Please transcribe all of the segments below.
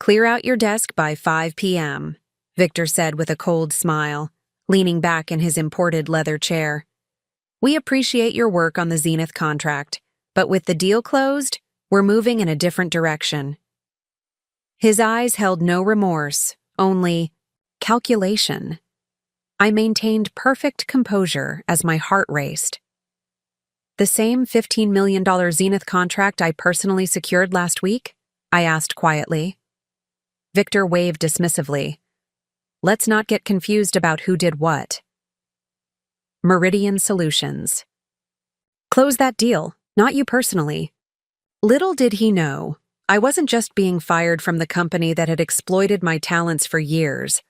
Clear out your desk by 5 p.m., Victor said with a cold smile, leaning back in his imported leather chair. We appreciate your work on the Zenith contract, but with the deal closed, we're moving in a different direction. His eyes held no remorse, only calculation. I maintained perfect composure as my heart raced. The same $15 million Zenith contract I personally secured last week? I asked quietly. Victor waved dismissively. Let's not get confused about who did what. Meridian Solutions. Close that deal, not you personally. Little did he know, I wasn't just being fired from the company that had exploited my talents for years.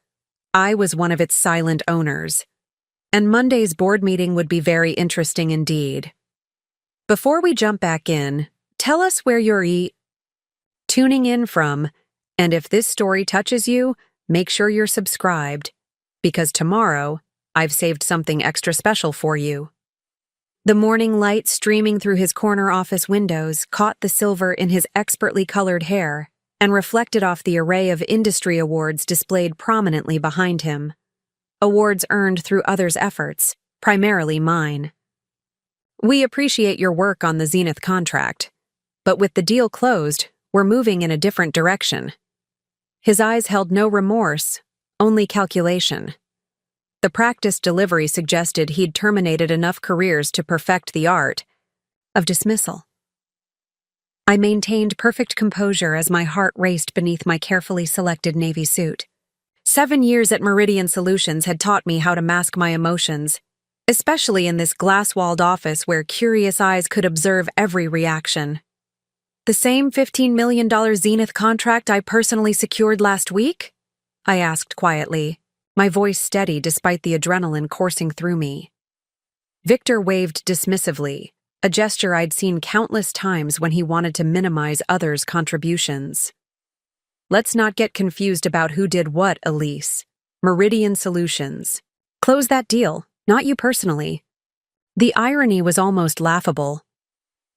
I was one of its silent owners. And Monday's board meeting would be very interesting indeed. Before we jump back in, tell us where you're tuning in from, and if this story touches you, make sure you're subscribed, because tomorrow, I've saved something extra special for you. The morning light streaming through his corner office windows caught the silver in his expertly colored hair and reflected off the array of industry awards displayed prominently behind him. Awards earned through others' efforts, primarily mine. We appreciate your work on the Zenith contract, but with the deal closed, we're moving in a different direction. His eyes held no remorse, only calculation. The practiced delivery suggested he'd terminated enough careers to perfect the art of dismissal. I maintained perfect composure as my heart raced beneath my carefully selected navy suit. 7 years at Meridian Solutions had taught me how to mask my emotions, especially in this glass-walled office where curious eyes could observe every reaction. The same $15 million Zenith contract I personally secured last week? I asked quietly, my voice steady despite the adrenaline coursing through me. Victor waved dismissively, a gesture I'd seen countless times when he wanted to minimize others' contributions. Let's not get confused about who did what, Elise. Meridian Solutions. Close that deal, not you personally. The irony was almost laughable.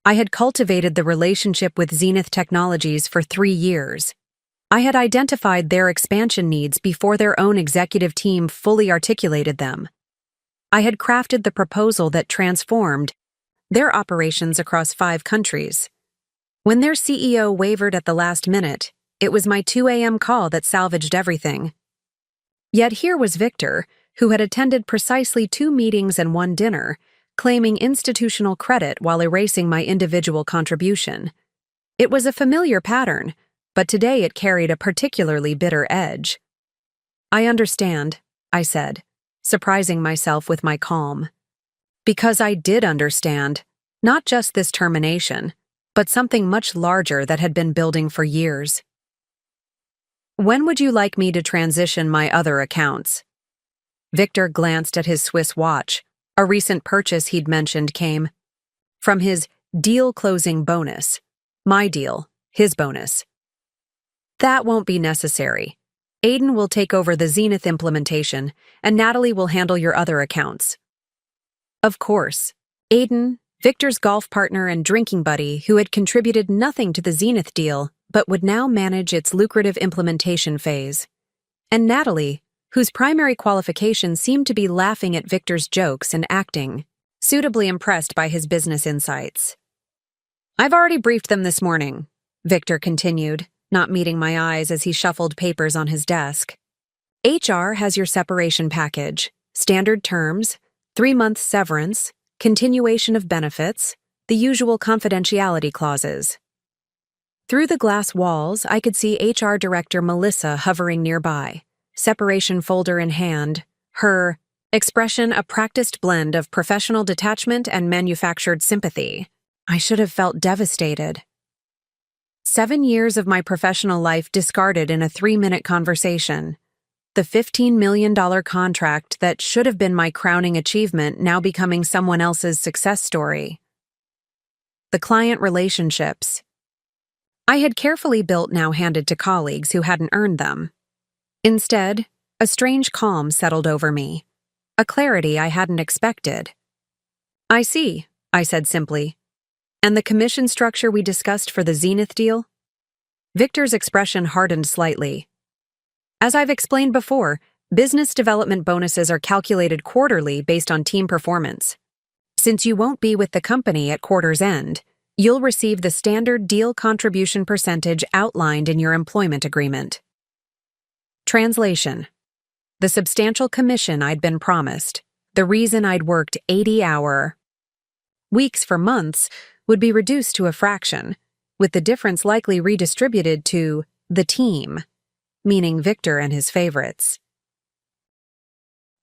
I had cultivated the relationship with Zenith Technologies for 3 years. I had identified their expansion needs before their own executive team fully articulated them. I had crafted the proposal that transformed their operations across 5 countries. When their CEO wavered at the last minute, it was my 2 a.m. call that salvaged everything. Yet here was Victor, who had attended precisely 2 meetings and 1 dinner, claiming institutional credit while erasing my individual contribution. It was a familiar pattern, but today it carried a particularly bitter edge. I understand, I said, surprising myself with my calm. Because I did understand, not just this termination, but something much larger that had been building for years. When would you like me to transition my other accounts? Victor glanced at his Swiss watch. A recent purchase he'd mentioned came from his deal-closing bonus. My deal, his bonus. That won't be necessary. Aiden will take over the Zenith implementation, and Natalie will handle your other accounts. Of course, Aiden, Victor's golf partner and drinking buddy who had contributed nothing to the Zenith deal but would now manage its lucrative implementation phase. And Natalie, whose primary qualifications seemed to be laughing at Victor's jokes and acting, suitably impressed by his business insights. I've already briefed them this morning, Victor continued, not meeting my eyes as he shuffled papers on his desk. HR has your separation package, standard terms, 3-month severance, continuation of benefits, the usual confidentiality clauses. Through the glass walls, I could see HR Director Melissa hovering nearby, separation folder in hand, her expression a practiced blend of professional detachment and manufactured sympathy. I should have felt devastated. 7 years of my professional life discarded in a 3-minute conversation. The $15 million contract that should have been my crowning achievement now becoming someone else's success story. The client relationships I had carefully built now handed to colleagues who hadn't earned them. Instead, a strange calm settled over me, a clarity I hadn't expected. I see, I said simply. And the commission structure we discussed for the Zenith deal? Victor's expression hardened slightly. As I've explained before, business development bonuses are calculated quarterly based on team performance. Since you won't be with the company at quarter's end, you'll receive the standard deal contribution percentage outlined in your employment agreement. Translation: the substantial commission I'd been promised, the reason I'd worked 80-hour weeks for months, would be reduced to a fraction, with the difference likely redistributed to the team, meaning Victor and his favorites.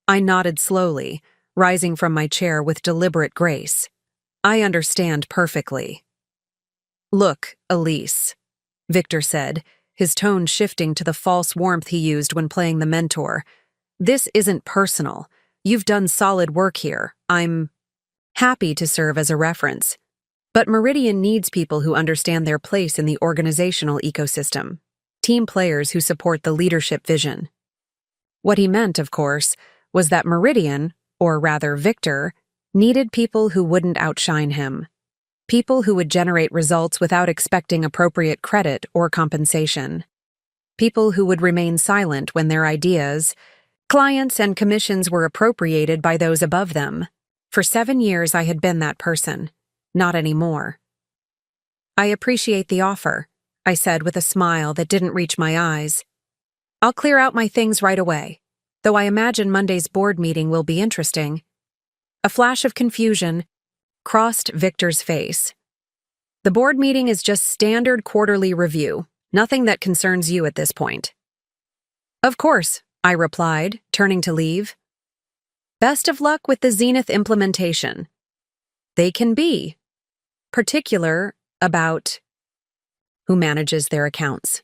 I nodded slowly, rising from my chair with deliberate grace. I understand perfectly. Look, Elise, Victor said, his tone shifting to the false warmth he used when playing the mentor. This isn't personal. You've done solid work here. I'm happy to serve as a reference. But Meridian needs people who understand their place in the organizational ecosystem, team players who support the leadership vision. What he meant, of course, was that Meridian, or rather Victor, needed people who wouldn't outshine him. People who would generate results without expecting appropriate credit or compensation. People who would remain silent when their ideas, clients, and commissions were appropriated by those above them. For 7 years I had been that person. Not anymore. I appreciate the offer, I said with a smile that didn't reach my eyes. I'll clear out my things right away, though I imagine Monday's board meeting will be interesting. A flash of confusion crossed Victor's face. The board meeting is just standard quarterly review, nothing that concerns you at this point. Of course, I replied, turning to leave. Best of luck with the Zenith implementation. They can be particular about who manages their accounts.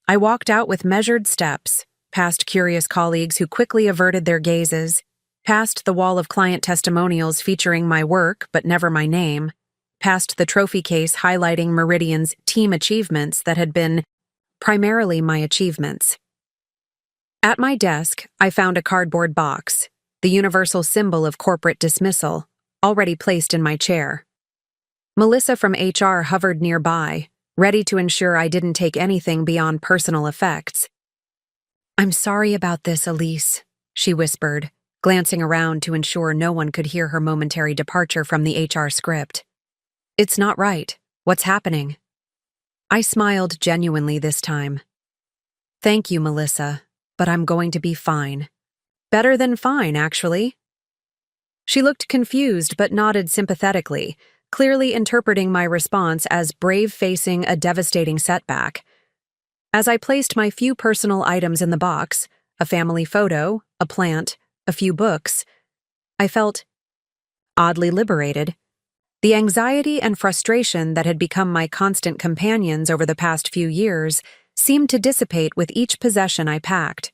I walked out with measured steps, past curious colleagues who quickly averted their gazes, past the wall of client testimonials featuring my work but never my name, past the trophy case highlighting Meridian's team achievements that had been primarily my achievements. At my desk, I found a cardboard box, the universal symbol of corporate dismissal, already placed in my chair. Melissa from HR hovered nearby, ready to ensure I didn't take anything beyond personal effects. I'm sorry about this, Elise, she whispered, glancing around to ensure no one could hear her momentary departure from the HR script. It's not right. What's happening? I smiled genuinely this time. Thank you, Melissa, but I'm going to be fine. Better than fine, actually. She looked confused but nodded sympathetically, clearly interpreting my response as brave facing a devastating setback. As I placed my few personal items in the box, a family photo, a plant, a few books, I felt oddly liberated. The anxiety and frustration that had become my constant companions over the past few years seemed to dissipate with each possession I packed.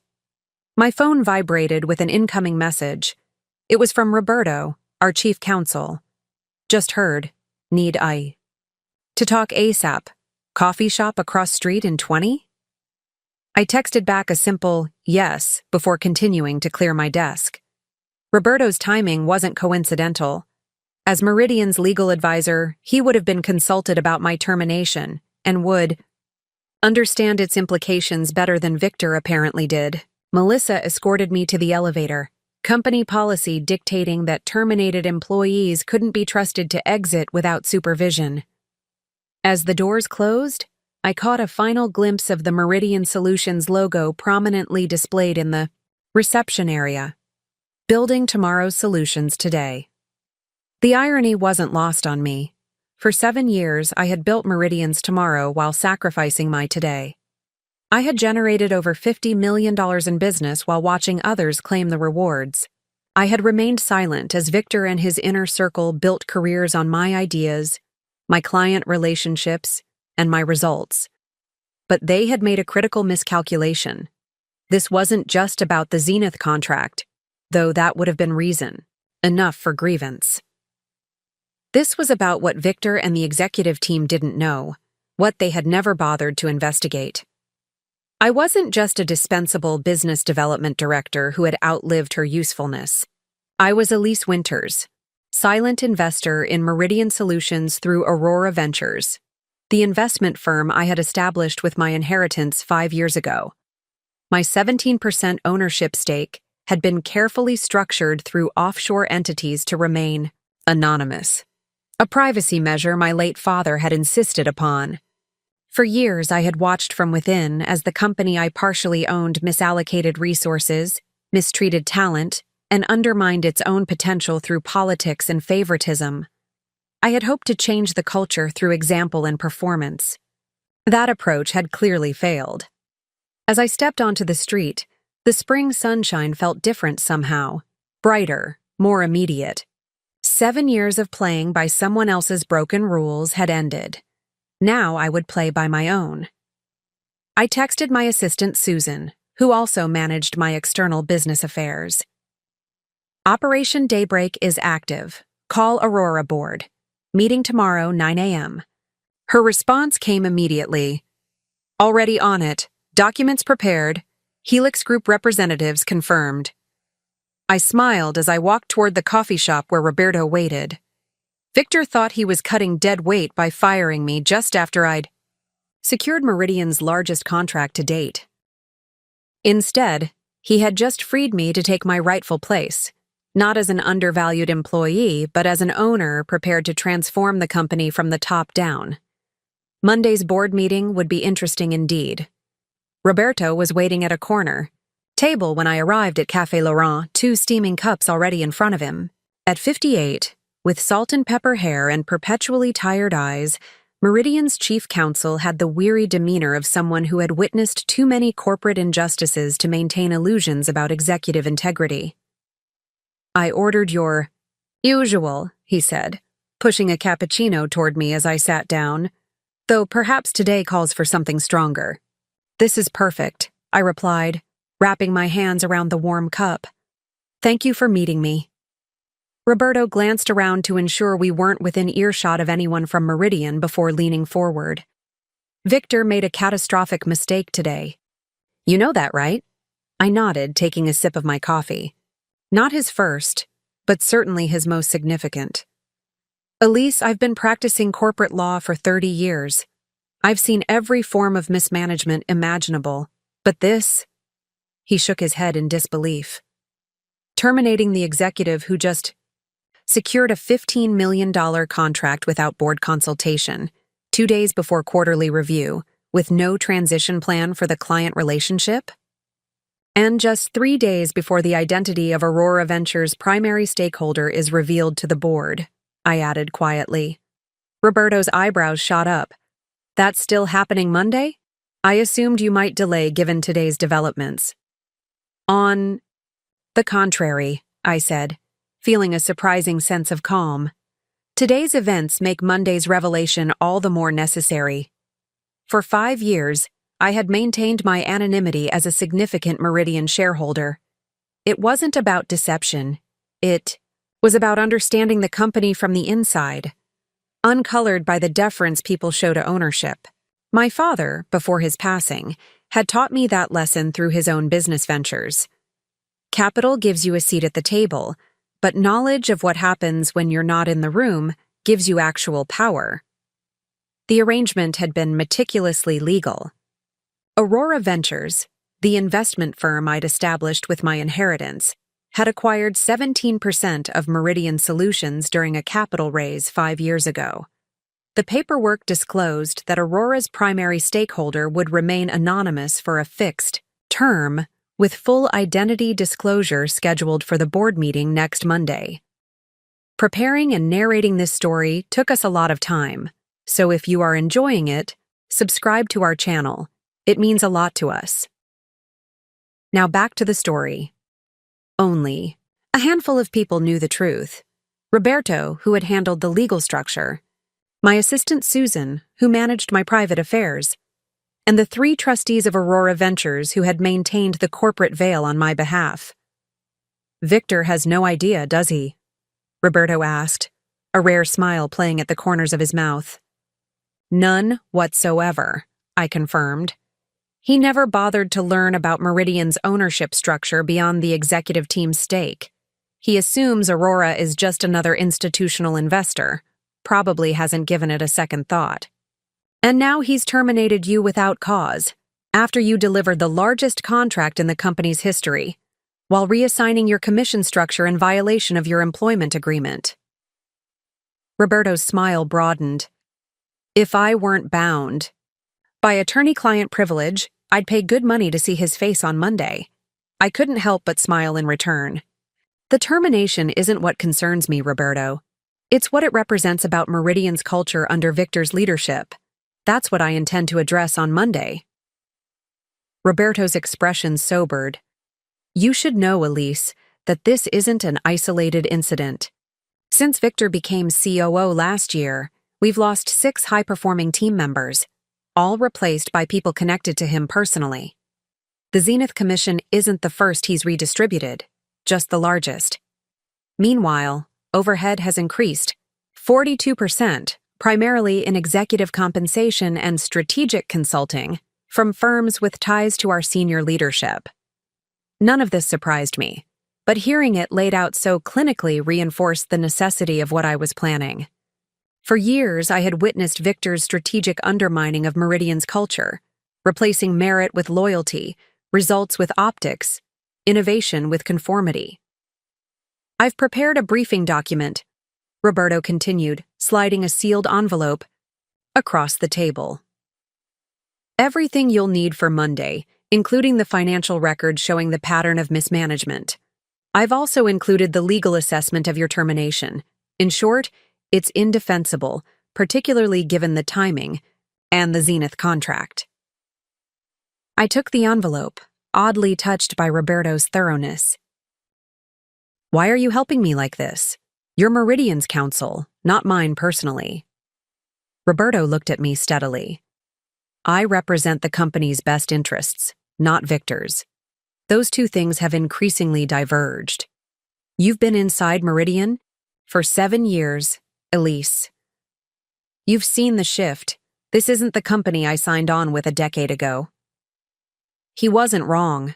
My phone vibrated with an incoming message. It was from Roberto, our chief counsel. Just heard. Need I to talk ASAP. Coffee shop across street in 20? I texted back a simple yes before continuing to clear my desk. Roberto's timing wasn't coincidental. As Meridian's legal advisor, he would have been consulted about my termination and would understand its implications better than Victor apparently did. Melissa escorted me to the elevator, company policy dictating that terminated employees couldn't be trusted to exit without supervision. As the doors closed, I caught a final glimpse of the Meridian Solutions logo prominently displayed in the reception area. Building tomorrow's solutions today. The irony wasn't lost on me. For 7 years, I had built Meridian's tomorrow while sacrificing my today. I had generated over $50 million in business while watching others claim the rewards. I had remained silent as Victor and his inner circle built careers on my ideas, my client relationships, and my results. But they had made a critical miscalculation. This wasn't just about the Zenith contract, though that would have been reason enough for grievance. This was about what Victor and the executive team didn't know, what they had never bothered to investigate. I wasn't just a dispensable business development director who had outlived her usefulness. I was Elise Winters, silent investor in Meridian Solutions through Aurora Ventures. the investment firm I had established with my inheritance 5 years ago. My 17% ownership stake had been carefully structured through offshore entities to remain anonymous, a privacy measure my late father had insisted upon. For years, I had watched from within as the company I partially owned misallocated resources, mistreated talent, and undermined its own potential through politics and favoritism. I had hoped to change the culture through example and performance. That approach had clearly failed. As I stepped onto the street, the spring sunshine felt different somehow, brighter, more immediate. 7 years of playing by someone else's broken rules had ended. Now I would play by my own. I texted my assistant Susan, who also managed my external business affairs. Operation Daybreak is active. Call Aurora board. Meeting tomorrow, 9 a.m. Her response came immediately. Already on it. Documents prepared. Helix Group representatives confirmed. I smiled as I walked toward the coffee shop where Roberto waited. Victor thought he was cutting dead weight by firing me just after I'd secured Meridian's largest contract to date. Instead, he had just freed me to take my rightful place, not as an undervalued employee, but as an owner prepared to transform the company from the top down. Monday's board meeting would be interesting indeed. Roberto was waiting at a corner table when I arrived at Café Laurent, 2 steaming cups already in front of him. At 58, with salt and pepper hair and perpetually tired eyes, Meridian's chief counsel had the weary demeanor of someone who had witnessed too many corporate injustices to maintain illusions about executive integrity. I ordered your usual, he said, pushing a cappuccino toward me as I sat down, though perhaps today calls for something stronger. This is perfect, I replied, wrapping my hands around the warm cup. Thank you for meeting me. Roberto glanced around to ensure we weren't within earshot of anyone from Meridian before leaning forward. Victor made a catastrophic mistake today. You know that, right? I nodded, taking a sip of my coffee. Not his first, but certainly his most significant. Elise, I've been practicing corporate law for 30 years. I've seen every form of mismanagement imaginable, but this... He shook his head in disbelief. Terminating the executive who just secured a $15 million contract without board consultation, 2 days before quarterly review, with no transition plan for the client relationship? And just 3 days before the identity of Aurora Ventures' primary stakeholder is revealed to the board, I added quietly. Roberto's eyebrows shot up. That's still happening Monday? I assumed you might delay given today's developments. On the contrary, I said, feeling a surprising sense of calm. Today's events make Monday's revelation all the more necessary. For 5 years, I had maintained my anonymity as a significant Meridian shareholder. It wasn't about deception. It was about understanding the company from the inside, uncolored by the deference people show to ownership. My father, before his passing, had taught me that lesson through his own business ventures. Capital gives you a seat at the table, but knowledge of what happens when you're not in the room gives you actual power. The arrangement had been meticulously legal. Aurora Ventures, the investment firm I'd established with my inheritance, had acquired 17% of Meridian Solutions during a capital raise 5 years ago. The paperwork disclosed that Aurora's primary stakeholder would remain anonymous for a fixed term, with full identity disclosure scheduled for the board meeting next Monday. Preparing and narrating this story took us a lot of time, so if you are enjoying it, subscribe to our channel. It means a lot to us. Now back to the story. Only a handful of people knew the truth. Roberto, who had handled the legal structure, my assistant Susan, who managed my private affairs, and the 3 trustees of Aurora Ventures who had maintained the corporate veil on my behalf. Victor has no idea, does he? Roberto asked, a rare smile playing at the corners of his mouth. None whatsoever, I confirmed. He never bothered to learn about Meridian's ownership structure beyond the executive team's stake. He assumes Aurora is just another institutional investor, probably hasn't given it a second thought. And now he's terminated you without cause, after you delivered the largest contract in the company's history, while reassigning your commission structure in violation of your employment agreement. Roberto's smile broadened. If I weren't bound by attorney-client privilege, I'd pay good money to see his face on Monday. I couldn't help but smile in return. The termination isn't what concerns me, Roberto. It's what it represents about Meridian's culture under Victor's leadership. That's what I intend to address on Monday. Roberto's expression sobered. You should know, Elise, that this isn't an isolated incident. Since Victor became COO last year, we've lost 6 high-performing team members, all replaced by people connected to him personally. The Zenith Commission isn't the first he's redistributed, just the largest. Meanwhile, overhead has increased 42%, primarily in executive compensation and strategic consulting, from firms with ties to our senior leadership. None of this surprised me, but hearing it laid out so clinically reinforced the necessity of what I was planning. For years, I had witnessed Victor's strategic undermining of Meridian's culture, replacing merit with loyalty, results with optics, innovation with conformity. I've prepared a briefing document, Roberto continued, sliding a sealed envelope across the table. Everything you'll need for Monday, including the financial record showing the pattern of mismanagement. I've also included the legal assessment of your termination. In short, it's indefensible, particularly given the timing and the Zenith contract. I took the envelope, oddly touched by Roberto's thoroughness. Why are you helping me like this? You're Meridian's counsel, not mine personally. Roberto looked at me steadily. I represent the company's best interests, not Victor's. Those two things have increasingly diverged. You've been inside Meridian for 7 years, Elise. You've seen the shift. This isn't the company I signed on with a decade ago. He wasn't wrong.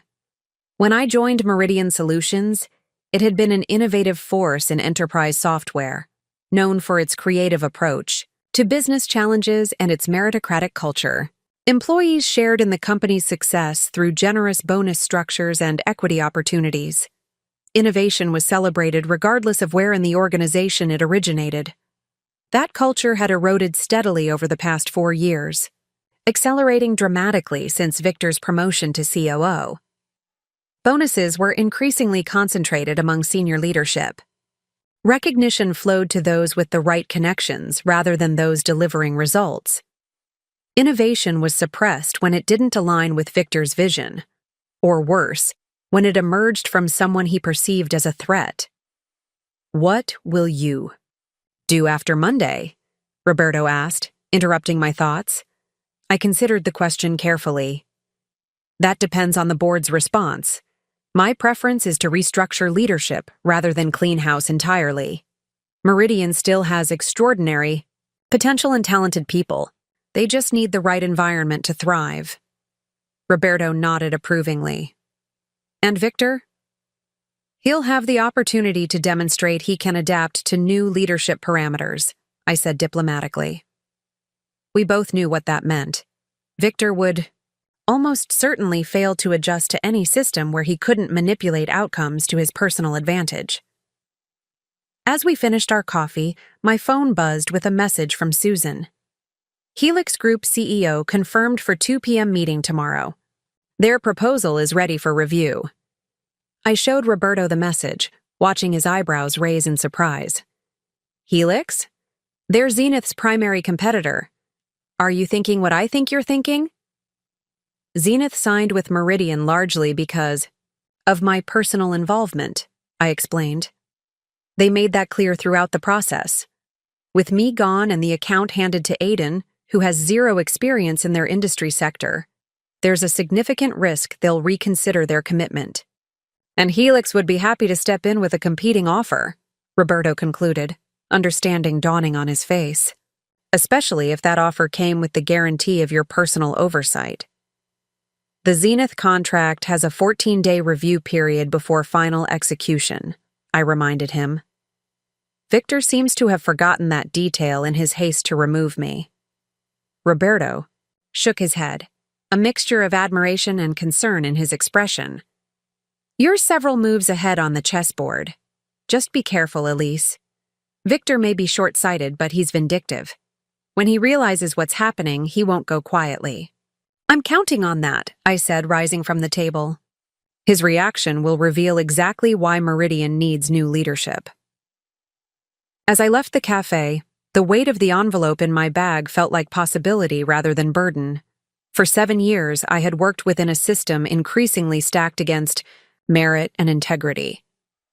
When I joined Meridian Solutions, it had been an innovative force in enterprise software, known for its creative approach to business challenges and its meritocratic culture. Employees shared in the company's success through generous bonus structures and equity opportunities. Innovation was celebrated regardless of where in the organization it originated. That culture had eroded steadily over the past 4 years, accelerating dramatically since Victor's promotion to COO. Bonuses were increasingly concentrated among senior leadership. Recognition flowed to those with the right connections rather than those delivering results. Innovation was suppressed when it didn't align with Victor's vision, or worse, when it emerged from someone he perceived as a threat. What will you do after Monday? Roberto asked, interrupting my thoughts. I considered the question carefully. That depends on the board's response. My preference is to restructure leadership rather than clean house entirely. Meridian still has extraordinary potential and talented people. They just need the right environment to thrive. Roberto nodded approvingly. And Victor? He'll have the opportunity to demonstrate he can adapt to new leadership parameters, I said diplomatically. We both knew what that meant. Victor would almost certainly fail to adjust to any system where he couldn't manipulate outcomes to his personal advantage. As we finished our coffee, my phone buzzed with a message from Susan. Helix Group CEO confirmed for 2 p.m. meeting tomorrow. Their proposal is ready for review. I showed Roberto the message, watching his eyebrows raise in surprise. Helix? They're Zenith's primary competitor. Are you thinking what I think you're thinking? Zenith signed with Meridian largely because of my personal involvement, I explained. They made that clear throughout the process. With me gone and the account handed to Aiden, who has 0 experience in their industry sector, there's a significant risk they'll reconsider their commitment. And Helix would be happy to step in with a competing offer, Roberto concluded, understanding dawning on his face. Especially if that offer came with the guarantee of your personal oversight. The Zenith contract has a 14-day review period before final execution, I reminded him. Victor seems to have forgotten that detail in his haste to remove me. Roberto shook his head, a mixture of admiration and concern in his expression. "You're several moves ahead on the chessboard. Just be careful, Elise. Victor may be short-sighted, but he's vindictive. When he realizes what's happening, he won't go quietly." "I'm counting on that," I said, rising from the table. "His reaction will reveal exactly why Meridian needs new leadership." As I left the cafe, the weight of the envelope in my bag felt like possibility rather than burden. For 7 years, I had worked within a system increasingly stacked against merit and integrity.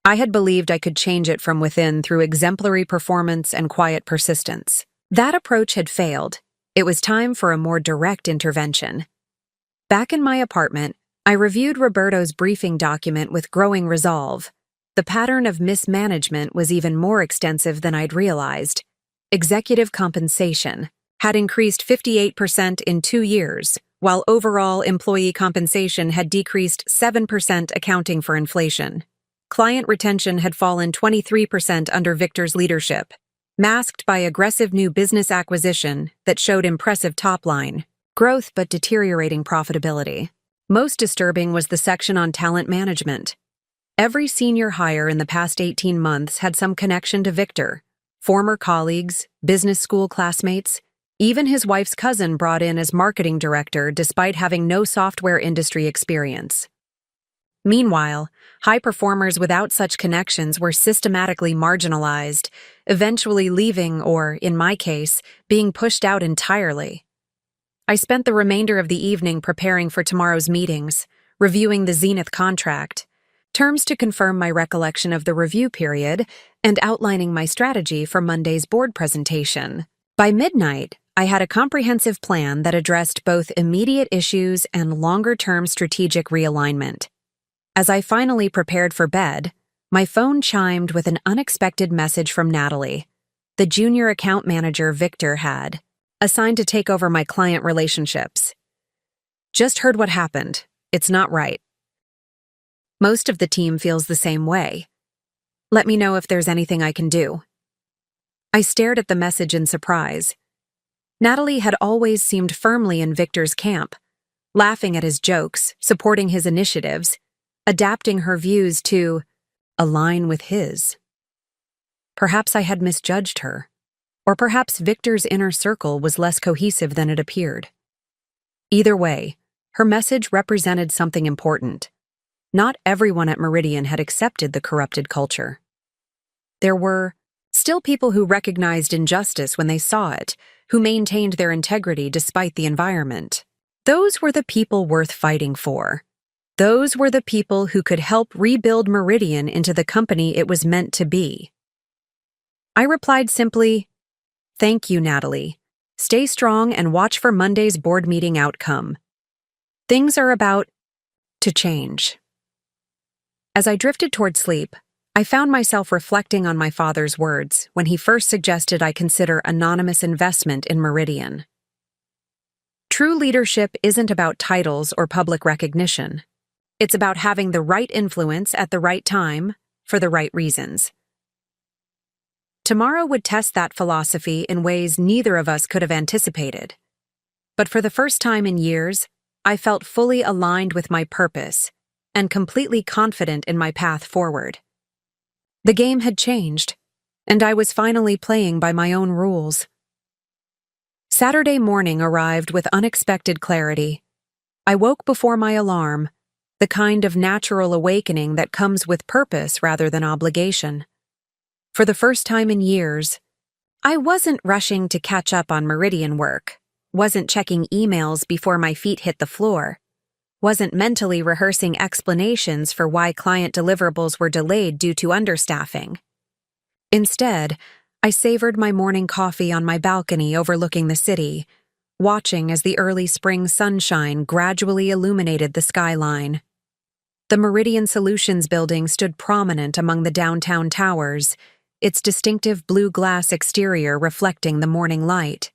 I had believed I could change it from within through exemplary performance and quiet persistence. That approach had failed. It was time for a more direct intervention. Back in my apartment, I reviewed Roberto's briefing document with growing resolve. The pattern of mismanagement was even more extensive than I'd realized. Executive compensation had increased 58% in 2 years, while overall employee compensation had decreased 7%, accounting for inflation. Client retention had fallen 23% under Victor's leadership, masked by aggressive new business acquisition that showed impressive top-line growth but deteriorating profitability. Most disturbing was the section on talent management. Every senior hire in the past 18 months had some connection to Victor. Former colleagues, business school classmates, even his wife's cousin brought in as marketing director despite having no software industry experience. Meanwhile, high performers without such connections were systematically marginalized, eventually leaving or, in my case, being pushed out entirely. I spent the remainder of the evening preparing for tomorrow's meetings, reviewing the Zenith contract, terms to confirm my recollection of the review period, and outlining my strategy for Monday's board presentation. By midnight, I had a comprehensive plan that addressed both immediate issues and longer-term strategic realignment. As I finally prepared for bed, my phone chimed with an unexpected message from Natalie, the junior account manager Victor had, assigned to take over my client relationships. "Just heard what happened. It's not right. Most of the team feels the same way. Let me know if there's anything I can do." I stared at the message in surprise. Natalie had always seemed firmly in Victor's camp, laughing at his jokes, supporting his initiatives, adapting her views to align with his. Perhaps I had misjudged her, or perhaps Victor's inner circle was less cohesive than it appeared. Either way, her message represented something important. Not everyone at Meridian had accepted the corrupted culture. There were still people who recognized injustice when they saw it, who maintained their integrity despite the environment. Those were the people worth fighting for. Those were the people who could help rebuild Meridian into the company it was meant to be. I replied simply, "Thank you, Natalie. Stay strong and watch for Monday's board meeting outcome. Things are about to change." As I drifted toward sleep, I found myself reflecting on my father's words when he first suggested I consider anonymous investment in Meridian. True leadership isn't about titles or public recognition. It's about having the right influence at the right time for the right reasons. Tomorrow would test that philosophy in ways neither of us could have anticipated. But for the first time in years, I felt fully aligned with my purpose and completely confident in my path forward. The game had changed, and I was finally playing by my own rules. Saturday morning arrived with unexpected clarity. I woke before my alarm, the kind of natural awakening that comes with purpose rather than obligation. For the first time in years, I wasn't rushing to catch up on Meridian work, wasn't checking emails before my feet hit the floor, wasn't mentally rehearsing explanations for why client deliverables were delayed due to understaffing. Instead, I savored my morning coffee on my balcony overlooking the city, watching as the early spring sunshine gradually illuminated the skyline. The Meridian Solutions building stood prominent among the downtown towers, its distinctive blue glass exterior reflecting the morning light.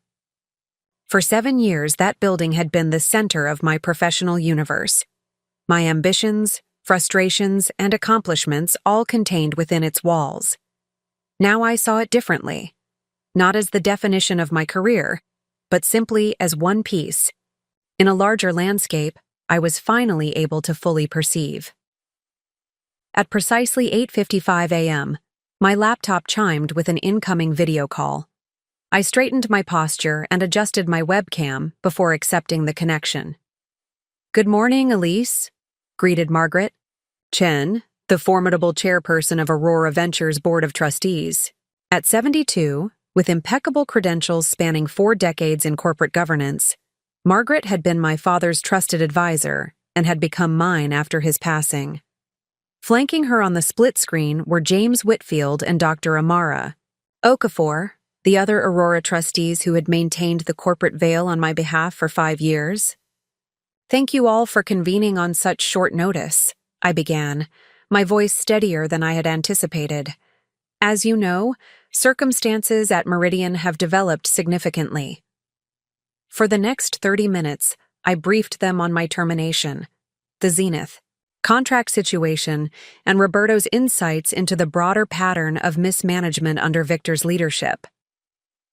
For 7 years, that building had been the center of my professional universe. My ambitions, frustrations, and accomplishments all contained within its walls. Now I saw it differently. Not as the definition of my career, but simply as one piece. In a larger landscape, I was finally able to fully perceive. At precisely 8:55 a.m., my laptop chimed with an incoming video call. I straightened my posture and adjusted my webcam before accepting the connection. "Good morning, Elise," greeted Margaret. Chen, the formidable chairperson of Aurora Ventures' Board of Trustees. At 72, with impeccable credentials spanning 4 decades in corporate governance, Margaret had been my father's trusted advisor and had become mine after his passing. Flanking her on the split screen were James Whitfield and Dr. Amara Okafor, the other Aurora trustees who had maintained the corporate veil on my behalf for 5 years. "Thank you all for convening on such short notice," I began, my voice steadier than I had anticipated. "As you know, circumstances at Meridian have developed significantly." For the next 30 minutes, I briefed them on my termination, the Zenith contract situation, and Roberto's insights into the broader pattern of mismanagement under Victor's leadership.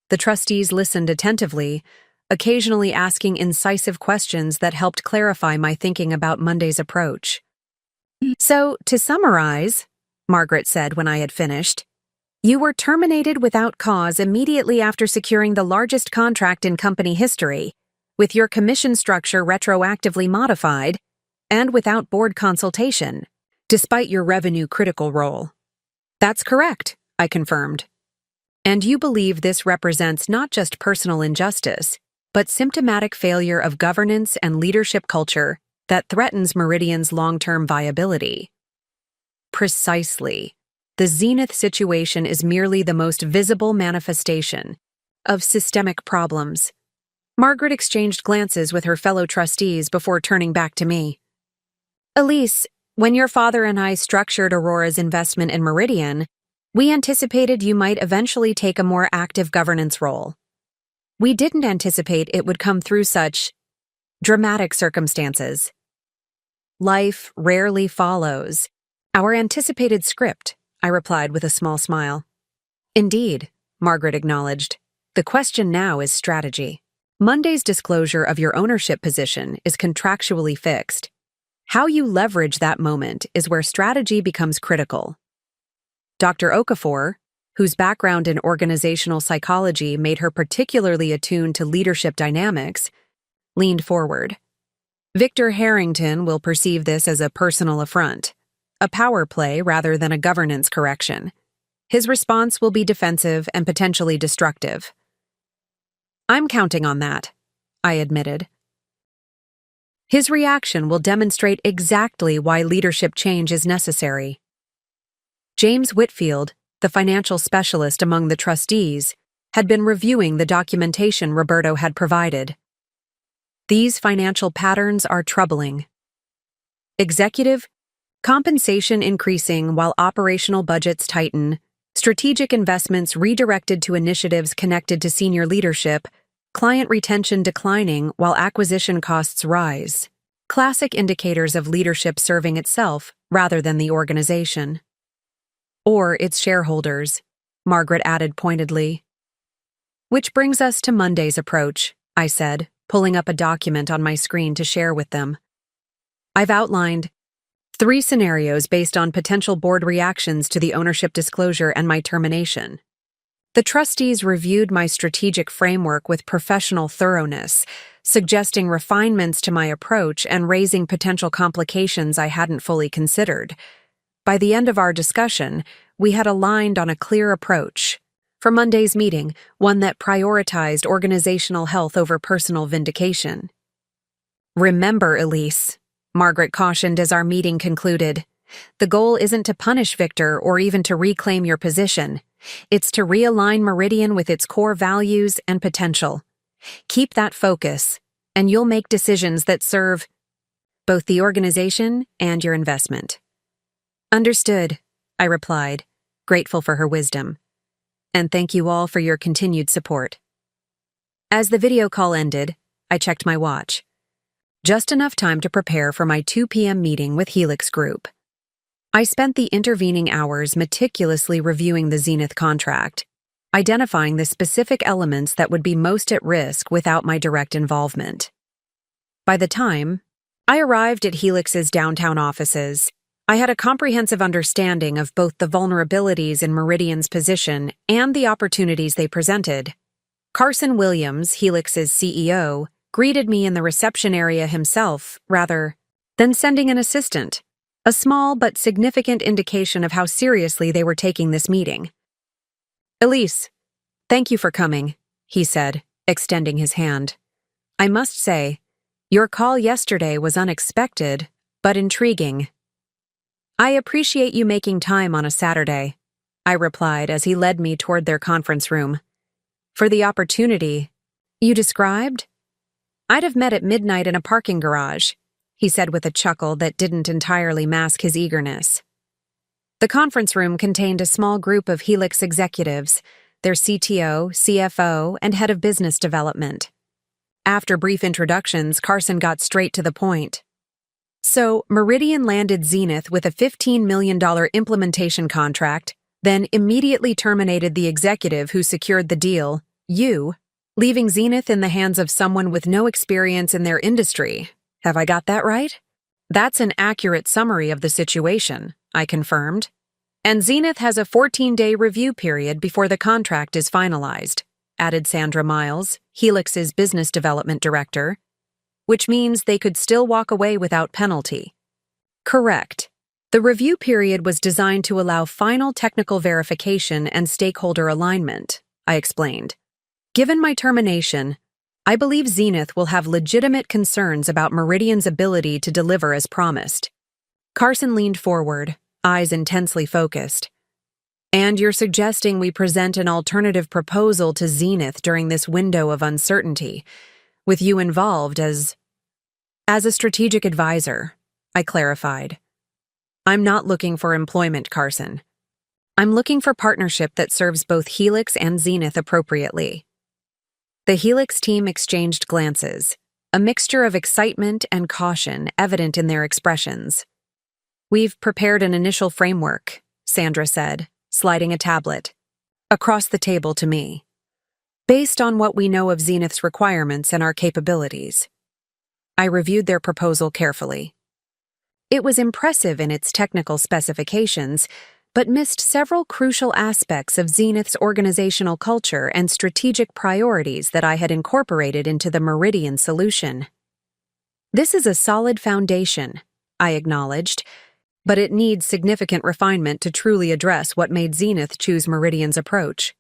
The trustees listened attentively, occasionally asking incisive questions that helped clarify my thinking about Monday's approach. "So, to summarize," Margaret said when I had finished, "you were terminated without cause immediately after securing the largest contract in company history, with your commission structure retroactively modified, and without board consultation, despite your revenue-critical role." "That's correct," I confirmed. "And you believe this represents not just personal injustice, but symptomatic failure of governance and leadership culture that threatens Meridian's long-term viability." Precisely. The Zenith situation is merely the most visible manifestation of systemic problems. Margaret exchanged glances with her fellow trustees before turning back to me. "Elise, when your father and I structured Aurora's investment in Meridian, we anticipated you might eventually take a more active governance role. We didn't anticipate it would come through such dramatic circumstances. Life rarely follows our anticipated script," I replied with a small smile. "Indeed," Margaret acknowledged. "The question now is strategy. Monday's disclosure of your ownership position is contractually fixed. How you leverage that moment is where strategy becomes critical." Dr. Okafor, whose background in organizational psychology made her particularly attuned to leadership dynamics, leaned forward. "Victor Harrington will perceive this as a personal affront, a power play rather than a governance correction. His response will be defensive and potentially destructive." "I'm counting on that," I admitted. "His reaction will demonstrate exactly why leadership change is necessary." James Whitfield, the financial specialist among the trustees, had been reviewing the documentation Roberto had provided. "These financial patterns are troubling. Executive compensation increasing while operational budgets tighten, strategic investments redirected to initiatives connected to senior leadership, client retention declining while acquisition costs rise. Classic indicators of leadership serving itself rather than the organization. Or its shareholders," Margaret added pointedly. "Which brings us to Monday's approach," I said, pulling up a document on my screen to share with them. "I've outlined 3 scenarios based on potential board reactions to the ownership disclosure and my termination." The trustees reviewed my strategic framework with professional thoroughness, suggesting refinements to my approach and raising potential complications I hadn't fully considered. By the end of our discussion, we had aligned on a clear approach. For Monday's meeting, one that prioritized organizational health over personal vindication. "Remember, Elise," Margaret cautioned as our meeting concluded, "the goal isn't to punish Victor or even to reclaim your position. It's to realign Meridian with its core values and potential. Keep that focus, and you'll make decisions that serve both the organization and your investment." "Understood," I replied, grateful for her wisdom. "And thank you all for your continued support." As the video call ended, I checked my watch. Just enough time to prepare for my 2 p.m. meeting with Helix Group. I spent the intervening hours meticulously reviewing the Zenith contract, identifying the specific elements that would be most at risk without my direct involvement. By the time I arrived at Helix's downtown offices, I had a comprehensive understanding of both the vulnerabilities in Meridian's position and the opportunities they presented. Carson Williams, Helix's CEO, greeted me in the reception area himself, rather than sending an assistant, a small but significant indication of how seriously they were taking this meeting. "Elise, thank you for coming," he said, extending his hand. "I must say, your call yesterday was unexpected, but intriguing." "I appreciate you making time on a Saturday," I replied as he led me toward their conference room. "For the opportunity you described? I'd have met at midnight in a parking garage," he said with a chuckle that didn't entirely mask his eagerness. The conference room contained a small group of Helix executives, their CTO, CFO, and head of business development. After brief introductions, Carson got straight to the point. "So, Meridian landed Zenith with a $15 million implementation contract, then immediately terminated the executive who secured the deal, you, leaving Zenith in the hands of someone with no experience in their industry. Have I got that right?" "That's an accurate summary of the situation," I confirmed. "And Zenith has a 14-day review period before the contract is finalized," added Sandra Miles, Helix's business development director, "which means they could still walk away without penalty." "Correct. The review period was designed to allow final technical verification and stakeholder alignment," I explained. "Given my termination, I believe Zenith will have legitimate concerns about Meridian's ability to deliver as promised." Carson leaned forward, eyes intensely focused. "And you're suggesting we present an alternative proposal to Zenith during this window of uncertainty, with you involved as a strategic advisor," I clarified. "I'm not looking for employment, Carson. I'm looking for partnership that serves both Helix and Zenith appropriately." The Helix team exchanged glances, a mixture of excitement and caution evident in their expressions. "We've prepared an initial framework," Sandra said, sliding a tablet across the table to me, "based on what we know of Zenith's requirements and our capabilities." I reviewed their proposal carefully. It was impressive in its technical specifications, but missed several crucial aspects of Zenith's organizational culture and strategic priorities that I had incorporated into the Meridian solution. "This is a solid foundation," I acknowledged, "but it needs significant refinement to truly address what made Zenith choose Meridian's approach."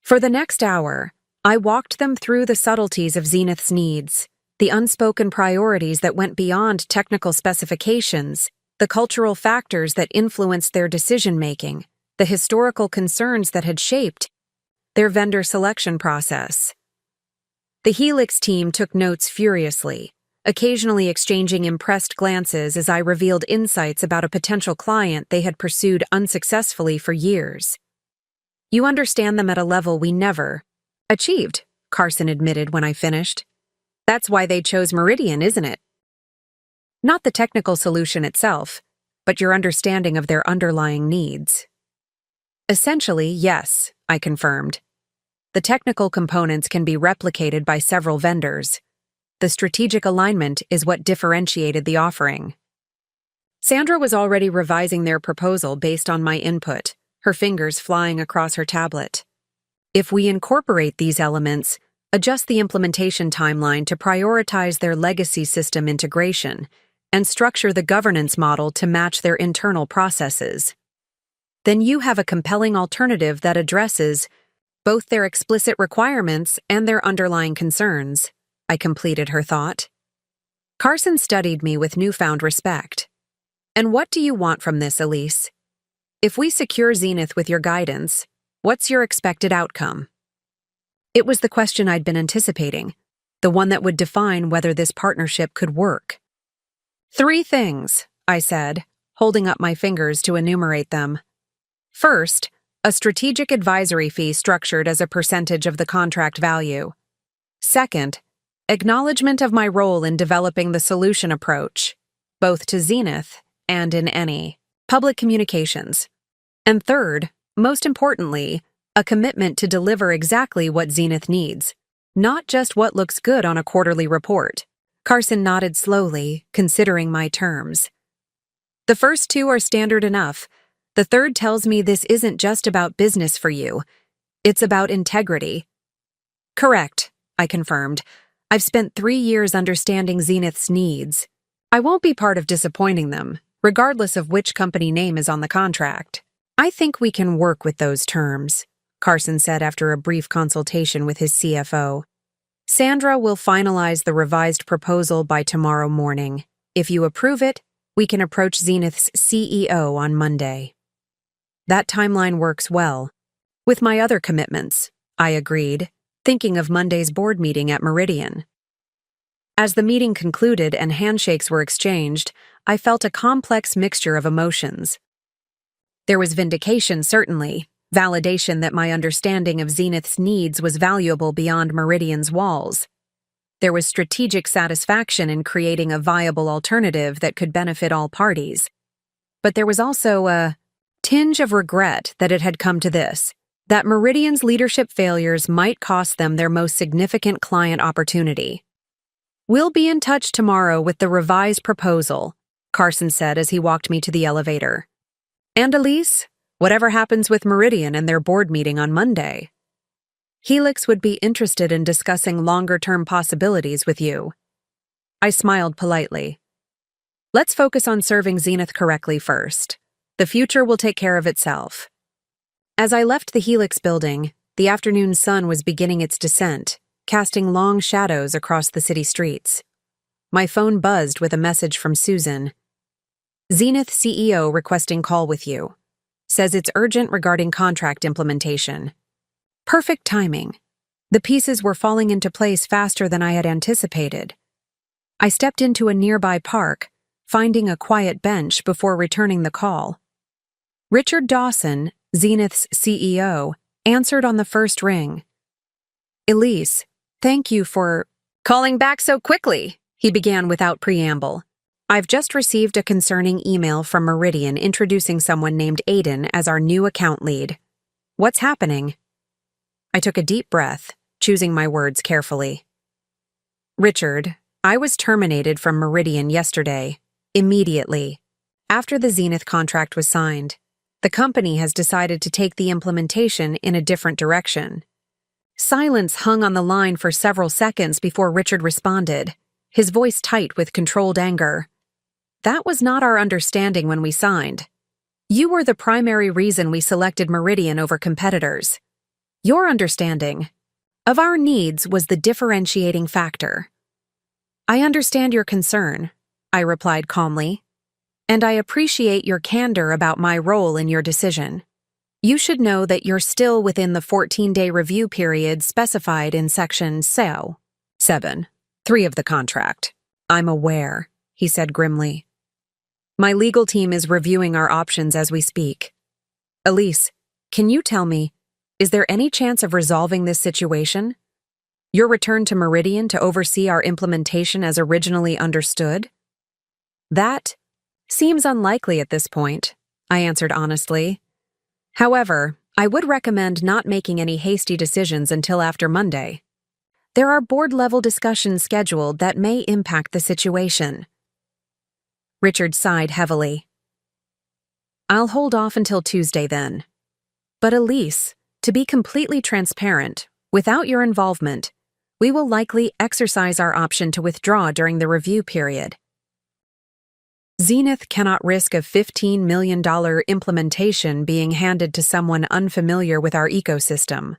For the next hour, I walked them through the subtleties of Zenith's needs, the unspoken priorities that went beyond technical specifications, the cultural factors that influenced their decision-making, the historical concerns that had shaped their vendor selection process. The Helix team took notes furiously, occasionally exchanging impressed glances as I revealed insights about a potential client they had pursued unsuccessfully for years. "You understand them at a level we never achieved," Carson admitted when I finished. "That's why they chose Meridian, isn't it? Not the technical solution itself, but your understanding of their underlying needs." "Essentially, yes," I confirmed. "The technical components can be replicated by several vendors. The strategic alignment is what differentiated the offering." Sandra was already revising their proposal based on my input, her fingers flying across her tablet. "If we incorporate these elements, adjust the implementation timeline to prioritize their legacy system integration, and structure the governance model to match their internal processes, then you have a compelling alternative that addresses both their explicit requirements and their underlying concerns," I completed her thought. Carson studied me with newfound respect. "And what do you want from this, Elise? If we secure Zenith with your guidance, what's your expected outcome?" It was the question I'd been anticipating, the one that would define whether this partnership could work. "3 things," I said, holding up my fingers to enumerate them. "First, a strategic advisory fee structured as a percentage of the contract value. Second, acknowledgement of my role in developing the solution approach, both to Zenith and in any public communications. And third, most importantly, A commitment to deliver exactly what Zenith needs, not just what looks good on a quarterly report. Carson nodded slowly, considering my terms. The first two are standard enough. The third tells me this isn't just about business for you. It's about integrity. Correct, I confirmed. I've spent 3 years understanding Zenith's needs. I won't be part of disappointing them, regardless of which company name is on the contract. I think we can work with those terms, Carson said after a brief consultation with his CFO. Sandra will finalize the revised proposal by tomorrow morning. If you approve it, we can approach Zenith's CEO on Monday. That timeline works well. With my other commitments, I agreed, thinking of Monday's board meeting at Meridian. As the meeting concluded and handshakes were exchanged, I felt a complex mixture of emotions. There was vindication, certainly, validation that my understanding of Zenith's needs was valuable beyond Meridian's walls. There was strategic satisfaction in creating a viable alternative that could benefit all parties. But there was also a tinge of regret that it had come to this, that Meridian's leadership failures might cost them their most significant client opportunity. We'll be in touch tomorrow with the revised proposal, Carson said as he walked me to the elevator. And Elise, whatever happens with Meridian and their board meeting on Monday, Helix would be interested in discussing longer-term possibilities with you. I smiled politely. Let's focus on serving Zenith correctly first. The future will take care of itself. As I left the Helix building, the afternoon sun was beginning its descent, casting long shadows across the city streets. My phone buzzed with a message from Susan. Zenith CEO requesting call with you. Says it's urgent regarding contract implementation. Perfect timing. The pieces were falling into place faster than I had anticipated. I stepped into a nearby park, finding a quiet bench before returning the call. Richard Dawson, Zenith's CEO, answered on the first ring. Elise, thank you for calling back so quickly, he began without preamble. I've just received a concerning email from Meridian introducing someone named Aiden as our new account lead. What's happening? I took a deep breath, choosing my words carefully. Richard, I was terminated from Meridian yesterday, immediately, after the Zenith contract was signed. The company has decided to take the implementation in a different direction. Silence hung on the line for several seconds before Richard responded, his voice tight with controlled anger. That was not our understanding when we signed. You were the primary reason we selected Meridian over competitors. Your understanding of our needs was the differentiating factor. I understand your concern, I replied calmly, and I appreciate your candor about my role in your decision. You should know that you're still within the 14-day review period specified in Section 7(3) of the contract. I'm aware, he said grimly. My legal team is reviewing our options as we speak. Elise, can you tell me, is there any chance of resolving this situation? Your return to Meridian to oversee our implementation as originally understood? That seems unlikely at this point, I answered honestly. However, I would recommend not making any hasty decisions until after Monday. There are board-level discussions scheduled that may impact the situation. Richard sighed heavily. I'll hold off until Tuesday then. But Elise, to be completely transparent, without your involvement, we will likely exercise our option to withdraw during the review period. Zenith cannot risk a $15 million implementation being handed to someone unfamiliar with our ecosystem.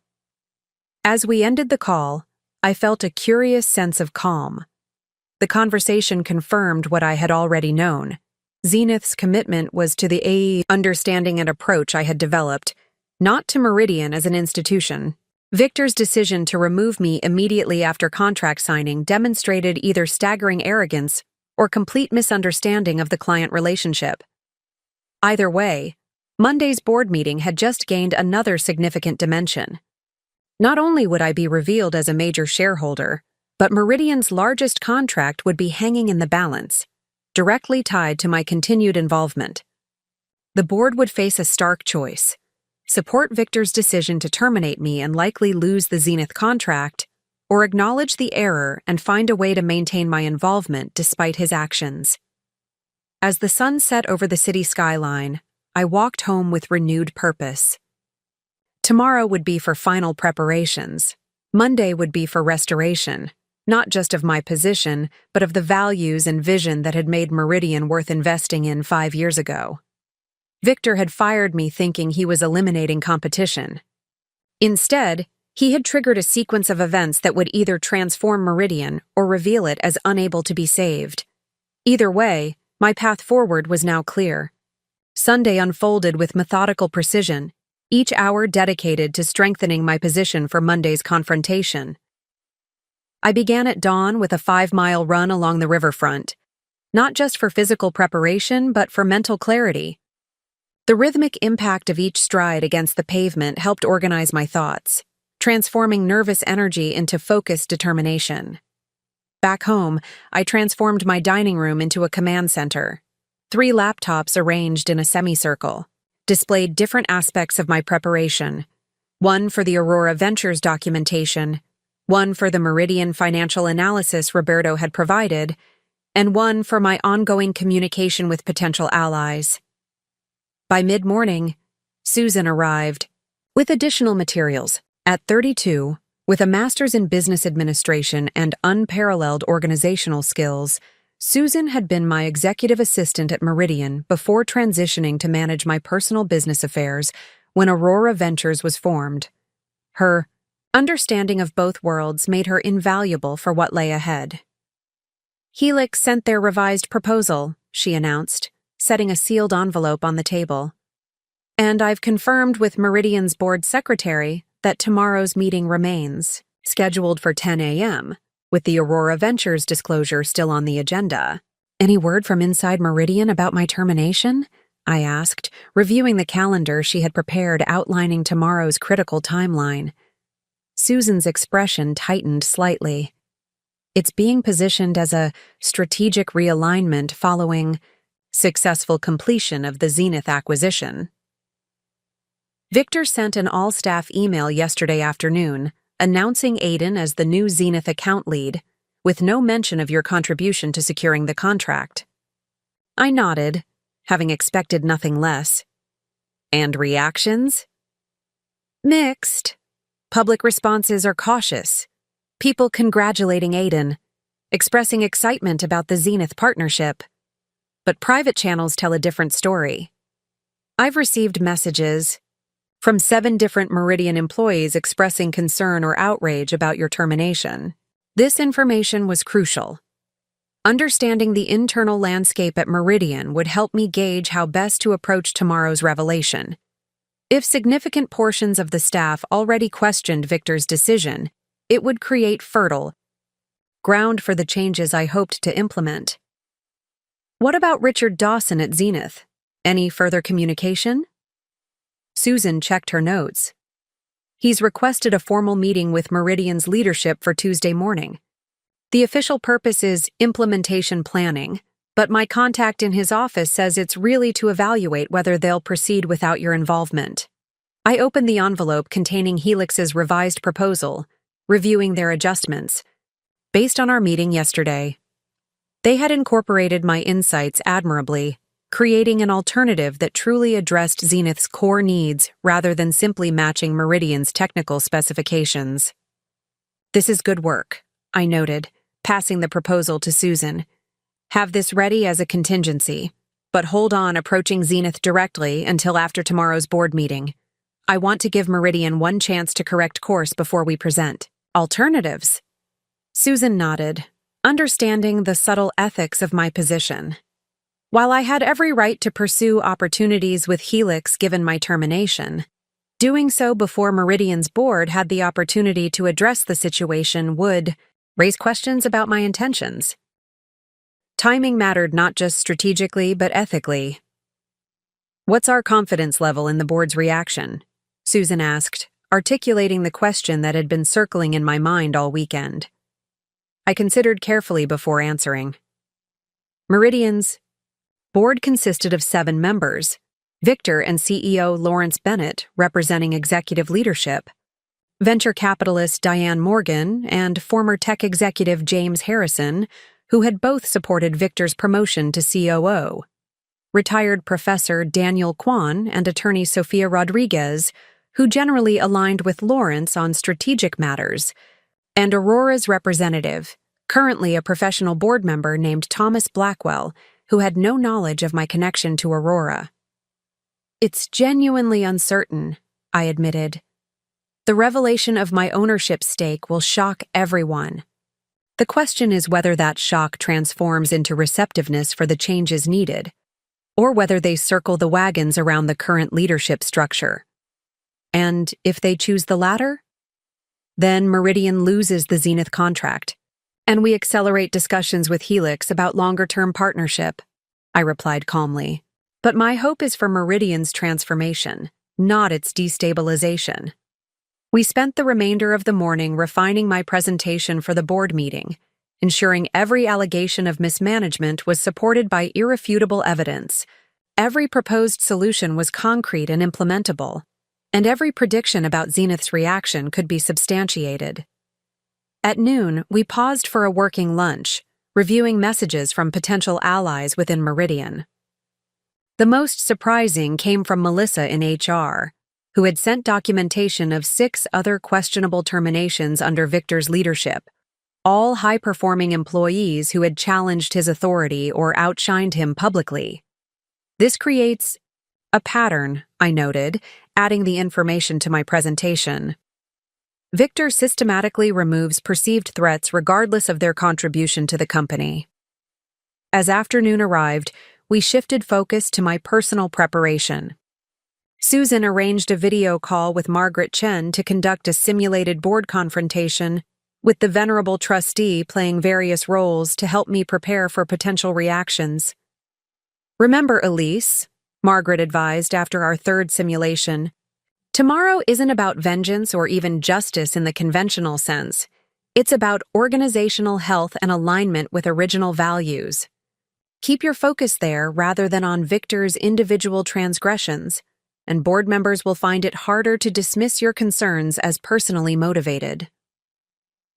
As we ended the call, I felt a curious sense of calm. The conversation confirmed what I had already known. Zenith's commitment was to the understanding and approach I had developed, not to Meridian as an institution. Victor's decision to remove me immediately after contract signing demonstrated either staggering arrogance or complete misunderstanding of the client relationship. Either way, Monday's board meeting had just gained another significant dimension. Not only would I be revealed as a major shareholder, but Meridian's largest contract would be hanging in the balance, directly tied to my continued involvement. The board would face a stark choice: support Victor's decision to terminate me and likely lose the Zenith contract, or acknowledge the error and find a way to maintain my involvement despite his actions. As the sun set over the city skyline, I walked home with renewed purpose. Tomorrow would be for final preparations. Monday would be for restoration, not just of my position, but of the values and vision that had made Meridian worth investing in 5 years ago. Victor had fired me thinking he was eliminating competition. Instead, he had triggered a sequence of events that would either transform Meridian or reveal it as unable to be saved. Either way, my path forward was now clear. Sunday unfolded with methodical precision, each hour dedicated to strengthening my position for Monday's confrontation. I began at dawn with a 5-mile run along the riverfront, not just for physical preparation, but for mental clarity. The rhythmic impact of each stride against the pavement helped organize my thoughts, transforming nervous energy into focused determination. Back home, I transformed my dining room into a command center. 3 laptops arranged in a semicircle displayed different aspects of my preparation. One for the Aurora Ventures documentation, one for the Meridian financial analysis Roberto had provided, and one for my ongoing communication with potential allies. By mid-morning, Susan arrived with additional materials. At 32, with a master's in business administration and unparalleled organizational skills, Susan had been my executive assistant at Meridian before transitioning to manage my personal business affairs when Aurora Ventures was formed. Her understanding of both worlds made her invaluable for what lay ahead. Helix sent their revised proposal, she announced, setting a sealed envelope on the table. And I've confirmed with Meridian's board secretary that tomorrow's meeting remains, scheduled for 10 a.m., with the Aurora Ventures disclosure still on the agenda. Any word from inside Meridian about my termination? I asked, reviewing the calendar she had prepared outlining tomorrow's critical timeline. Susan's expression tightened slightly. It's being positioned as a strategic realignment following successful completion of the Zenith acquisition. Victor sent an all-staff email yesterday afternoon announcing Aiden as the new Zenith account lead, with no mention of your contribution to securing the contract. I nodded, having expected nothing less. And reactions? Mixed. Public responses are cautious. People congratulating Aiden, expressing excitement about the Zenith partnership. But private channels tell a different story. I've received messages from 7 different Meridian employees expressing concern or outrage about your termination. This information was crucial. Understanding the internal landscape at Meridian would help me gauge how best to approach tomorrow's revelation. If significant portions of the staff already questioned Victor's decision, it would create fertile ground for the changes I hoped to implement. What about Richard Dawson at Zenith? Any further communication? Susan checked her notes. He's requested a formal meeting with Meridian's leadership for Tuesday morning. The official purpose is implementation planning, but my contact in his office says it's really to evaluate whether they'll proceed without your involvement. I opened the envelope containing Helix's revised proposal, reviewing their adjustments. Based on our meeting yesterday, they had incorporated my insights admirably, creating an alternative that truly addressed Zenith's core needs rather than simply matching Meridian's technical specifications. This is good work, I noted, passing the proposal to Susan. Have this ready as a contingency, but hold on approaching Zenith directly until after tomorrow's board meeting. I want to give Meridian one chance to correct course before we present alternatives. Susan nodded, understanding the subtle ethics of my position. While I had every right to pursue opportunities with Helix given my termination, doing so before Meridian's board had the opportunity to address the situation would raise questions about my intentions. Timing mattered not just strategically but ethically. What's our confidence level in the board's reaction? Susan asked, articulating the question that had been circling in my mind all weekend. I considered carefully before answering. Meridian's board consisted of 7 members, Victor and CEO Lawrence Bennett, representing executive leadership, venture capitalist Diane Morgan, and former tech executive James Harrison, who had both supported Victor's promotion to COO, retired professor Daniel Kwan and attorney Sofia Rodriguez, who generally aligned with Lawrence on strategic matters, and Aurora's representative, currently a professional board member named Thomas Blackwell, who had no knowledge of my connection to Aurora. "It's genuinely uncertain," I admitted. "The revelation of my ownership stake will shock everyone. The question is whether that shock transforms into receptiveness for the changes needed, or whether they circle the wagons around the current leadership structure. And if they choose the latter, then Meridian loses the Zenith contract, and we accelerate discussions with Helix about longer-term partnership," I replied calmly. "But my hope is for Meridian's transformation, not its destabilization." We spent the remainder of the morning refining my presentation for the board meeting, ensuring every allegation of mismanagement was supported by irrefutable evidence, every proposed solution was concrete and implementable, and every prediction about Zenith's reaction could be substantiated. At noon, we paused for a working lunch, reviewing messages from potential allies within Meridian. The most surprising came from Melissa in HR, who had sent documentation of 6 other questionable terminations under Victor's leadership, all high-performing employees who had challenged his authority or outshined him publicly. "This creates a pattern," I noted, adding the information to my presentation. "Victor systematically removes perceived threats regardless of their contribution to the company." As afternoon arrived, we shifted focus to my personal preparation. Susan arranged a video call with Margaret Chen to conduct a simulated board confrontation, with the venerable trustee playing various roles to help me prepare for potential reactions. "Remember, Elise," Margaret advised after our third simulation, "tomorrow isn't about vengeance or even justice in the conventional sense. It's about organizational health and alignment with original values. Keep your focus there rather than on Victor's individual transgressions, and board members will find it harder to dismiss your concerns as personally motivated."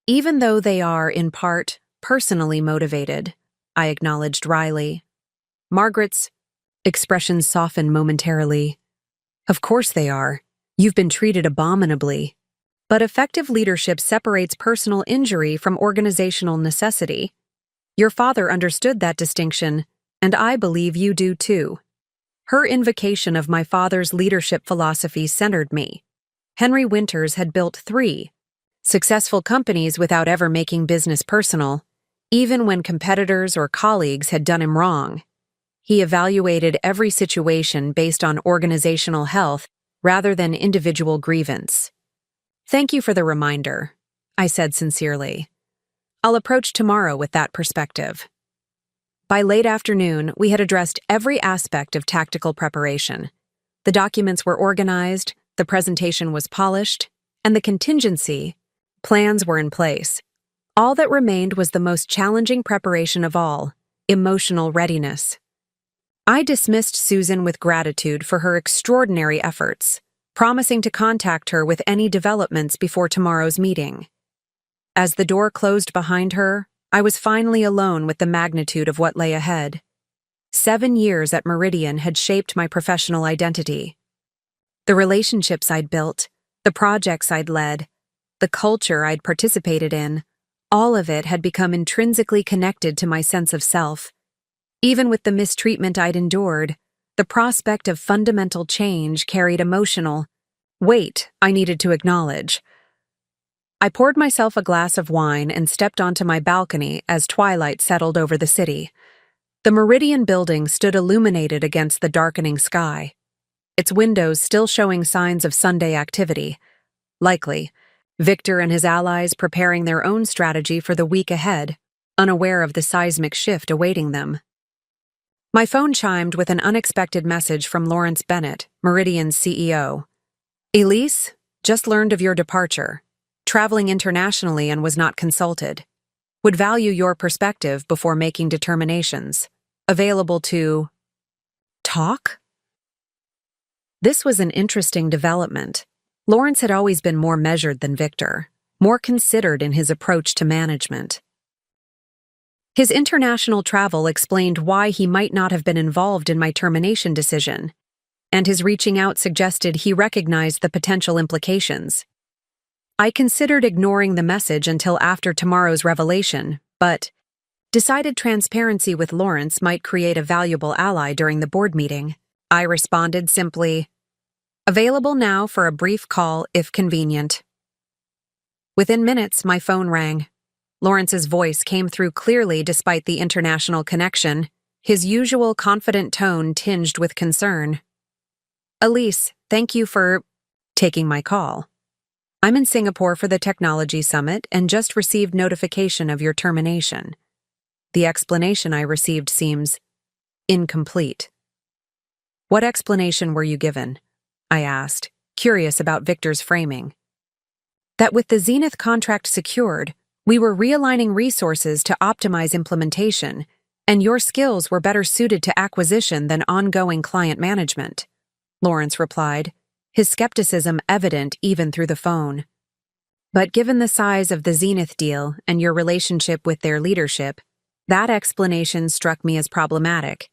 "Even though they are, in part, personally motivated," I acknowledged wryly. Margaret's expression softened momentarily. "Of course they are. You've been treated abominably. But effective leadership separates personal injury from organizational necessity. Your father understood that distinction, and I believe you do too." Her invocation of my father's leadership philosophy centered me. Henry Winters had built 3 successful companies without ever making business personal, even when competitors or colleagues had done him wrong. He evaluated every situation based on organizational health rather than individual grievance. "Thank you for the reminder," I said sincerely. "I'll approach tomorrow with that perspective." By late afternoon, we had addressed every aspect of tactical preparation. The documents were organized, the presentation was polished, and the contingency plans were in place. All that remained was the most challenging preparation of all: emotional readiness. I dismissed Susan with gratitude for her extraordinary efforts, promising to contact her with any developments before tomorrow's meeting. As the door closed behind her, I was finally alone with the magnitude of what lay ahead. 7 years at Meridian had shaped my professional identity. The relationships I'd built, the projects I'd led, the culture I'd participated in, all of it had become intrinsically connected to my sense of self. Even with the mistreatment I'd endured, the prospect of fundamental change carried emotional weight I needed to acknowledge. I poured myself a glass of wine and stepped onto my balcony as twilight settled over the city. The Meridian building stood illuminated against the darkening sky, its windows still showing signs of Sunday activity. Likely, Victor and his allies preparing their own strategy for the week ahead, unaware of the seismic shift awaiting them. My phone chimed with an unexpected message from Lawrence Bennett, Meridian's CEO. "Elise, just learned of your departure. Traveling internationally and was not consulted. Would value your perspective before making determinations. Available to..." Talk? This was an interesting development. Lawrence had always been more measured than Victor, more considered in his approach to management. His international travel explained why he might not have been involved in my termination decision, and his reaching out suggested he recognized the potential implications. I considered ignoring the message until after tomorrow's revelation, but decided transparency with Lawrence might create a valuable ally during the board meeting. I responded simply, "Available now for a brief call if convenient." Within minutes, my phone rang. Lawrence's voice came through clearly despite the international connection, his usual confident tone tinged with concern. "Elise, thank you for taking my call. I'm in Singapore for the Technology Summit and just received notification of your termination." The explanation I received seems incomplete. "What explanation were you given?" I asked, curious about Victor's framing. "That with the Zenith contract secured, we were realigning resources to optimize implementation, and your skills were better suited to acquisition than ongoing client management," Lawrence replied, his skepticism evident even through the phone. "But given the size of the Zenith deal and your relationship with their leadership, that explanation struck me as problematic."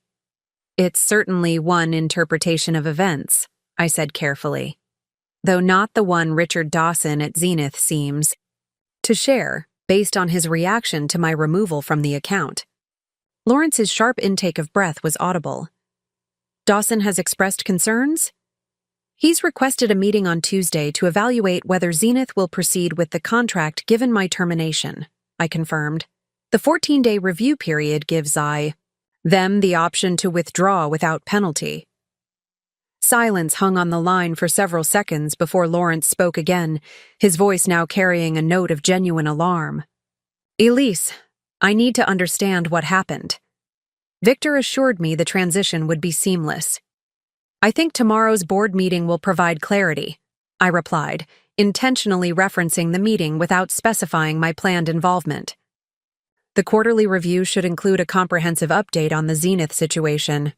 "It's certainly one interpretation of events," I said carefully, "though not the one Richard Dawson at Zenith seems to share, based on his reaction to my removal from the account." Lawrence's sharp intake of breath was audible. "Dawson has expressed concerns?" "He's requested a meeting on Tuesday to evaluate whether Zenith will proceed with the contract given my termination," I confirmed. "The 14-day review period gives them the option to withdraw without penalty." Silence hung on the line for several seconds before Lawrence spoke again, his voice now carrying a note of genuine alarm. "Elise, I need to understand what happened." Victor assured me the transition would be seamless. "I think tomorrow's board meeting will provide clarity," I replied, intentionally referencing the meeting without specifying my planned involvement. "The quarterly review should include a comprehensive update on the Zenith situation."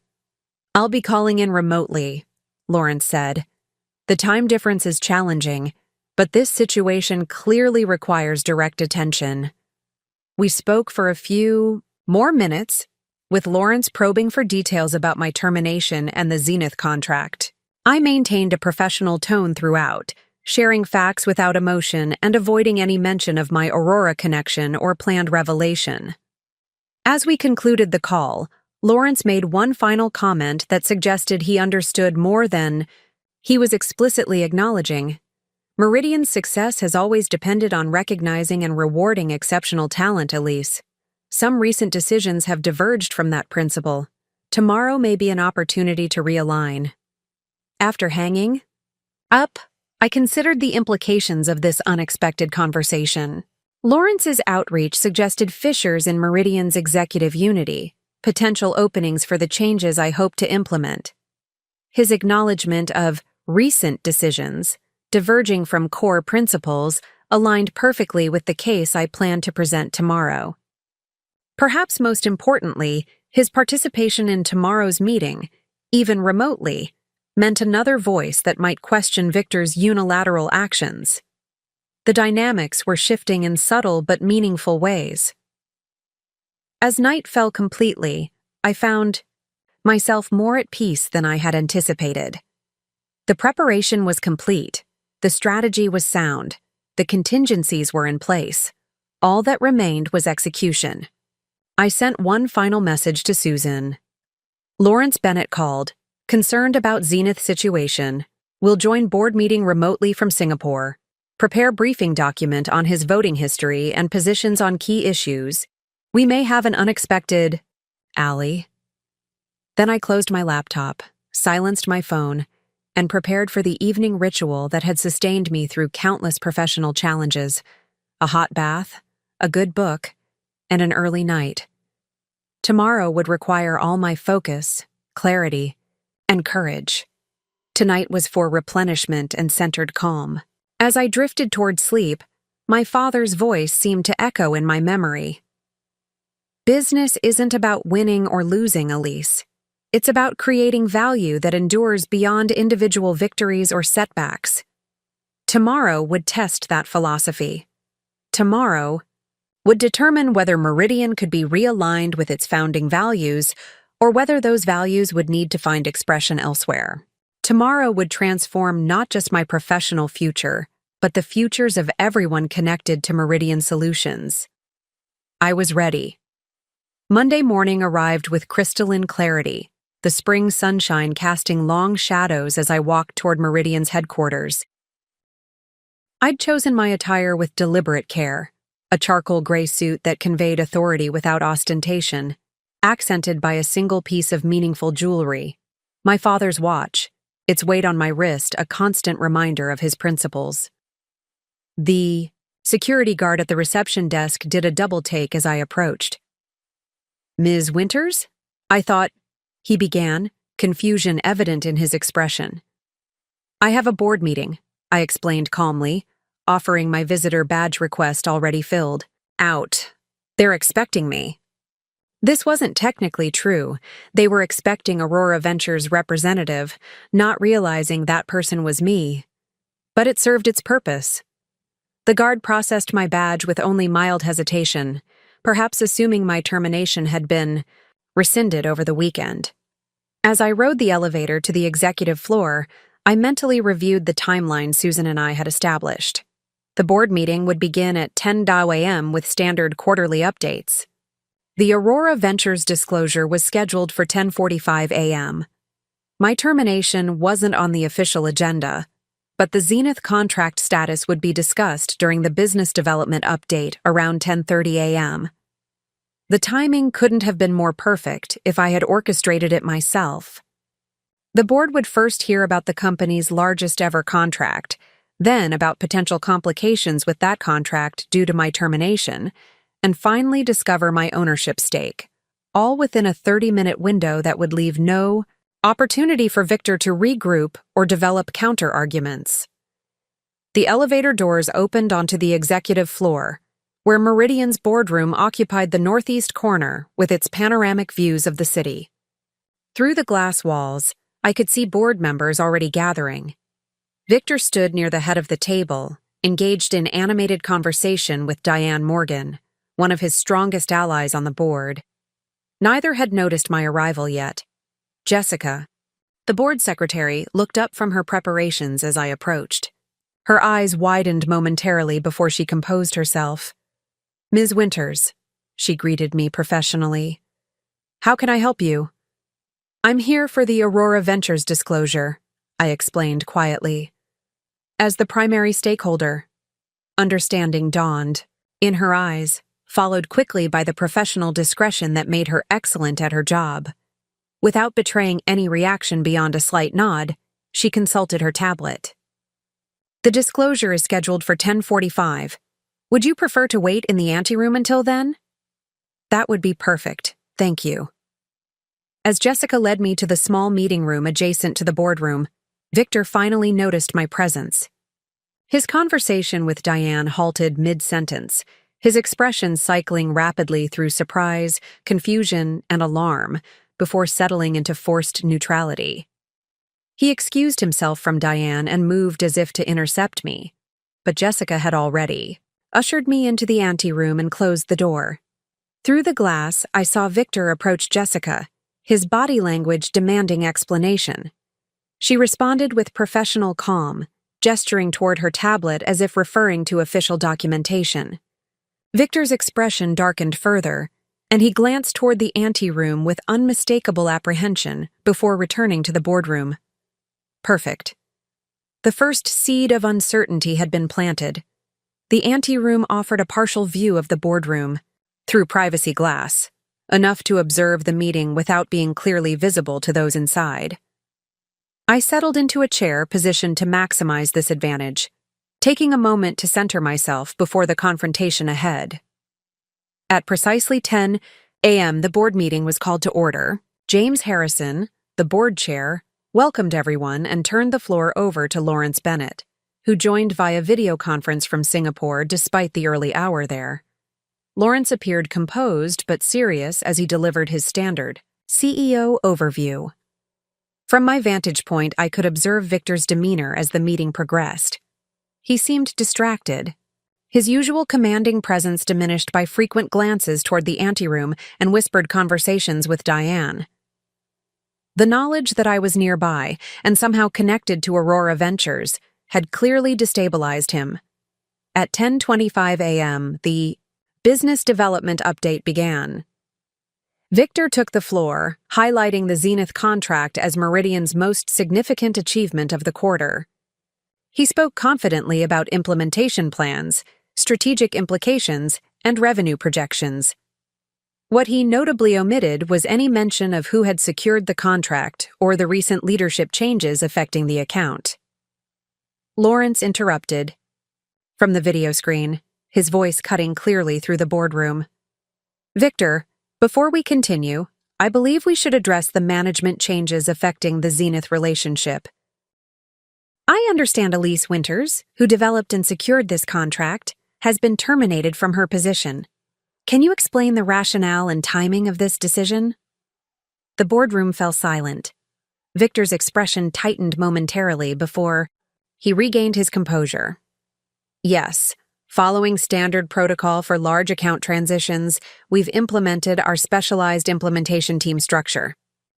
"I'll be calling in remotely," Lawrence said. "The time difference is challenging, but this situation clearly requires direct attention." We spoke for a few more minutes, with Lawrence probing for details about my termination and the Zenith contract. I maintained a professional tone throughout, sharing facts without emotion and avoiding any mention of my Aurora connection or planned revelation. As we concluded the call, Lawrence made one final comment that suggested he understood more than he was explicitly acknowledging. "Meridian's success has always depended on recognizing and rewarding exceptional talent, Elise. Some recent decisions have diverged from that principle. Tomorrow may be an opportunity to realign." After hanging up, I considered the implications of this unexpected conversation. Lawrence's outreach suggested fissures in Meridian's executive unity, potential openings for the changes I hope to implement. His acknowledgement of recent decisions, diverging from core principles, aligned perfectly with the case I plan to present tomorrow. Perhaps most importantly, his participation in tomorrow's meeting, even remotely, meant another voice that might question Victor's unilateral actions. The dynamics were shifting in subtle but meaningful ways. As night fell completely, I found myself more at peace than I had anticipated. The preparation was complete, the strategy was sound, the contingencies were in place. All that remained was execution. I sent one final message to Susan. "Lawrence Bennett called, concerned about Zenith situation, will join board meeting remotely from Singapore. Prepare briefing document on his voting history and positions on key issues. We may have an unexpected Allie." Then I closed my laptop, silenced my phone, and prepared for the evening ritual that had sustained me through countless professional challenges: a hot bath, a good book, and an early night. Tomorrow would require all my focus, clarity, and courage. Tonight was for replenishment and centered calm. As I drifted toward sleep, my father's voice seemed to echo in my memory. "Business isn't about winning or losing, Elise. It's about creating value that endures beyond individual victories or setbacks. Tomorrow would test that philosophy. Tomorrow would determine whether Meridian could be realigned with its founding values or whether those values would need to find expression elsewhere. Tomorrow would transform not just my professional future, but the futures of everyone connected to Meridian Solutions. I was ready. Monday morning arrived with crystalline clarity, the spring sunshine casting long shadows as I walked toward Meridian's headquarters. I'd chosen my attire with deliberate care, a charcoal gray suit that conveyed authority without ostentation, accented by a single piece of meaningful jewelry, my father's watch, its weight on my wrist a constant reminder of his principles. The security guard at the reception desk did a double take as I approached. "Ms. Winters?" I thought, he began, confusion evident in his expression. "I have a board meeting," I explained calmly, offering my visitor badge request already filled. Out. They're expecting me. This wasn't technically true. They were expecting Aurora Ventures' representative, not realizing that person was me. But it served its purpose. The guard processed my badge with only mild hesitation, perhaps assuming my termination had been rescinded over the weekend. As I rode the elevator to the executive floor, I mentally reviewed the timeline Susan and I had established. The board meeting would begin at 10 a.m. with standard quarterly updates. The Aurora Ventures disclosure was scheduled for 10:45 a.m. My termination wasn't on the official agenda, but the Zenith contract status would be discussed during the business development update around 10:30 a.m. The timing couldn't have been more perfect if I had orchestrated it myself. The board would first hear about the company's largest ever contract, then about potential complications with that contract due to my termination, and finally discover my ownership stake, all within a 30-minute window that would leave no opportunity for Victor to regroup or develop counter-arguments. The elevator doors opened onto the executive floor, where Meridian's boardroom occupied the northeast corner with its panoramic views of the city. Through the glass walls, I could see board members already gathering. Victor stood near the head of the table, engaged in animated conversation with Diane Morgan, one of his strongest allies on the board. Neither had noticed my arrival yet. Jessica, the board secretary, looked up from her preparations as I approached. Her eyes widened momentarily before she composed herself. "Ms. Winters," she greeted me professionally. "How can I help you?" "I'm here for the Aurora Ventures disclosure," I explained quietly. "As the primary stakeholder." Understanding dawned in her eyes, followed quickly by the professional discretion that made her excellent at her job. Without betraying any reaction beyond a slight nod, she consulted her tablet. "The disclosure is scheduled for 10:45. Would you prefer to wait in the anteroom until then?" "That would be perfect, thank you." As Jessica led me to the small meeting room adjacent to the boardroom, Victor finally noticed my presence. His conversation with Diane halted mid-sentence, his expression cycling rapidly through surprise, confusion, and alarm before settling into forced neutrality. He excused himself from Diane and moved as if to intercept me, but Jessica had already ushered me into the anteroom and closed the door. Through the glass, I saw Victor approach Jessica, his body language demanding explanation. She responded with professional calm, gesturing toward her tablet as if referring to official documentation. Victor's expression darkened further, and he glanced toward the anteroom with unmistakable apprehension before returning to the boardroom. Perfect. The first seed of uncertainty had been planted. The anteroom offered a partial view of the boardroom, through privacy glass, enough to observe the meeting without being clearly visible to those inside. I settled into a chair positioned to maximize this advantage, taking a moment to center myself before the confrontation ahead. At precisely 10 a.m., the board meeting was called to order. James Harrison, the board chair, welcomed everyone and turned the floor over to Lawrence Bennett, who joined via video conference from Singapore despite the early hour there. Lawrence appeared composed but serious as he delivered his standard CEO Overview. From my vantage point, I could observe Victor's demeanor as the meeting progressed. He seemed distracted, his usual commanding presence diminished by frequent glances toward the anteroom and whispered conversations with Diane. The knowledge that I was nearby and somehow connected to Aurora Ventures had clearly destabilized him. At 10:25 a.m., the business development update began. Victor took the floor, highlighting the Zenith contract as Meridian's most significant achievement of the quarter. He spoke confidently about implementation plans, strategic implications, and revenue projections. What he notably omitted was any mention of who had secured the contract or the recent leadership changes affecting the account. Lawrence interrupted. From the video screen, his voice cutting clearly through the boardroom. Victor, before we continue, I believe we should address the management changes affecting the Zenith relationship. I understand Elise Winters, who developed and secured this contract, has been terminated from her position. Can you explain the rationale and timing of this decision? The boardroom fell silent. Victor's expression tightened momentarily before he regained his composure. Yes, following standard protocol for large account transitions, we've implemented our specialized implementation team structure.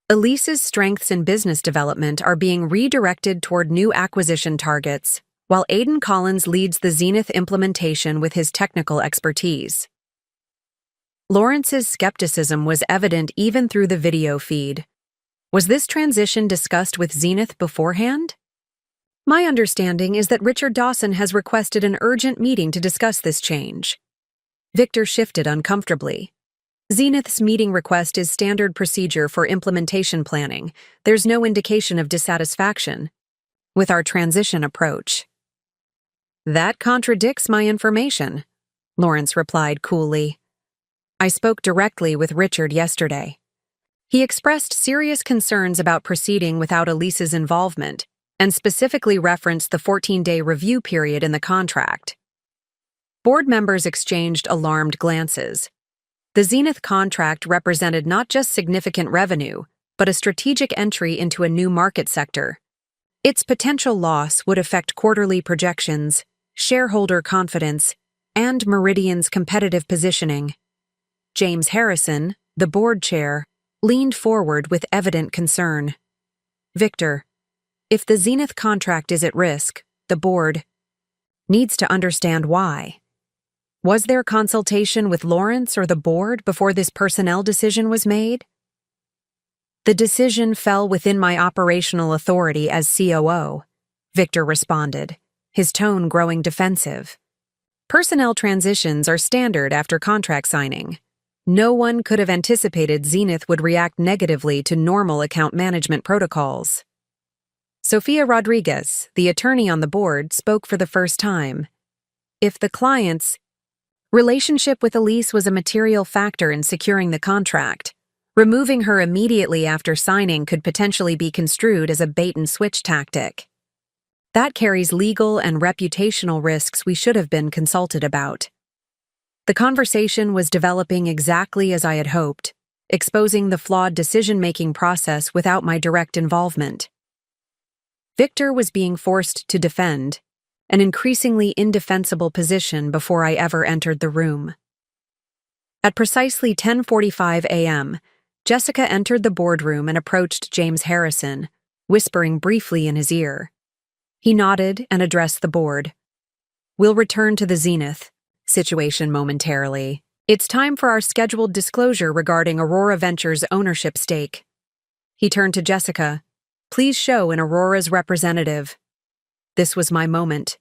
Elise's strengths in business development are being redirected toward new acquisition targets, while Aidan Collins leads the Zenith implementation with his technical expertise. Lawrence's skepticism was evident even through the video feed. Was this transition discussed with Zenith beforehand? My understanding is that Richard Dawson has requested an urgent meeting to discuss this change. Victor shifted uncomfortably. Zenith's meeting request is standard procedure for implementation planning. There's no indication of dissatisfaction with our transition approach. That contradicts my information, Lawrence replied coolly. I spoke directly with Richard yesterday. He expressed serious concerns about proceeding without Elise's involvement and specifically referenced the 14-day review period in the contract. Board members exchanged alarmed glances. The Zenith contract represented not just significant revenue, but a strategic entry into a new market sector. Its potential loss would affect quarterly projections, shareholder confidence, and Meridian's competitive positioning. James Harrison, the board chair, leaned forward with evident concern. Victor, if the Zenith contract is at risk, the board needs to understand why. Was there consultation with Lawrence or the board before this personnel decision was made? The decision fell within my operational authority as COO, Victor responded, his tone growing defensive. Personnel transitions are standard after contract signing. No one could have anticipated Zenith would react negatively to normal account management protocols. Sofia Rodriguez, the attorney on the board, spoke for the first time. If the client's relationship with Elise was a material factor in securing the contract, removing her immediately after signing could potentially be construed as a bait-and-switch tactic. That carries legal and reputational risks we should have been consulted about. The conversation was developing exactly as I had hoped, exposing the flawed decision-making process without my direct involvement. Victor was being forced to defend, an increasingly indefensible position before I ever entered the room. At precisely 10:45 a.m., Jessica entered the boardroom and approached James Harrison, whispering briefly in his ear. He nodded and addressed the board. We'll return to the Zenith situation momentarily. It's time for our scheduled disclosure regarding Aurora Ventures' ownership stake. He turned to Jessica. Please show in Aurora's representative. This was my moment.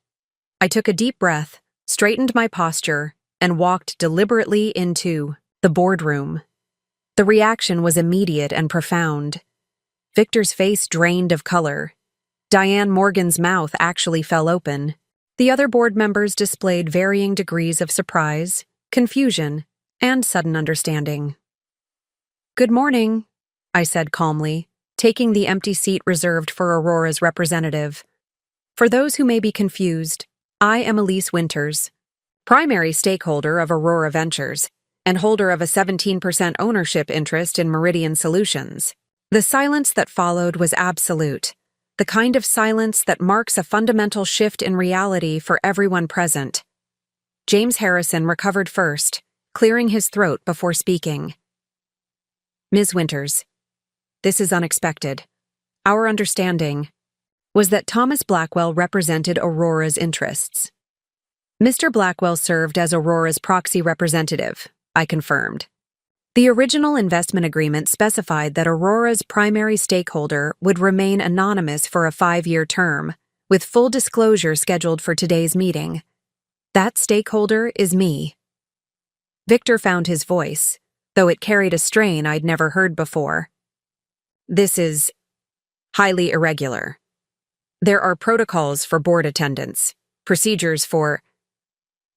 I took a deep breath, straightened my posture, and walked deliberately into the boardroom. The reaction was immediate and profound. Victor's face drained of color. Diane Morgan's mouth actually fell open. The other board members displayed varying degrees of surprise, confusion, and sudden understanding. Good morning, I said calmly, taking the empty seat reserved for Aurora's representative. For those who may be confused, I am Elise Winters, primary stakeholder of Aurora Ventures, and holder of a 17% ownership interest in Meridian Solutions. The silence that followed was absolute, the kind of silence that marks a fundamental shift in reality for everyone present. James Harrison recovered first, clearing his throat before speaking. Ms. Winters, this is unexpected. Our understanding was that Thomas Blackwell represented Aurora's interests. Mr. Blackwell served as Aurora's proxy representative, I confirmed. The original investment agreement specified that Aurora's primary stakeholder would remain anonymous for a 5-year term, with full disclosure scheduled for today's meeting. That stakeholder is me. Victor found his voice, though it carried a strain I'd never heard before. This is highly irregular. There are protocols for board attendance, procedures for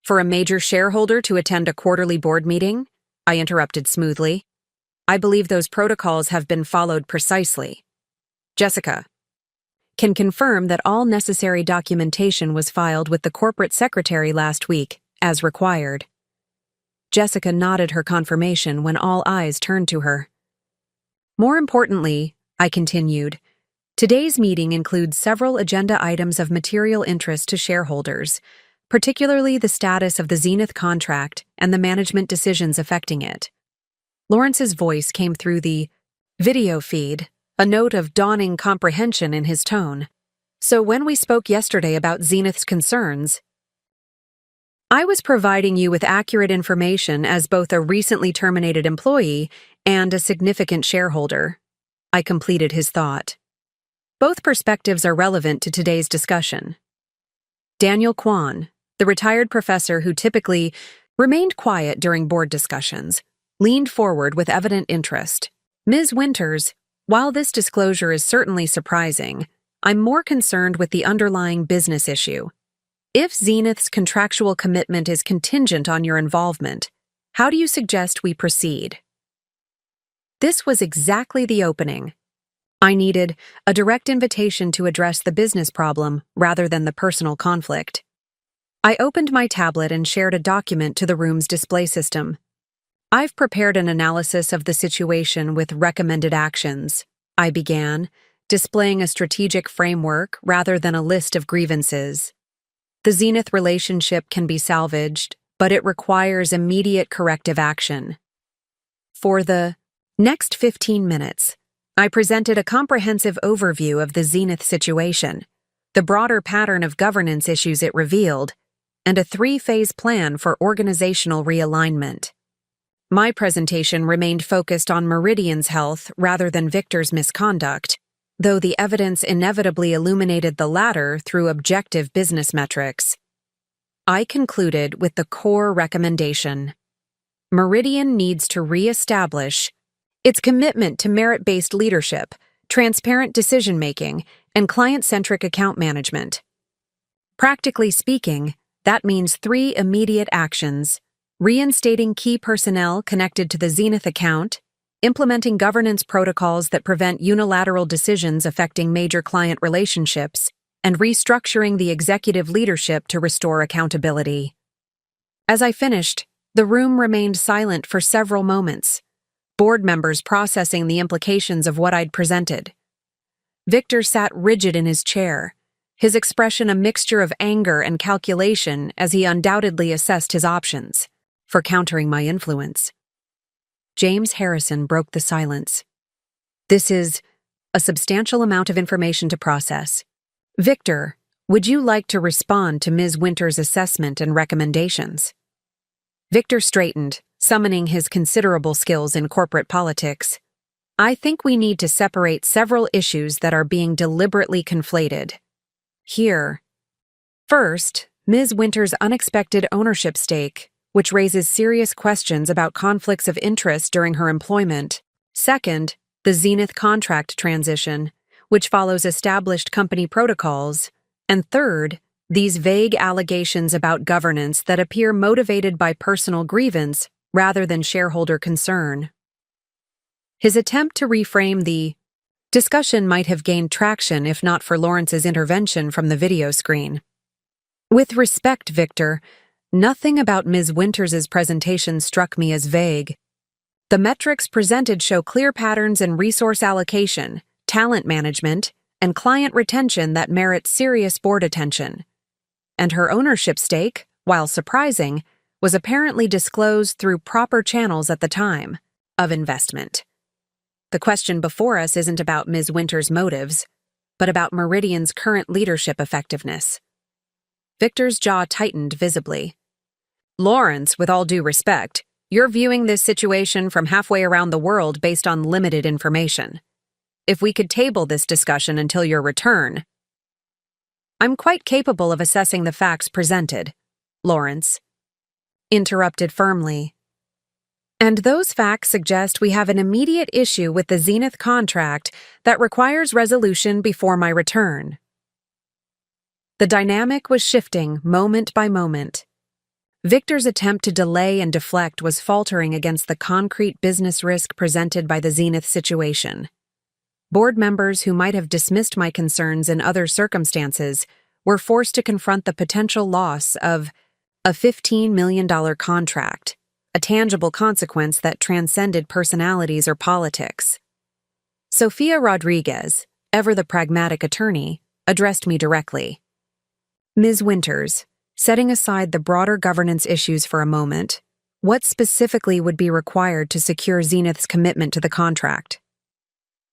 a major shareholder to attend a quarterly board meeting, I interrupted smoothly. I believe those protocols have been followed precisely. Jessica can confirm that all necessary documentation was filed with the corporate secretary last week, as required. Jessica nodded her confirmation when all eyes turned to her. More importantly, I continued, today's meeting includes several agenda items of material interest to shareholders, particularly the status of the Zenith contract and the management decisions affecting it. Lawrence's voice came through the video feed, a note of dawning comprehension in his tone. So when we spoke yesterday about Zenith's concerns, I was providing you with accurate information as both a recently terminated employee and a significant shareholder. I completed his thought. Both perspectives are relevant to today's discussion. Daniel Kwan, the retired professor who typically remained quiet during board discussions, leaned forward with evident interest. Ms. Winters, while this disclosure is certainly surprising, I'm more concerned with the underlying business issue. If Zenith's contractual commitment is contingent on your involvement, how do you suggest we proceed? This was exactly the opening. I needed a direct invitation to address the business problem rather than the personal conflict. I opened my tablet and shared a document to the room's display system. I've prepared an analysis of the situation with recommended actions, I began, displaying a strategic framework rather than a list of grievances. The Zenith relationship can be salvaged, but it requires immediate corrective action. For the next 15 minutes, I presented a comprehensive overview of the Zenith situation, the broader pattern of governance issues it revealed, and a 3-phase plan for organizational realignment. My presentation remained focused on Meridian's health rather than Victor's misconduct, though the evidence inevitably illuminated the latter through objective business metrics. I concluded with the core recommendation. Meridian needs to re-establish its commitment to merit-based leadership, transparent decision-making, and client-centric account management. Practically speaking, that means 3 immediate actions: reinstating key personnel connected to the Zenith account, implementing governance protocols that prevent unilateral decisions affecting major client relationships, and restructuring the executive leadership to restore accountability. As I finished, the room remained silent for several moments, board members processing the implications of what I'd presented. Victor sat rigid in his chair, his expression a mixture of anger and calculation as he undoubtedly assessed his options for countering my influence. James Harrison broke the silence. This is a substantial amount of information to process. Victor, would you like to respond to Ms. Winters' assessment and recommendations? Victor straightened, summoning his considerable skills in corporate politics. I think we need to separate several issues that are being deliberately conflated here. First, Ms. Winters' unexpected ownership stake, which raises serious questions about conflicts of interest during her employment. Second, the Zenith contract transition, which follows established company protocols. And third, these vague allegations about governance that appear motivated by personal grievance rather than shareholder concern. His attempt to reframe the discussion might have gained traction if not for Lawrence's intervention from the video screen. With respect, Victor, Nothing about Ms. Winters's presentation struck me as vague. The metrics presented show clear patterns in resource allocation, talent management, and client retention that merit serious board attention. And her ownership stake, while surprising, was apparently disclosed through proper channels at the time of investment. The question before us isn't about Ms. Winter's motives, but about Meridian's current leadership effectiveness. Victor's jaw tightened visibly. Lawrence, with all due respect, you're viewing this situation from halfway around the world based on limited information. If we could table this discussion until your return. I'm quite capable of assessing the facts presented, Lawrence interrupted firmly. And those facts suggest we have an immediate issue with the Zenith contract that requires resolution before my return. The dynamic was shifting moment by moment. Victor's attempt to delay and deflect was faltering against the concrete business risk presented by the Zenith situation. Board members who might have dismissed my concerns in other circumstances were forced to confront the potential loss of a $15 million contract, a tangible consequence that transcended personalities or politics. Sophia Rodriguez, ever the pragmatic attorney, addressed me directly. Ms. Winters, setting aside the broader governance issues for a moment, what specifically would be required to secure Zenith's commitment to the contract?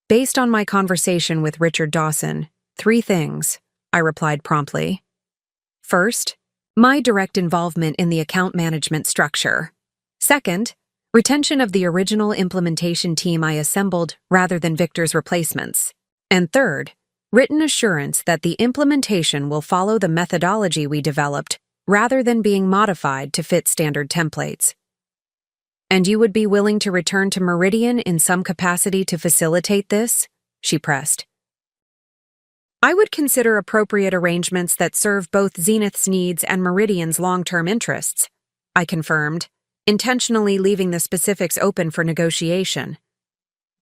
Based on my conversation with Richard Dawson, 3 things, I replied promptly. First, my direct involvement in the account management structure. Second, retention of the original implementation team I assembled rather than Victor's replacements. And third, written assurance that the implementation will follow the methodology we developed rather than being modified to fit standard templates. And you would be willing to return to Meridian in some capacity to facilitate this? She pressed. I would consider appropriate arrangements that serve both Zenith's needs and Meridian's long-term interests, I confirmed, intentionally leaving the specifics open for negotiation.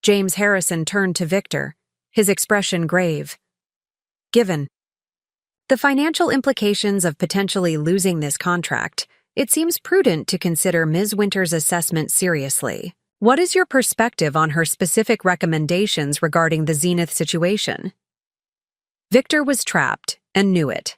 James Harrison turned to Victor, his expression grave. Given the financial implications of potentially losing this contract, it seems prudent to consider Ms. Winter's assessment seriously. What is your perspective on her specific recommendations regarding the Zenith situation? Victor was trapped and knew it.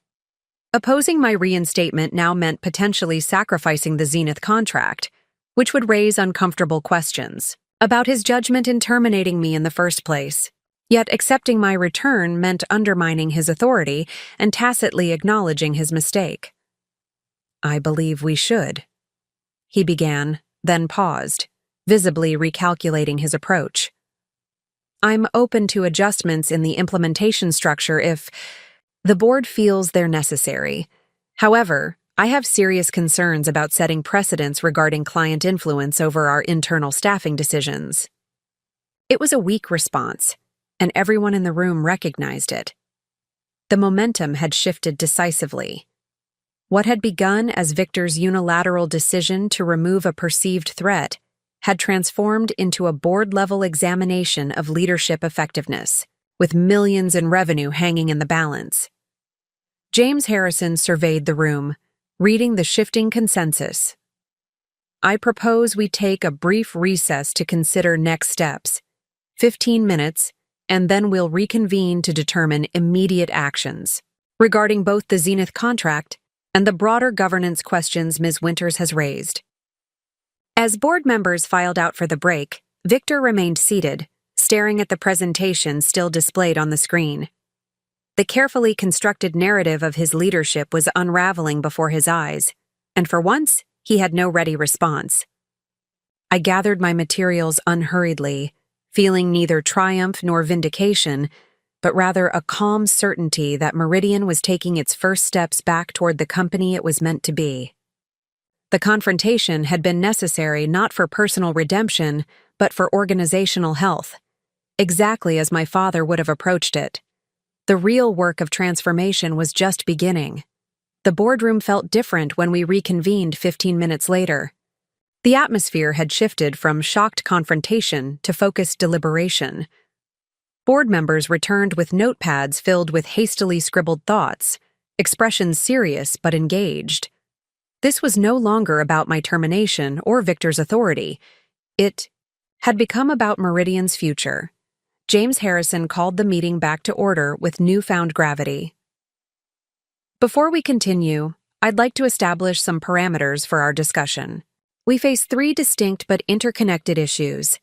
Opposing my reinstatement now meant potentially sacrificing the Zenith contract, which would raise uncomfortable questions about his judgment in terminating me in the first place. Yet accepting my return meant undermining his authority and tacitly acknowledging his mistake. I believe we should. He began, then paused, visibly recalculating his approach. I'm open to adjustments in the implementation structure if the board feels they're necessary. However, I have serious concerns about setting precedents regarding client influence over our internal staffing decisions. It was a weak response, and everyone in the room recognized it. The momentum had shifted decisively. What had begun as Victor's unilateral decision to remove a perceived threat had transformed into a board-level examination of leadership effectiveness, with millions in revenue hanging in the balance. James Harrison surveyed the room, reading the shifting consensus. I propose we take a brief recess to consider next steps, 15 minutes, and then we'll reconvene to determine immediate actions regarding both the Zenith contract and the broader governance questions Ms. Winters has raised. As board members filed out for the break, Victor remained seated, staring at the presentation still displayed on the screen. The carefully constructed narrative of his leadership was unraveling before his eyes, and for once, he had no ready response. I gathered my materials unhurriedly, feeling neither triumph nor vindication, but rather a calm certainty that Meridian was taking its first steps back toward the company it was meant to be. The confrontation had been necessary not for personal redemption, but for organizational health, exactly as my father would have approached it. The real work of transformation was just beginning. The boardroom felt different when we reconvened 15 minutes later. The atmosphere had shifted from shocked confrontation to focused deliberation. Board members returned with notepads filled with hastily scribbled thoughts, expressions serious but engaged. This was no longer about my termination or Victor's authority. It had become about Meridian's future. James Harrison called the meeting back to order with newfound gravity. Before we continue, I'd like to establish some parameters for our discussion. We face three distinct but interconnected issues: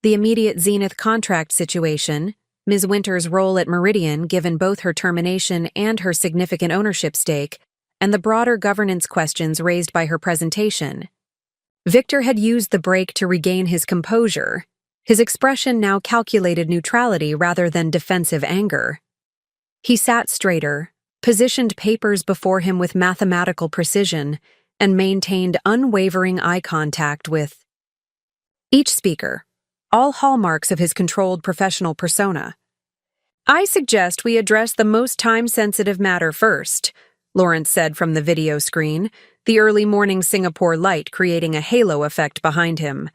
the immediate Zenith contract situation, Ms. Winter's role at Meridian given both her termination and her significant ownership stake, and the broader governance questions raised by her presentation. Victor had used the break to regain his composure. His expression now calculated neutrality rather than defensive anger. He sat straighter, positioned papers before him with mathematical precision, and maintained unwavering eye contact with each speaker, all hallmarks of his controlled professional persona. "I suggest we address the most time-sensitive matter first," Lawrence said from the video screen, the early morning Singapore light creating a halo effect behind him.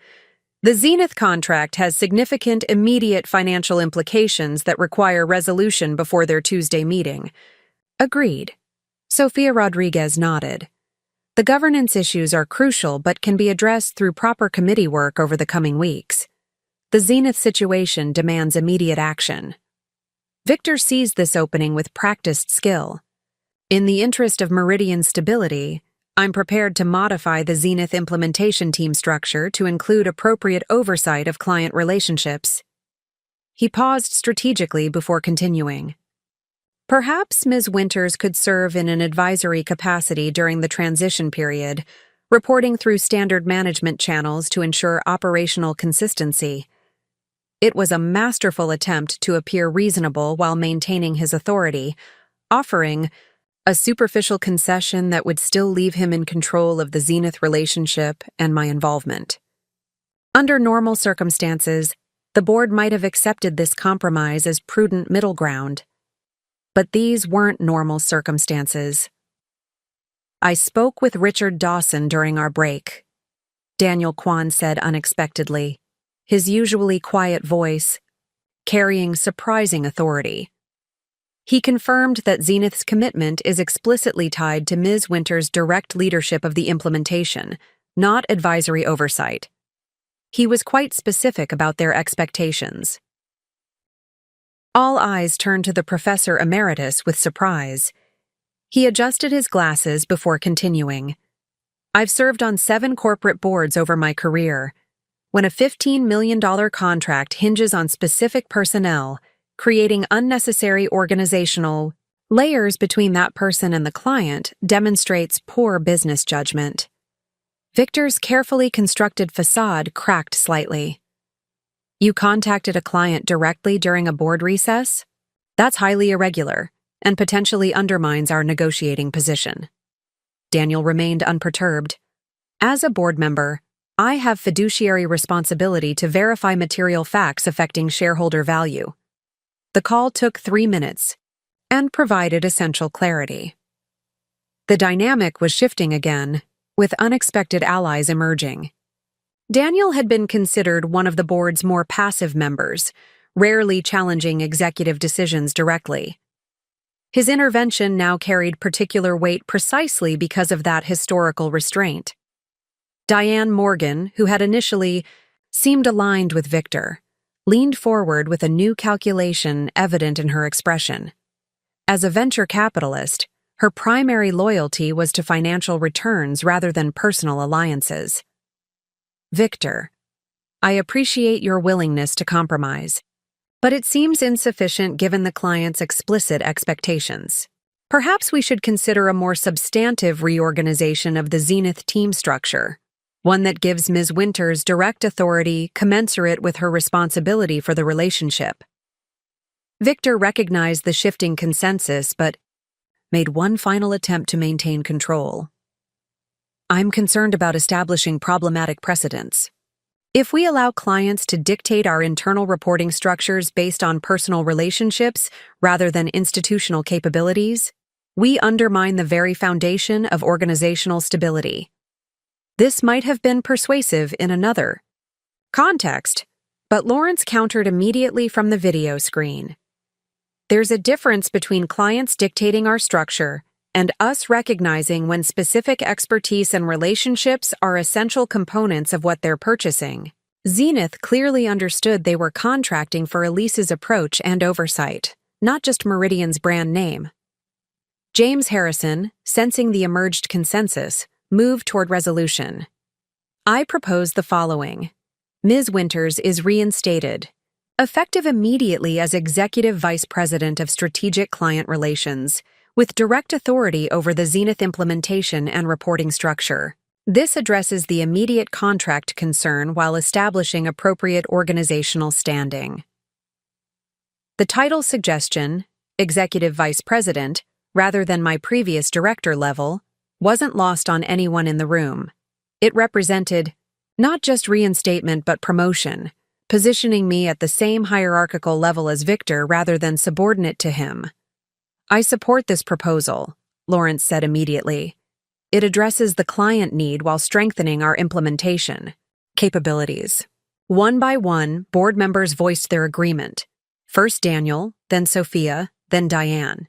"The Zenith contract has significant immediate financial implications that require resolution before their Tuesday meeting." "Agreed." Sofia Rodriguez nodded. "The governance issues are crucial but can be addressed through proper committee work over the coming weeks. The Zenith situation demands immediate action." Victor seized this opening with practiced skill. "In the interest of Meridian stability, I'm prepared to modify the Zenith implementation team structure to include appropriate oversight of client relationships." He paused strategically before continuing. "Perhaps Ms. Winters could serve in an advisory capacity during the transition period, reporting through standard management channels to ensure operational consistency." It was a masterful attempt to appear reasonable while maintaining his authority, offering a superficial concession that would still leave him in control of the Zenith relationship and my involvement. Under normal circumstances, the board might have accepted this compromise as prudent middle ground. But these weren't normal circumstances. "I spoke with Richard Dawson during our break," Daniel Kwan said unexpectedly, his usually quiet voice carrying surprising authority. He confirmed that Zenith's commitment is explicitly tied to Ms. Winter's direct leadership of the implementation, not advisory oversight. He was quite specific about their expectations. All eyes turned to the professor emeritus with surprise. He adjusted his glasses before continuing. "I've served on 7 corporate boards over my career. When a $15 million contract hinges on specific personnel, creating unnecessary organizational layers between that person and the client demonstrates poor business judgment." Victor's carefully constructed facade cracked slightly. "You contacted a client directly during a board recess? That's highly irregular and potentially undermines our negotiating position." Daniel remained unperturbed. "As a board member, I have fiduciary responsibility to verify material facts affecting shareholder value." The call took 3 minutes and provided essential clarity. The dynamic was shifting again, with unexpected allies emerging. Daniel had been considered one of the board's more passive members, rarely challenging executive decisions directly. His intervention now carried particular weight precisely because of that historical restraint. Diane Morgan, who had initially seemed aligned with Victor, leaned forward with a new calculation evident in her expression. As a venture capitalist, her primary loyalty was to financial returns rather than personal alliances. "Victor, I appreciate your willingness to compromise, but it seems insufficient given the client's explicit expectations. Perhaps we should consider a more substantive reorganization of the Zenith team structure, one that gives Ms. Winters direct authority commensurate with her responsibility for the relationship." Victor recognized the shifting consensus, but made one final attempt to maintain control. "I'm concerned about establishing problematic precedents. If we allow clients to dictate our internal reporting structures based on personal relationships rather than institutional capabilities, we undermine the very foundation of organizational stability." This might have been persuasive in another context, but Lawrence countered immediately from the video screen. "There's a difference between clients dictating our structure and us recognizing when specific expertise and relationships are essential components of what they're purchasing. Zenith clearly understood they were contracting for Elise's approach and oversight, not just Meridian's brand name. James Harrison, sensing the emerged consensus, moved toward resolution. I propose the following. Ms. Winters is reinstated, effective immediately as Executive Vice President of Strategic Client Relations, with direct authority over the Zenith implementation and reporting structure. This addresses the immediate contract concern while establishing appropriate organizational standing. The title suggestion, Executive Vice President, rather than my previous director level, wasn't lost on anyone in the room. It represented not just reinstatement but promotion, positioning me at the same hierarchical level as Victor rather than subordinate to him. I support this proposal, Lawrence said immediately. It addresses the client need while strengthening our implementation capabilities. One by one, board members voiced their agreement. First Daniel, then Sophia, then Diane.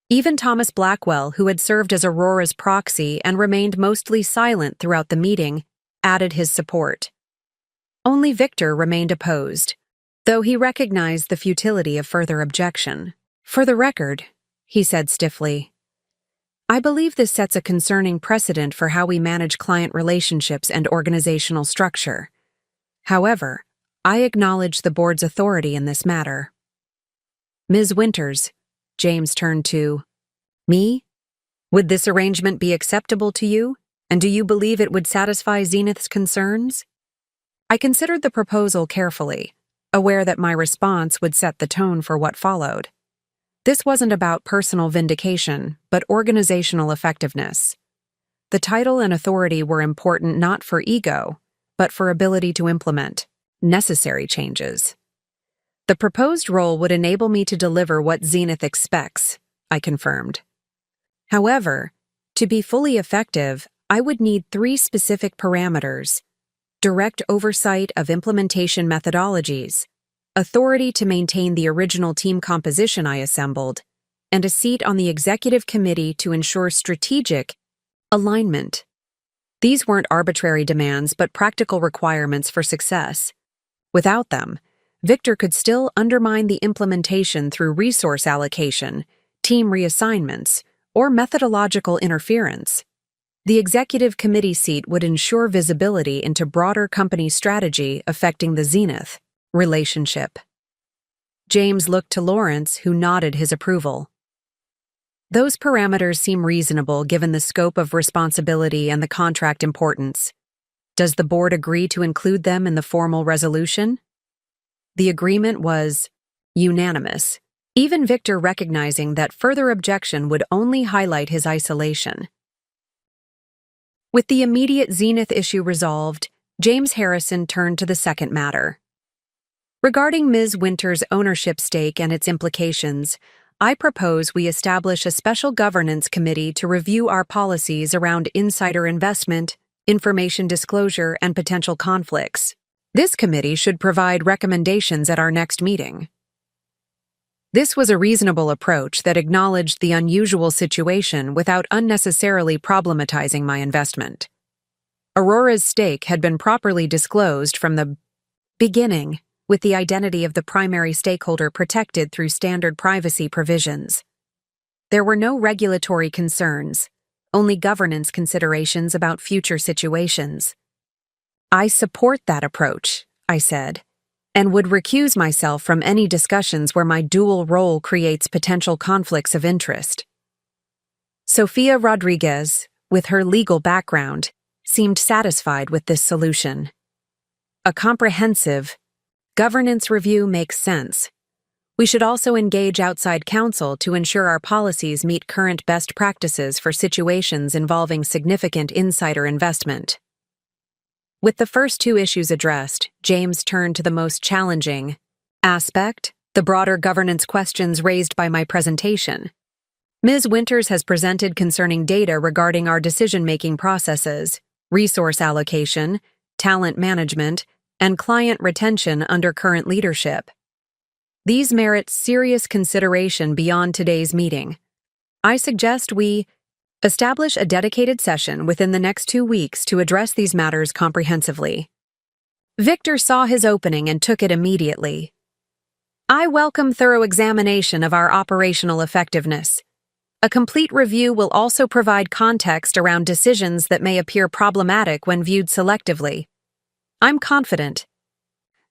Even Thomas Blackwell, who had served as Aurora's proxy and remained mostly silent throughout the meeting, added his support. Only Victor remained opposed, though he recognized the futility of further objection. For the record, he said stiffly, I believe this sets a concerning precedent for how we manage client relationships and organizational structure. However, I acknowledge the board's authority in this matter. Ms. Winters, James turned to me. Would this arrangement be acceptable to you, and do you believe it would satisfy Zenith's concerns? I considered the proposal carefully, aware that my response would set the tone for what followed. This wasn't about personal vindication, but organizational effectiveness. The title and authority were important not for ego, but for ability to implement necessary changes. The proposed role would enable me to deliver what Zenith expects, I confirmed. However, to be fully effective, I would need 3 specific parameters: direct oversight of implementation methodologies, authority to maintain the original team composition I assembled, and a seat on the executive committee to ensure strategic alignment. These weren't arbitrary demands, but practical requirements for success. Without them, Victor could still undermine the implementation through resource allocation, team reassignments, or methodological interference. The executive committee seat would ensure visibility into broader company strategy affecting the Zenith relationship. James looked to Lawrence, who nodded his approval. Those parameters seem reasonable given the scope of responsibility and the contract importance. Does the board agree to include them in the formal resolution? The agreement was unanimous, even Victor recognizing that further objection would only highlight his isolation. With the immediate Zenith issue resolved, James Harrison turned to the second matter. Regarding Ms. Winters' ownership stake and its implications, I propose we establish a special governance committee to review our policies around insider investment, information disclosure, and potential conflicts. This committee should provide recommendations at our next meeting. This was a reasonable approach that acknowledged the unusual situation without unnecessarily problematizing my investment. Aurora's stake had been properly disclosed from the beginning, with the identity of the primary stakeholder protected through standard privacy provisions. There were no regulatory concerns, only governance considerations about future situations. I support that approach, I said, and would recuse myself from any discussions where my dual role creates potential conflicts of interest. Sophia Rodriguez, with her legal background, seemed satisfied with this solution. A comprehensive governance review makes sense. We should also engage outside counsel to ensure our policies meet current best practices for situations involving significant insider investment. With the first 2 issues addressed, James turned to the most challenging aspect, the broader governance questions raised by my presentation. Ms. Winters has presented concerning data regarding our decision-making processes, resource allocation, talent management, and client retention under current leadership. These merit serious consideration beyond today's meeting. I suggest we Establish a dedicated session within the next 2 weeks to address these matters comprehensively. Victor saw his opening and took it immediately. I welcome thorough examination of our operational effectiveness. A complete review will also provide context around decisions that may appear problematic when viewed selectively. I'm confident.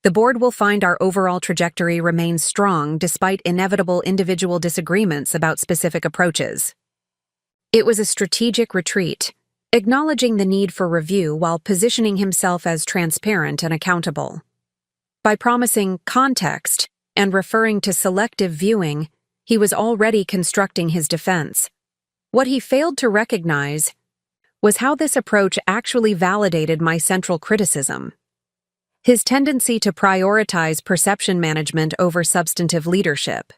The board will find our overall trajectory remains strong despite inevitable individual disagreements about specific approaches. It was a strategic retreat, acknowledging the need for review while positioning himself as transparent and accountable. By promising context and referring to selective viewing, he was already constructing his defense. What he failed to recognize was how this approach actually validated my central criticism: his tendency to prioritize perception management over substantive leadership.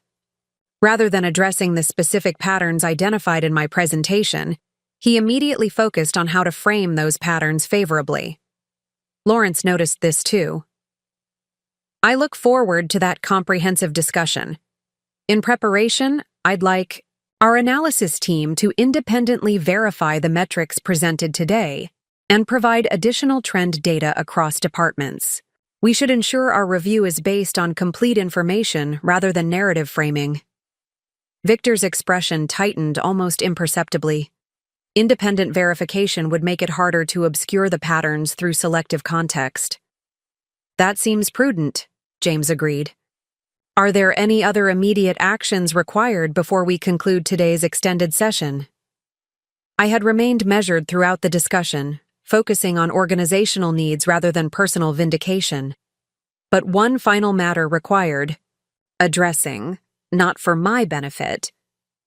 Rather than addressing the specific patterns identified in my presentation, he immediately focused on how to frame those patterns favorably. Lawrence noticed this too. I look forward to that comprehensive discussion. In preparation, I'd like our analysis team to independently verify the metrics presented today and provide additional trend data across departments. We should ensure our review is based on complete information rather than narrative framing. Victor's expression tightened almost imperceptibly. Independent verification would make it harder to obscure the patterns through selective context. That seems prudent, James agreed. Are there any other immediate actions required before we conclude today's extended session? I had remained measured throughout the discussion, focusing on organizational needs rather than personal vindication. But one final matter required addressing, not for my benefit,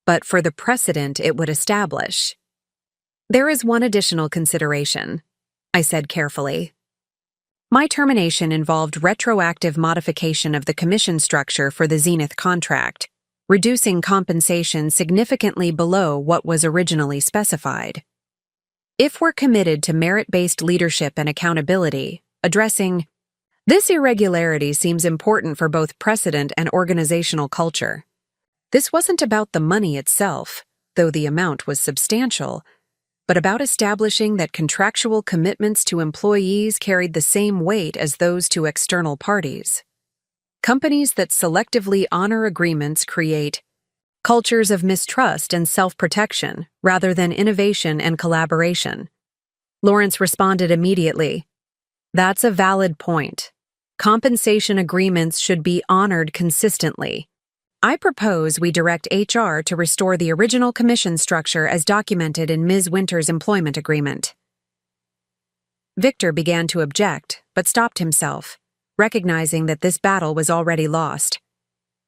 but for the precedent it would establish. There is one additional consideration, I said carefully. My termination involved retroactive modification of the commission structure for the Zenith contract, reducing compensation significantly below what was originally specified. If we're committed to merit-based leadership and accountability, addressing this irregularity seems important for both precedent and organizational culture. This wasn't about the money itself, though the amount was substantial, but about establishing that contractual commitments to employees carried the same weight as those to external parties. Companies that selectively honor agreements create cultures of mistrust and self-protection rather than innovation and collaboration. Lawrence responded immediately. That's a valid point. Compensation agreements should be honored consistently. I propose we direct HR to restore the original commission structure as documented in Ms. Winter's employment agreement. Victor began to object, but stopped himself, recognizing that this battle was already lost.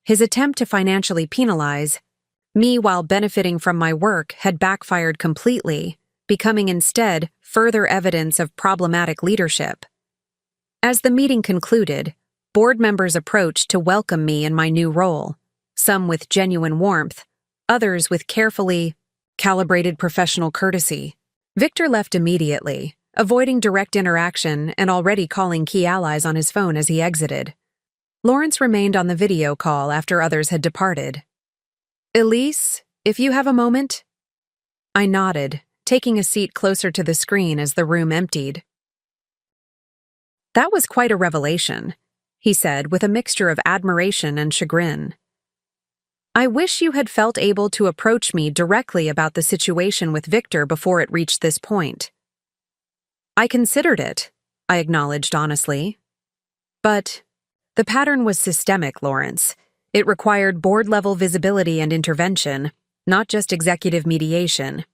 His attempt to financially penalize me while benefiting from my work had backfired completely, becoming instead further evidence of problematic leadership. As the meeting concluded, board members approached to welcome me in my new role, some with genuine warmth, others with carefully calibrated professional courtesy. Victor left immediately, avoiding direct interaction and already calling key allies on his phone as he exited. Lawrence remained on the video call after others had departed. Elise, if you have a moment? I nodded, taking a seat closer to the screen as the room emptied. That was quite a revelation, he said with a mixture of admiration and chagrin. I wish you had felt able to approach me directly about the situation with Victor before it reached this point. I considered it, I acknowledged honestly. But the pattern was systemic, Lawrence. It required board-level visibility and intervention, not just executive mediation.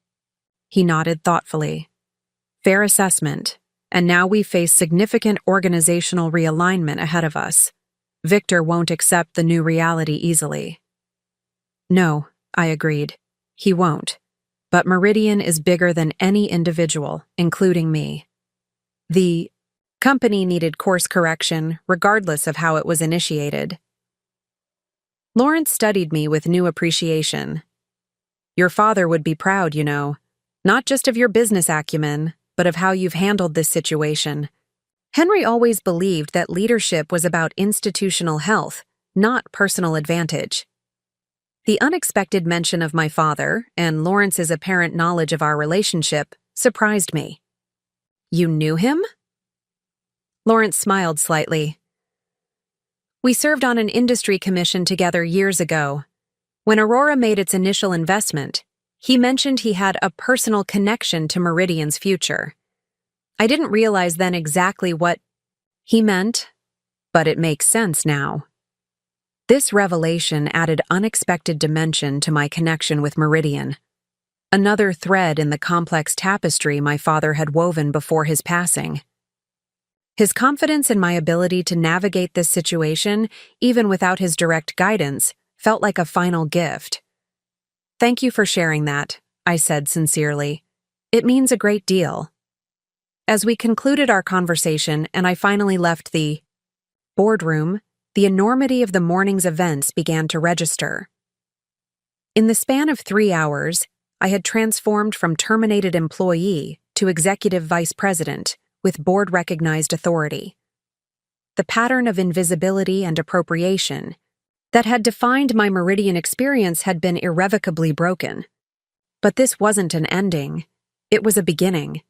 He nodded thoughtfully. Fair assessment. And now we face significant organizational realignment ahead of us. Victor won't accept the new reality easily. No, I agreed. He won't. But Meridian is bigger than any individual, including me. The company needed course correction, regardless of how it was initiated. Lawrence studied me with new appreciation. Your father would be proud, you know, not just of your business acumen, but of how you've handled this situation. Henry always believed that leadership was about institutional health, not personal advantage. The unexpected mention of my father and Lawrence's apparent knowledge of our relationship surprised me. You knew him? Lawrence smiled slightly. We served on an industry commission together years ago. When Aurora made its initial investment, he mentioned he had a personal connection to Meridian's future. I didn't realize then exactly what he meant, but it makes sense now. This revelation added unexpected dimension to my connection with Meridian, another thread in the complex tapestry my father had woven before his passing. His confidence in my ability to navigate this situation, even without his direct guidance, felt like a final gift. Thank you for sharing that, I said sincerely. It means a great deal. As we concluded our conversation and I finally left the boardroom, the enormity of the morning's events began to register. In the span of 3 hours, I had transformed from terminated employee to executive vice president with board-recognized authority. The pattern of invisibility and appropriation that had defined my Meridian experience had been irrevocably broken. But this wasn't an ending. It was a beginning.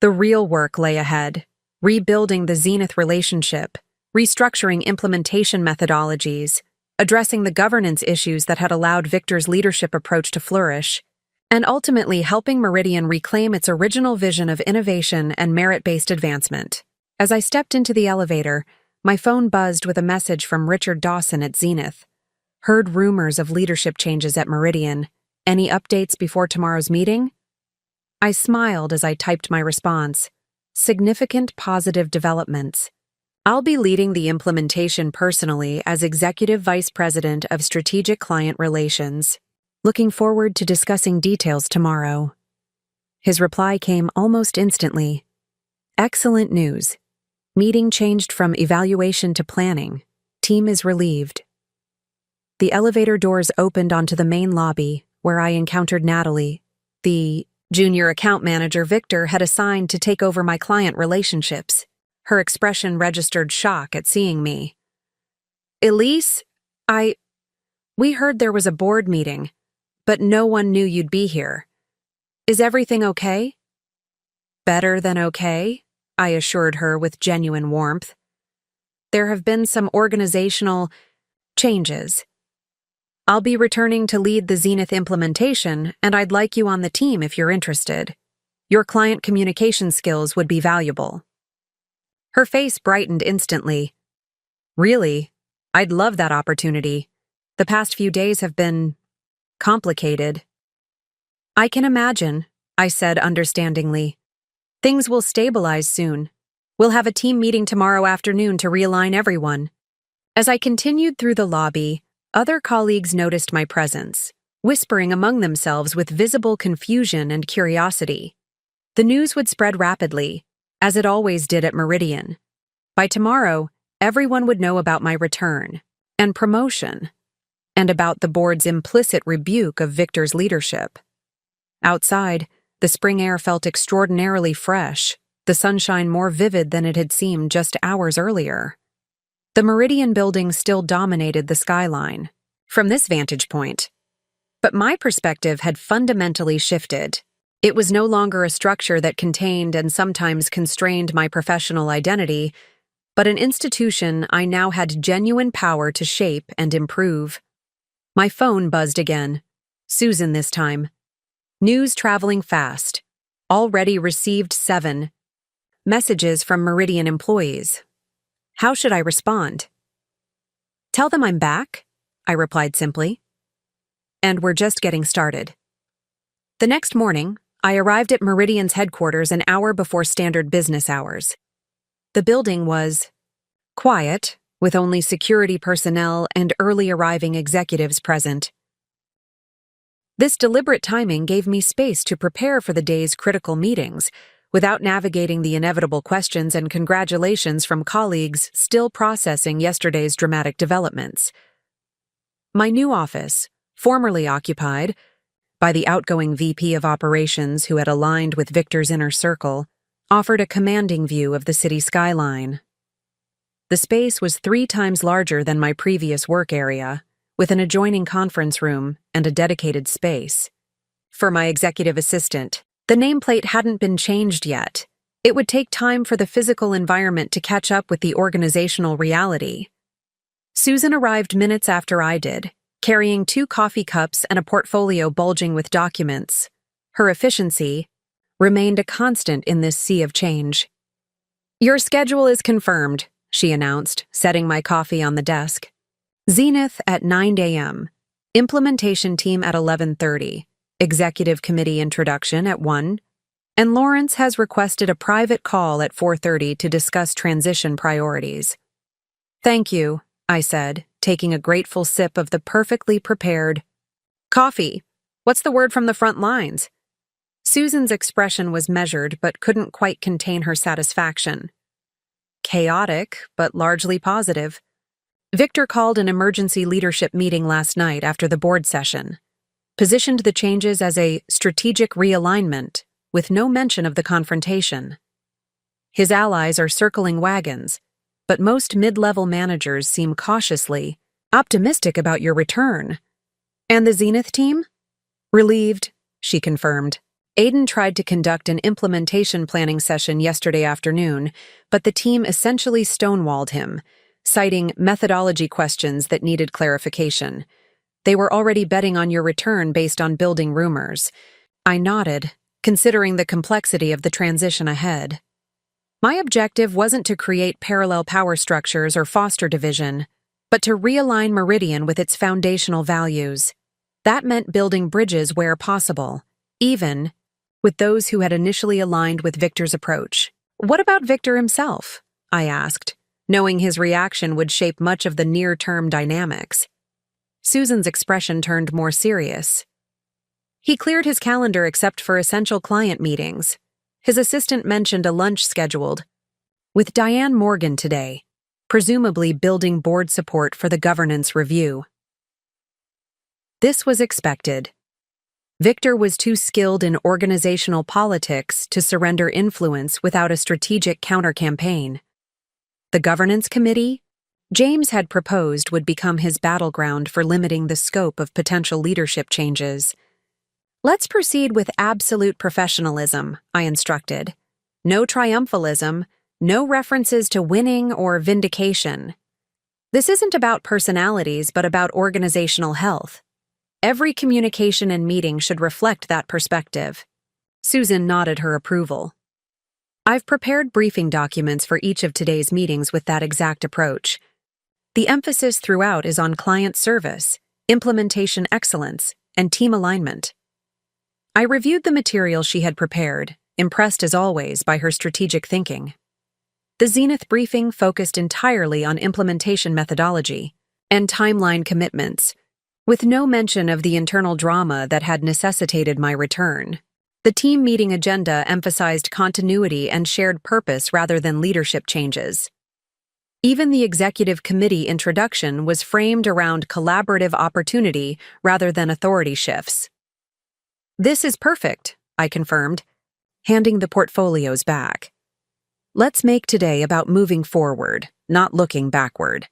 The real work lay ahead, rebuilding the Zenith relationship, restructuring implementation methodologies, addressing the governance issues that had allowed Victor's leadership approach to flourish, and ultimately helping Meridian reclaim its original vision of innovation and merit-based advancement. As I stepped into the elevator, my phone buzzed with a message from Richard Dawson at Zenith. Heard rumors of leadership changes at Meridian. Any updates before tomorrow's meeting? I smiled as I typed my response. Significant positive developments. I'll be leading the implementation personally as Executive Vice President of Strategic Client Relations. Looking forward to discussing details tomorrow. His reply came almost instantly. Excellent news. Meeting changed from evaluation to planning. Team is relieved. The elevator doors opened onto the main lobby, where I encountered Natalie, the junior account manager Victor had assigned to take over my client relationships. Her expression registered shock at seeing me. Elise, we heard there was a board meeting, but no one knew you'd be here. Is everything okay? Better than okay, I assured her with genuine warmth. There have been some organizational changes. I'll be returning to lead the Zenith implementation, and I'd like you on the team if you're interested. Your client communication skills would be valuable. Her face brightened instantly. Really? I'd love that opportunity. The past few days have been complicated. I can imagine, I said understandingly. Things will stabilize soon. We'll have a team meeting tomorrow afternoon to realign everyone. As I continued through the lobby, other colleagues noticed my presence, whispering among themselves with visible confusion and curiosity. The news would spread rapidly, as it always did at Meridian. By tomorrow, everyone would know about my return and promotion, and about the board's implicit rebuke of Victor's leadership. Outside, the spring air felt extraordinarily fresh, the sunshine more vivid than it had seemed just hours earlier. The Meridian building still dominated the skyline from this vantage point. But my perspective had fundamentally shifted. It was no longer a structure that contained and sometimes constrained my professional identity, but an institution I now had genuine power to shape and improve. My phone buzzed again. Susan this time. News traveling fast. Already received 7 messages from Meridian employees. How should I respond? Tell them I'm back, I replied simply. And we're just getting started. The next morning, I arrived at Meridian's headquarters an hour before standard business hours. The building was quiet, with only security personnel and early arriving executives present. This deliberate timing gave me space to prepare for the day's critical meetings, without navigating the inevitable questions and congratulations from colleagues still processing yesterday's dramatic developments. My new office, formerly occupied by the outgoing VP of Operations who had aligned with Victor's inner circle, offered a commanding view of the city skyline. The space was 3 times larger than my previous work area, with an adjoining conference room and a dedicated space. For my executive assistant, the nameplate hadn't been changed yet. It would take time for the physical environment to catch up with the organizational reality. Susan arrived minutes after I did, carrying 2 coffee cups and a portfolio bulging with documents. Her efficiency remained a constant in this sea of change. "Your schedule is confirmed," she announced, setting my coffee on the desk. Zenith at 9 a.m., implementation team at 11:30, executive committee introduction at 1, and Lawrence has requested a private call at 4:30 to discuss transition priorities. "Thank you," I said, taking a grateful sip of the perfectly prepared coffee. "What's the word from the front lines?" Susan's expression was measured but couldn't quite contain her satisfaction. "Chaotic, but largely positive. Victor called an emergency leadership meeting last night after the board session, positioned the changes as a strategic realignment, with no mention of the confrontation. His allies are circling wagons, but most mid-level managers seem cautiously optimistic about your return." "And the Zenith team?" "Relieved," she confirmed. Aiden tried to conduct an implementation planning session yesterday afternoon, but the team essentially stonewalled him, citing methodology questions that needed clarification. "They were already betting on your return based on building rumors." I nodded, considering the complexity of the transition ahead. My objective wasn't to create parallel power structures or foster division, but to realign Meridian with its foundational values. That meant building bridges where possible, even with those who had initially aligned with Victor's approach. "What about Victor himself?" I asked, knowing his reaction would shape much of the near-term dynamics. Susan's expression turned more serious. "He cleared his calendar except for essential client meetings. His assistant mentioned a lunch scheduled with Diane Morgan today, presumably building board support for the governance review." This was expected. Victor was too skilled in organizational politics to surrender influence without a strategic counter-campaign. The governance committee, James had proposed, would become his battleground for limiting the scope of potential leadership changes. "Let's proceed with absolute professionalism," I instructed. "No triumphalism, no references to winning or vindication. This isn't about personalities, but about organizational health. Every communication and meeting should reflect that perspective." Susan nodded her approval. "I've prepared briefing documents for each of today's meetings with that exact approach. The emphasis throughout is on client service, implementation excellence, and team alignment." I reviewed the material she had prepared, impressed as always by her strategic thinking. The Zenith briefing focused entirely on implementation methodology and timeline commitments, with no mention of the internal drama that had necessitated my return. The team meeting agenda emphasized continuity and shared purpose rather than leadership changes. Even the executive committee introduction was framed around collaborative opportunity rather than authority shifts. "This is perfect," I confirmed, handing the portfolios back. "Let's make today about moving forward, not looking backward."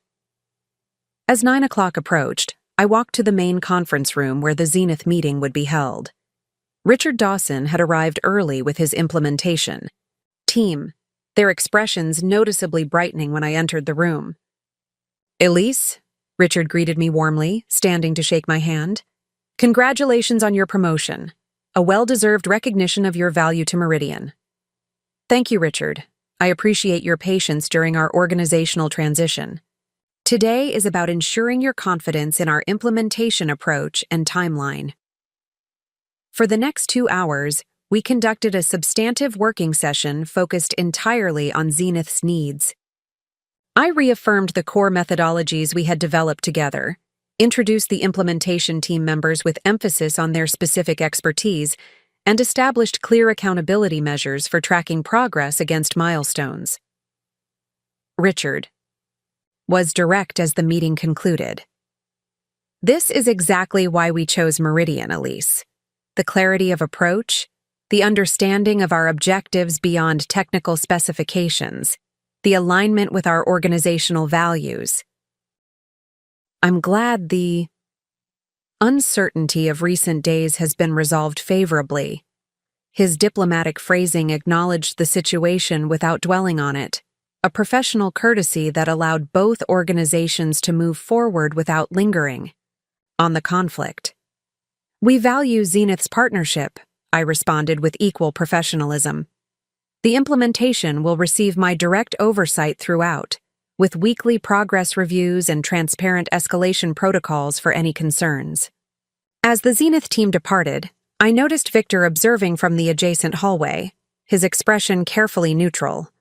As 9 o'clock approached, I walked to the main conference room where the Zenith meeting would be held. Richard Dawson had arrived early with his implementation team, their expressions noticeably brightening when I entered the room. "Elise," Richard greeted me warmly, standing to shake my hand. "Congratulations on your promotion. A well-deserved recognition of your value to Meridian." "Thank you, Richard. I appreciate your patience during our organizational transition. Today is about ensuring your confidence in our implementation approach and timeline." For the next 2 hours, we conducted a substantive working session focused entirely on Zenith's needs. I reaffirmed the core methodologies we had developed together, introduced the implementation team members with emphasis on their specific expertise, and established clear accountability measures for tracking progress against milestones. Richard was direct as the meeting concluded. "This is exactly why we chose Meridian, Elise. The clarity of approach, the understanding of our objectives beyond technical specifications, the alignment with our organizational values. I'm glad the uncertainty of recent days has been resolved favorably. His diplomatic phrasing acknowledged the situation without dwelling on it, a professional courtesy that allowed both organizations to move forward without lingering on the conflict. "We value Zenith's partnership," I responded with equal professionalism. "The implementation will receive my direct oversight throughout, with weekly progress reviews and transparent escalation protocols for any concerns." As the Zenith team departed, I noticed Victor observing from the adjacent hallway, his expression carefully neutral.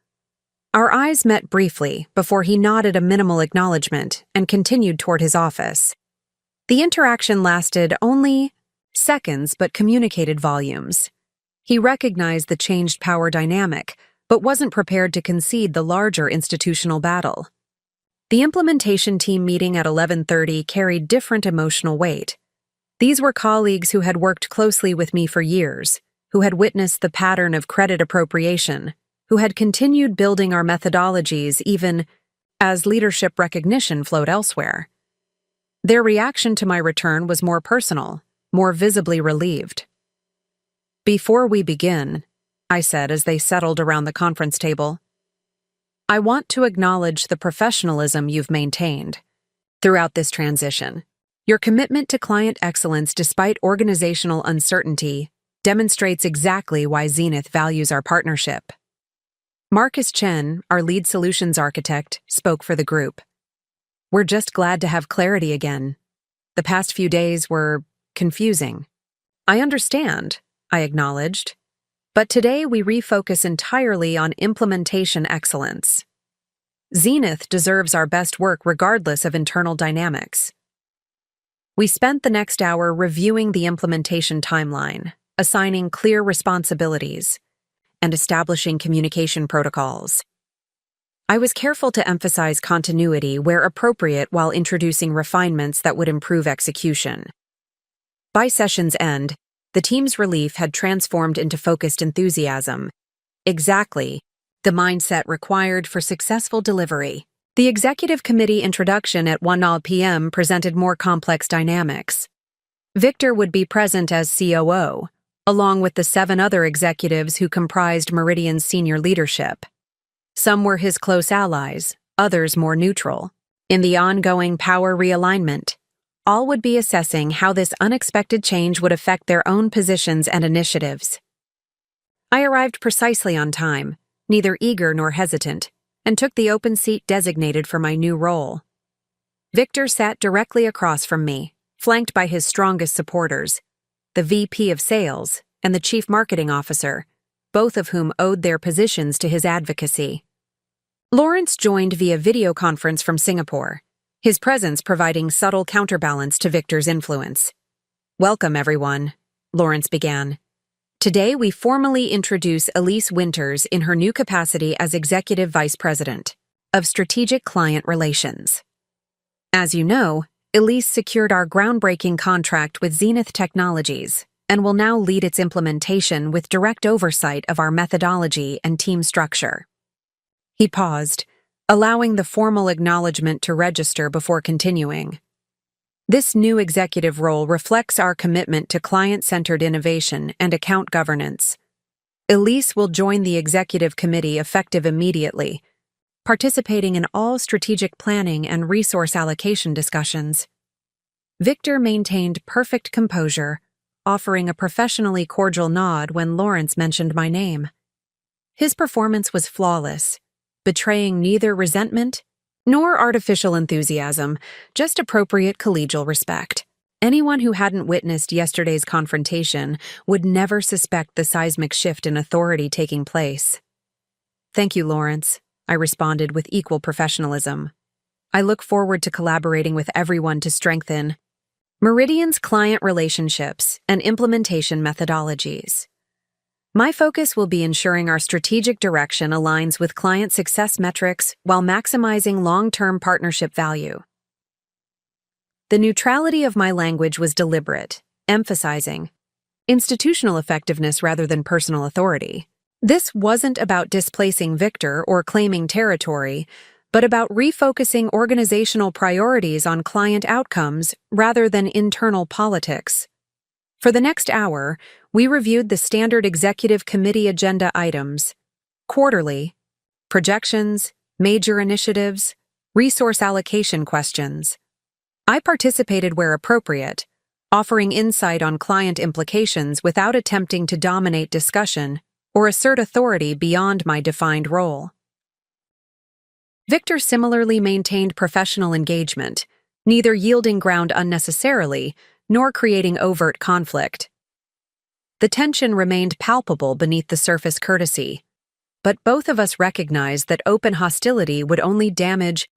Our eyes met briefly before he nodded a minimal acknowledgement and continued toward his office. The interaction lasted only seconds but communicated volumes. He recognized the changed power dynamic, but wasn't prepared to concede the larger institutional battle. The implementation team meeting at 11:30 carried different emotional weight. These were colleagues who had worked closely with me for years, who had witnessed the pattern of credit appropriation, who had continued building our methodologies even as leadership recognition flowed elsewhere. Their reaction to my return was more personal, more visibly relieved. "Before we begin," I said as they settled around the conference table, "I want to acknowledge the professionalism you've maintained throughout this transition. Your commitment to client excellence despite organizational uncertainty demonstrates exactly why Zenith values our partnership." Marcus Chen, our lead solutions architect, spoke for the group. "We're just glad to have clarity again. The past few days were confusing." "I understand," I acknowledged. "But today we refocus entirely on implementation excellence. Zenith deserves our best work regardless of internal dynamics." We spent the next hour reviewing the implementation timeline, assigning clear responsibilities, and establishing communication protocols. I was careful to emphasize continuity where appropriate while introducing refinements that would improve execution. By session's end, the team's relief had transformed into focused enthusiasm. Exactly the mindset required for successful delivery. The executive committee introduction at 1 p.m. presented more complex dynamics. Victor would be present as COO, along with the 7 other executives who comprised Meridian's senior leadership. Some were his close allies, others more neutral. In the ongoing power realignment, all would be assessing how this unexpected change would affect their own positions and initiatives. I arrived precisely on time, neither eager nor hesitant, and took the open seat designated for my new role. Victor sat directly across from me, flanked by his strongest supporters, the VP of Sales and the Chief Marketing Officer, both of whom owed their positions to his advocacy. Lawrence joined via video conference from Singapore, his presence providing subtle counterbalance to Victor's influence. "Welcome, everyone," Lawrence began. "Today we formally introduce Elise Winters in her new capacity as Executive Vice President of Strategic Client Relations. As you know, Elise secured our groundbreaking contract with Zenith Technologies and will now lead its implementation with direct oversight of our methodology and team structure." He paused, allowing the formal acknowledgement to register before continuing. "This new executive role reflects our commitment to client-centered innovation and account governance. Elise will join the executive committee effective immediately, participating in all strategic planning and resource allocation discussions." Victor maintained perfect composure, offering a professionally cordial nod when Lawrence mentioned my name. His performance was flawless, betraying neither resentment nor artificial enthusiasm, just appropriate collegial respect. Anyone who hadn't witnessed yesterday's confrontation would never suspect the seismic shift in authority taking place. "Thank you, Lawrence," I responded with equal professionalism. "I look forward to collaborating with everyone to strengthen Meridian's client relationships and implementation methodologies. My focus will be ensuring our strategic direction aligns with client success metrics while maximizing long-term partnership value." The neutrality of my language was deliberate, emphasizing institutional effectiveness rather than personal authority. This wasn't about displacing Victor or claiming territory, but about refocusing organizational priorities on client outcomes rather than internal politics. For the next hour, we reviewed the standard executive committee agenda items: quarterly, projections, major initiatives, resource allocation questions. I participated where appropriate, offering insight on client implications without attempting to dominate discussion or assert authority beyond my defined role. Victor similarly maintained professional engagement, neither yielding ground unnecessarily nor creating overt conflict. The tension remained palpable beneath the surface courtesy, but both of us recognized that open hostility would only damage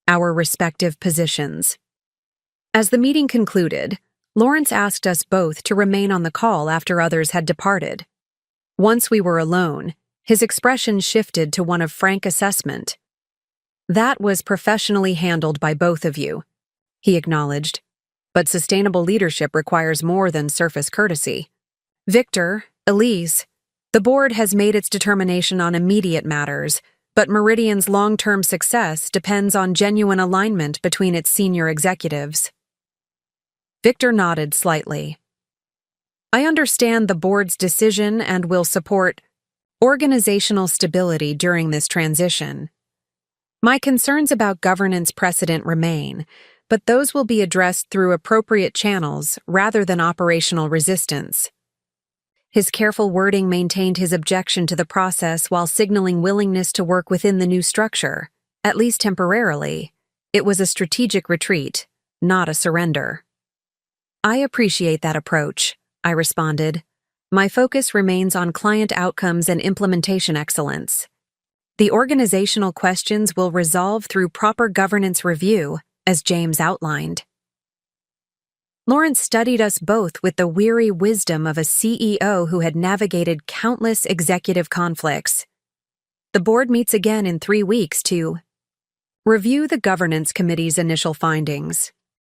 our respective positions. As the meeting concluded, Lawrence asked us both to remain on the call after others had departed. Once we were alone, his expression shifted to one of frank assessment. "That was professionally handled by both of you," he acknowledged. "But sustainable leadership requires more than surface courtesy. Victor, Elise, the board has made its determination on immediate matters, but Meridian's long-term success depends on genuine alignment between its senior executives." Victor nodded slightly. "I understand the board's decision and will support organizational stability during this transition. My concerns about governance precedent remain, but those will be addressed through appropriate channels rather than operational resistance." His careful wording maintained his objection to the process while signaling willingness to work within the new structure, at least temporarily. It was a strategic retreat, not a surrender. "I appreciate that approach," I responded. "My focus remains on client outcomes and implementation excellence. The organizational questions will resolve through proper governance review, as James outlined." Lawrence studied us both with the weary wisdom of a CEO who had navigated countless executive conflicts. "The board meets again in 3 weeks to review the governance committee's initial findings.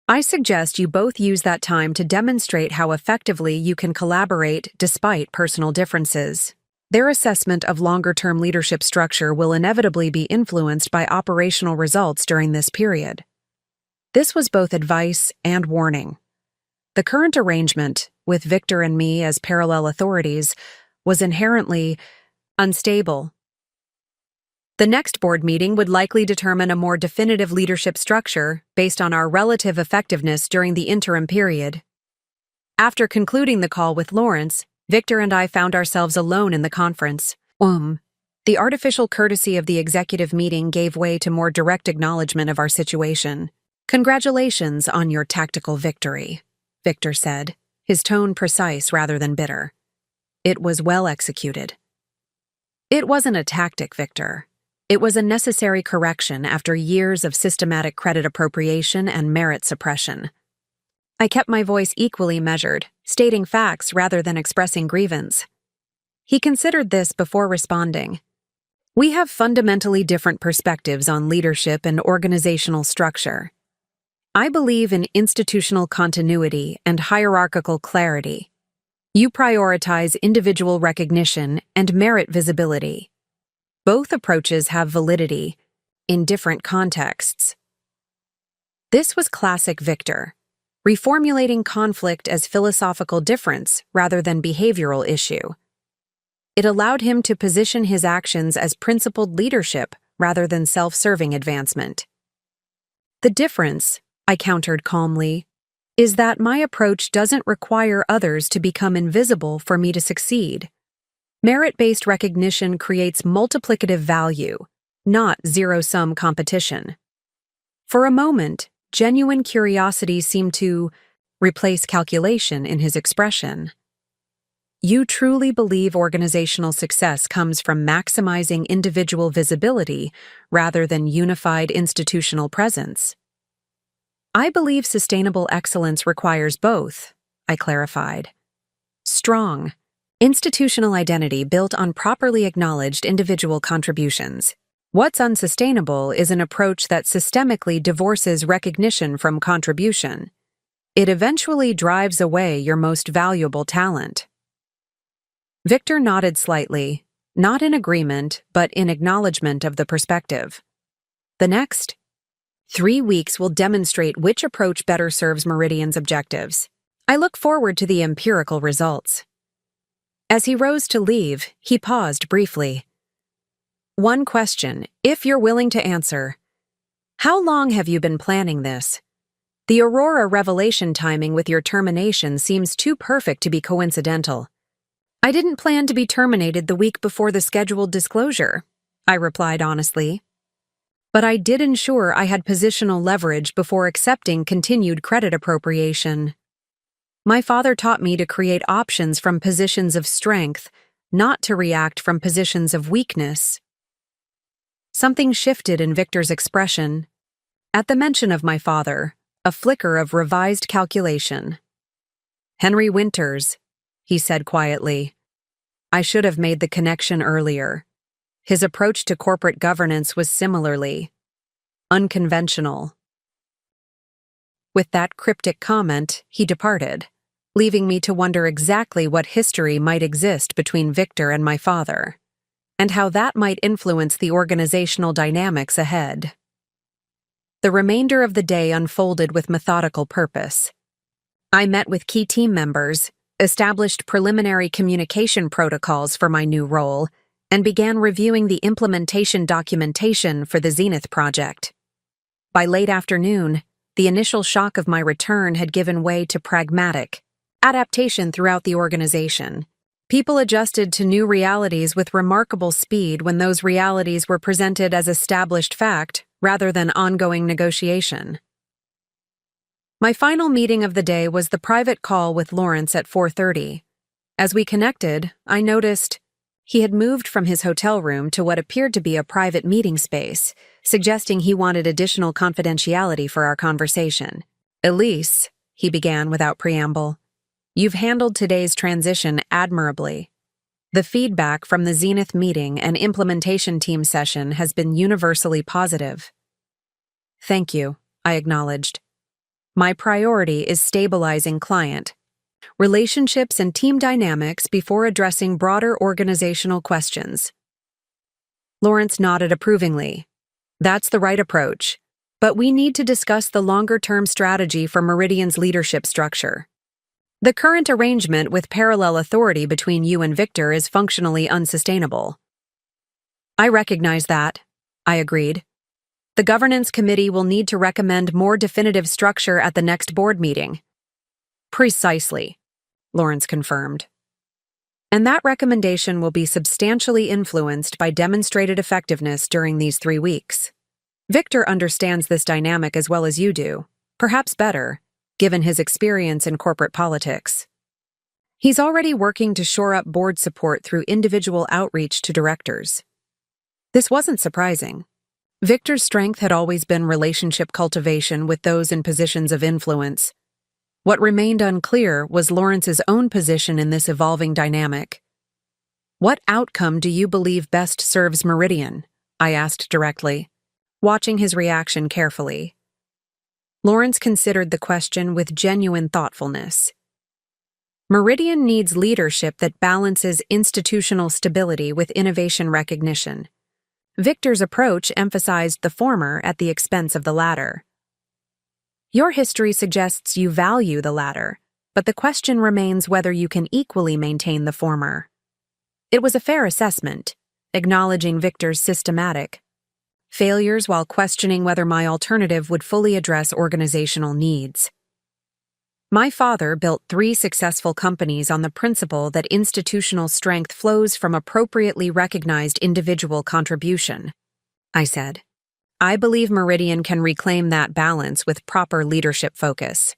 I suggest you both use that time to demonstrate how effectively you can collaborate despite personal differences. Their assessment of longer-term leadership structure will inevitably be influenced by operational results during this period." This was both advice and warning. The current arrangement, with Victor and me as parallel authorities, was inherently unstable. The next board meeting would likely determine a more definitive leadership structure based on our relative effectiveness during the interim period. After concluding the call with Lawrence, Victor and I found ourselves alone in the conference. The artificial courtesy of the executive meeting gave way to more direct acknowledgement of our situation. "Congratulations on your tactical victory," Victor said, his tone precise rather than bitter. "It was well executed." "It wasn't a tactic, Victor. It was a necessary correction after years of systematic credit appropriation and merit suppression." I kept my voice equally measured, stating facts rather than expressing grievance. He considered this before responding. "We have fundamentally different perspectives on leadership and organizational structure. I believe in institutional continuity and hierarchical clarity. You prioritize individual recognition and merit visibility. Both approaches have validity, in different contexts." This was classic Victor, reformulating conflict as philosophical difference rather than behavioral issue. It allowed him to position his actions as principled leadership rather than self-serving advancement. "The difference," I countered calmly, "is that my approach doesn't require others to become invisible for me to succeed. Merit-based recognition creates multiplicative value, not zero-sum competition." For a moment, genuine curiosity seemed to replace calculation in his expression. "You truly believe organizational success comes from maximizing individual visibility rather than unified institutional presence?" "I believe sustainable excellence requires both," I clarified. "Strong, institutional identity built on properly acknowledged individual contributions. What's unsustainable is an approach that systemically divorces recognition from contribution. It eventually drives away your most valuable talent." Victor nodded slightly, not in agreement, but in acknowledgement of the perspective. The next 3 weeks will demonstrate which approach better serves Meridian's objectives. I look forward to the empirical results. As he rose to leave, he paused briefly. One question, if you're willing to answer. How long have you been planning this? The Aurora revelation timing with your termination seems too perfect to be coincidental. I didn't plan to be terminated the week before the scheduled disclosure, I replied honestly. But I did ensure I had positional leverage before accepting continued credit appropriation. My father taught me to create options from positions of strength, not to react from positions of weakness. Something shifted in Victor's expression. At the mention of my father, a flicker of revised calculation. Henry Winters, he said quietly. I should have made the connection earlier. His approach to corporate governance was similarly unconventional. With that cryptic comment, he departed, leaving me to wonder exactly what history might exist between Victor and my father, and how that might influence the organizational dynamics ahead. The remainder of the day unfolded with methodical purpose. I met with key team members, established preliminary communication protocols for my new role, and began reviewing the implementation documentation for the Zenith project. By late afternoon, the initial shock of my return had given way to pragmatic adaptation throughout the organization. People adjusted to new realities with remarkable speed when those realities were presented as established fact rather than ongoing negotiation. My final meeting of the day was the private call with Lawrence at 4:30. As we connected, I noticed he had moved from his hotel room to what appeared to be a private meeting space, suggesting he wanted additional confidentiality for our conversation. Elise, he began without preamble, you've handled today's transition admirably. The feedback from the Zenith meeting and implementation team session has been universally positive. Thank you, I acknowledged. My priority is stabilizing client relationships and team dynamics before addressing broader organizational questions. Lawrence nodded approvingly. That's the right approach, but we need to discuss the longer-term strategy for Meridian's leadership structure. The current arrangement with parallel authority between you and Victor is functionally unsustainable. I recognize that, I agreed. The governance committee will need to recommend more definitive structure at the next board meeting. Precisely, Lawrence confirmed. And that recommendation will be substantially influenced by demonstrated effectiveness during these 3 weeks. Victor understands this dynamic as well as you do, perhaps better, given his experience in corporate politics. He's already working to shore up board support through individual outreach to directors. This wasn't surprising. Victor's strength had always been relationship cultivation with those in positions of influence. What remained unclear was Lawrence's own position in this evolving dynamic. What outcome do you believe best serves Meridian? I asked directly, watching his reaction carefully. Lawrence considered the question with genuine thoughtfulness. Meridian needs leadership that balances institutional stability with innovation recognition. Victor's approach emphasized the former at the expense of the latter. Your history suggests you value the latter, but the question remains whether you can equally maintain the former. It was a fair assessment, acknowledging Victor's systematic failures while questioning whether my alternative would fully address organizational needs. My father built 3 successful companies on the principle that institutional strength flows from appropriately recognized individual contribution, I said. I believe Meridian can reclaim that balance with proper leadership focus.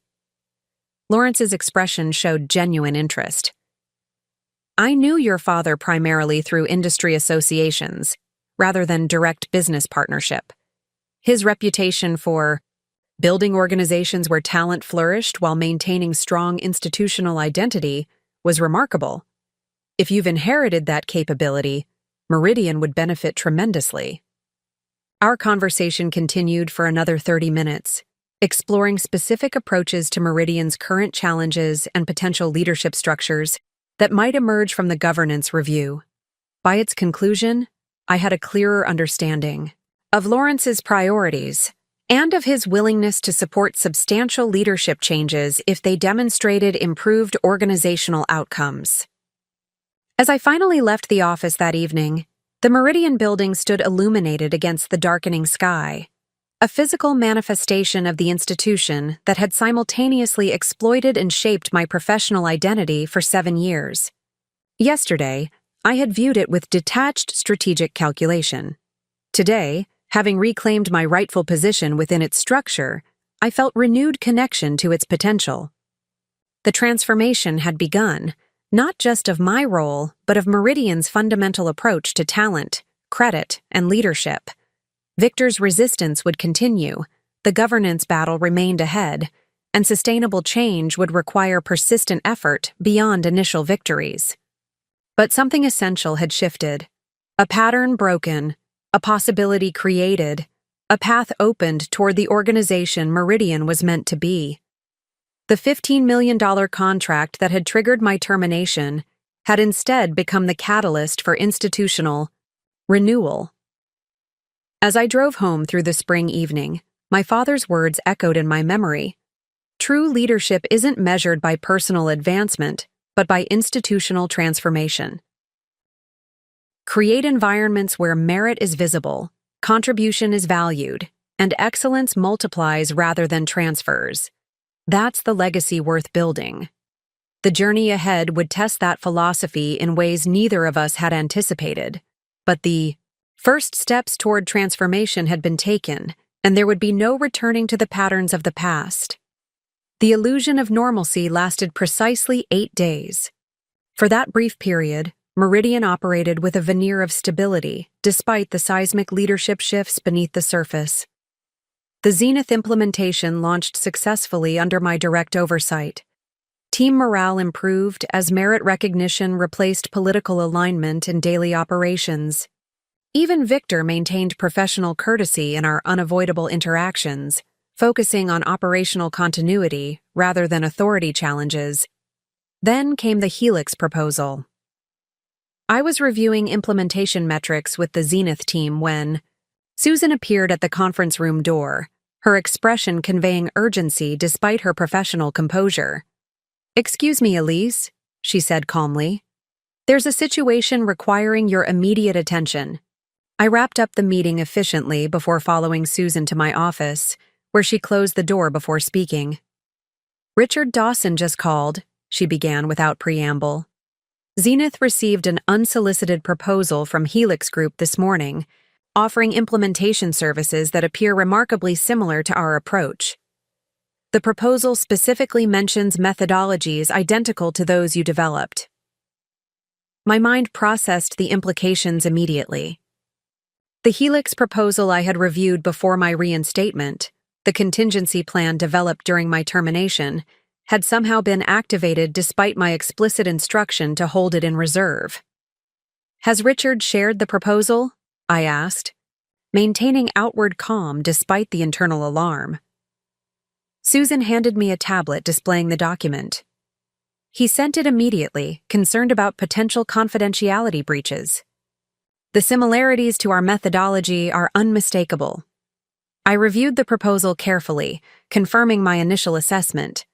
Lawrence's expression showed genuine interest. I knew your father primarily through industry associations, rather than direct business partnership. His reputation for building organizations where talent flourished while maintaining strong institutional identity was remarkable. If you've inherited that capability, Meridian would benefit tremendously. Our conversation continued for another 30 minutes, exploring specific approaches to Meridian's current challenges and potential leadership structures that might emerge from the governance review. By its conclusion, I had a clearer understanding. of Lawrence's priorities, and of his willingness to support substantial leadership changes if they demonstrated improved organizational outcomes. As I finally left the office that evening, the Meridian building stood illuminated against the darkening sky, a physical manifestation of the institution that had simultaneously exploited and shaped my professional identity for 7 years. Yesterday, I had viewed it with detached strategic calculation. Today, having reclaimed my rightful position within its structure, I felt renewed connection to its potential. The transformation had begun, not just of my role, but of Meridian's fundamental approach to talent, credit, and leadership. Victor's resistance would continue, the governance battle remained ahead, and sustainable change would require persistent effort beyond initial victories. But something essential had shifted. A pattern broken, a possibility created, a path opened toward the organization Meridian was meant to be. The $15 million contract that had triggered my termination had instead become the catalyst for institutional renewal. As I drove home through the spring evening, my father's words echoed in my memory. True leadership isn't measured by personal advancement, but by institutional transformation. Create environments where merit is visible, contribution is valued, and excellence multiplies rather than transfers. That's the legacy worth building. The journey ahead would test that philosophy in ways neither of us had anticipated. But the first steps toward transformation had been taken, and there would be no returning to the patterns of the past. The illusion of normalcy lasted precisely 8 days. For that brief period, Meridian operated with a veneer of stability, despite the seismic leadership shifts beneath the surface. The Zenith implementation launched successfully under my direct oversight. Team morale improved as merit recognition replaced political alignment in daily operations. Even Victor maintained professional courtesy in our unavoidable interactions, focusing on operational continuity rather than authority challenges. Then came the Helix proposal. I was reviewing implementation metrics with the Zenith team when Susan appeared at the conference room door, her expression conveying urgency despite her professional composure. "Excuse me, Elise," she said calmly. "There's a situation requiring your immediate attention." I wrapped up the meeting efficiently before following Susan to my office, where she closed the door before speaking. "Richard Dawson just called," she began without preamble. "Zenith received an unsolicited proposal from Helix Group this morning, offering implementation services that appear remarkably similar to our approach. The proposal specifically mentions methodologies identical to those you developed." My mind processed the implications immediately. The Helix proposal I had reviewed before my reinstatement, the contingency plan developed during my termination, had somehow been activated despite my explicit instruction to hold it in reserve. "Has Richard shared the proposal?" I asked, maintaining outward calm despite the internal alarm. Susan handed me a tablet displaying the document. "He sent it immediately, concerned about potential confidentiality breaches. The similarities to our methodology are unmistakable." I reviewed the proposal carefully, confirming my initial assessment.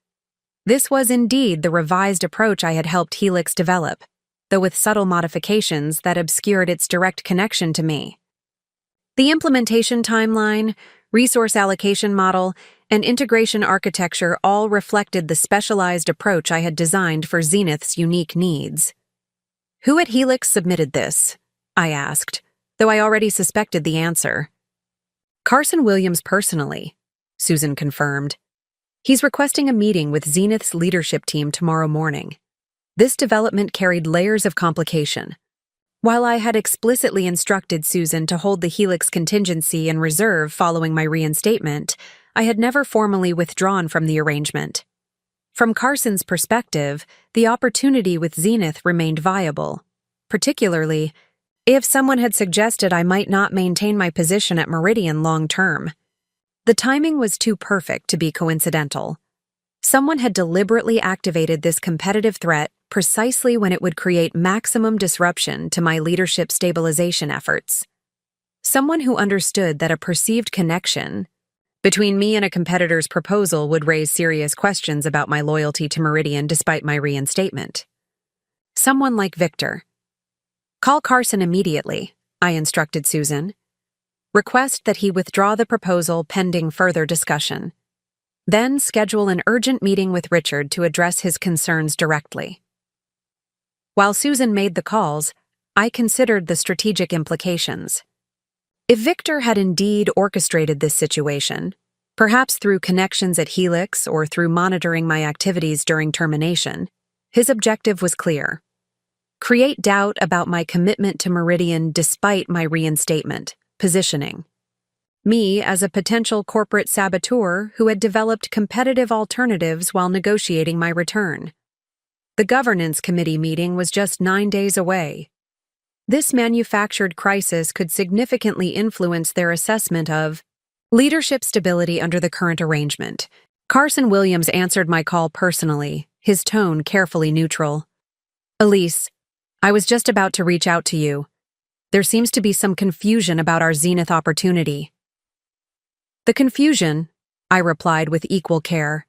This was indeed the revised approach I had helped Helix develop, though with subtle modifications that obscured its direct connection to me. The implementation timeline, resource allocation model, and integration architecture all reflected the specialized approach I had designed for Zenith's unique needs. "Who at Helix submitted this?" I asked, though I already suspected the answer. "Carson Williams personally," Susan confirmed. "He's requesting a meeting with Zenith's leadership team tomorrow morning." This development carried layers of complication. While I had explicitly instructed Susan to hold the Helix contingency in reserve following my reinstatement, I had never formally withdrawn from the arrangement. From Carson's perspective, the opportunity with Zenith remained viable, particularly if someone had suggested I might not maintain my position at Meridian long-term. The timing was too perfect to be coincidental. Someone had deliberately activated this competitive threat precisely when it would create maximum disruption to my leadership stabilization efforts. Someone who understood that a perceived connection between me and a competitor's proposal would raise serious questions about my loyalty to Meridian despite my reinstatement. Someone like Victor. Call Carson immediately, I instructed Susan. Request that he withdraw the proposal pending further discussion. Then schedule an urgent meeting with Richard to address his concerns directly. While Susan made the calls, I considered the strategic implications. If Victor had indeed orchestrated this situation, perhaps through connections at Helix or through monitoring my activities during termination, his objective was clear. Create doubt about my commitment to Meridian despite my reinstatement, positioning me as a potential corporate saboteur who had developed competitive alternatives while negotiating my return. The governance committee meeting was just 9 days away. This manufactured crisis could significantly influence their assessment of leadership stability under the current arrangement. Carson Williams answered my call personally, his tone carefully neutral. Elise, I was just about to reach out to you. There seems to be some confusion about our Zenith opportunity. The confusion, I replied with equal care,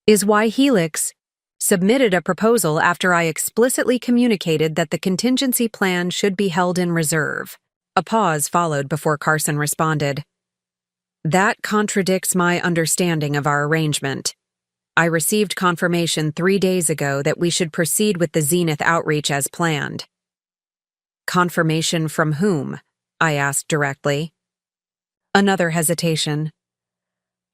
is why Helix submitted a proposal after I explicitly communicated that the contingency plan should be held in reserve. A pause followed before Carson responded. That contradicts my understanding of our arrangement. I received confirmation 3 days ago that we should proceed with the Zenith outreach as planned. Confirmation from whom? I asked directly. Another hesitation.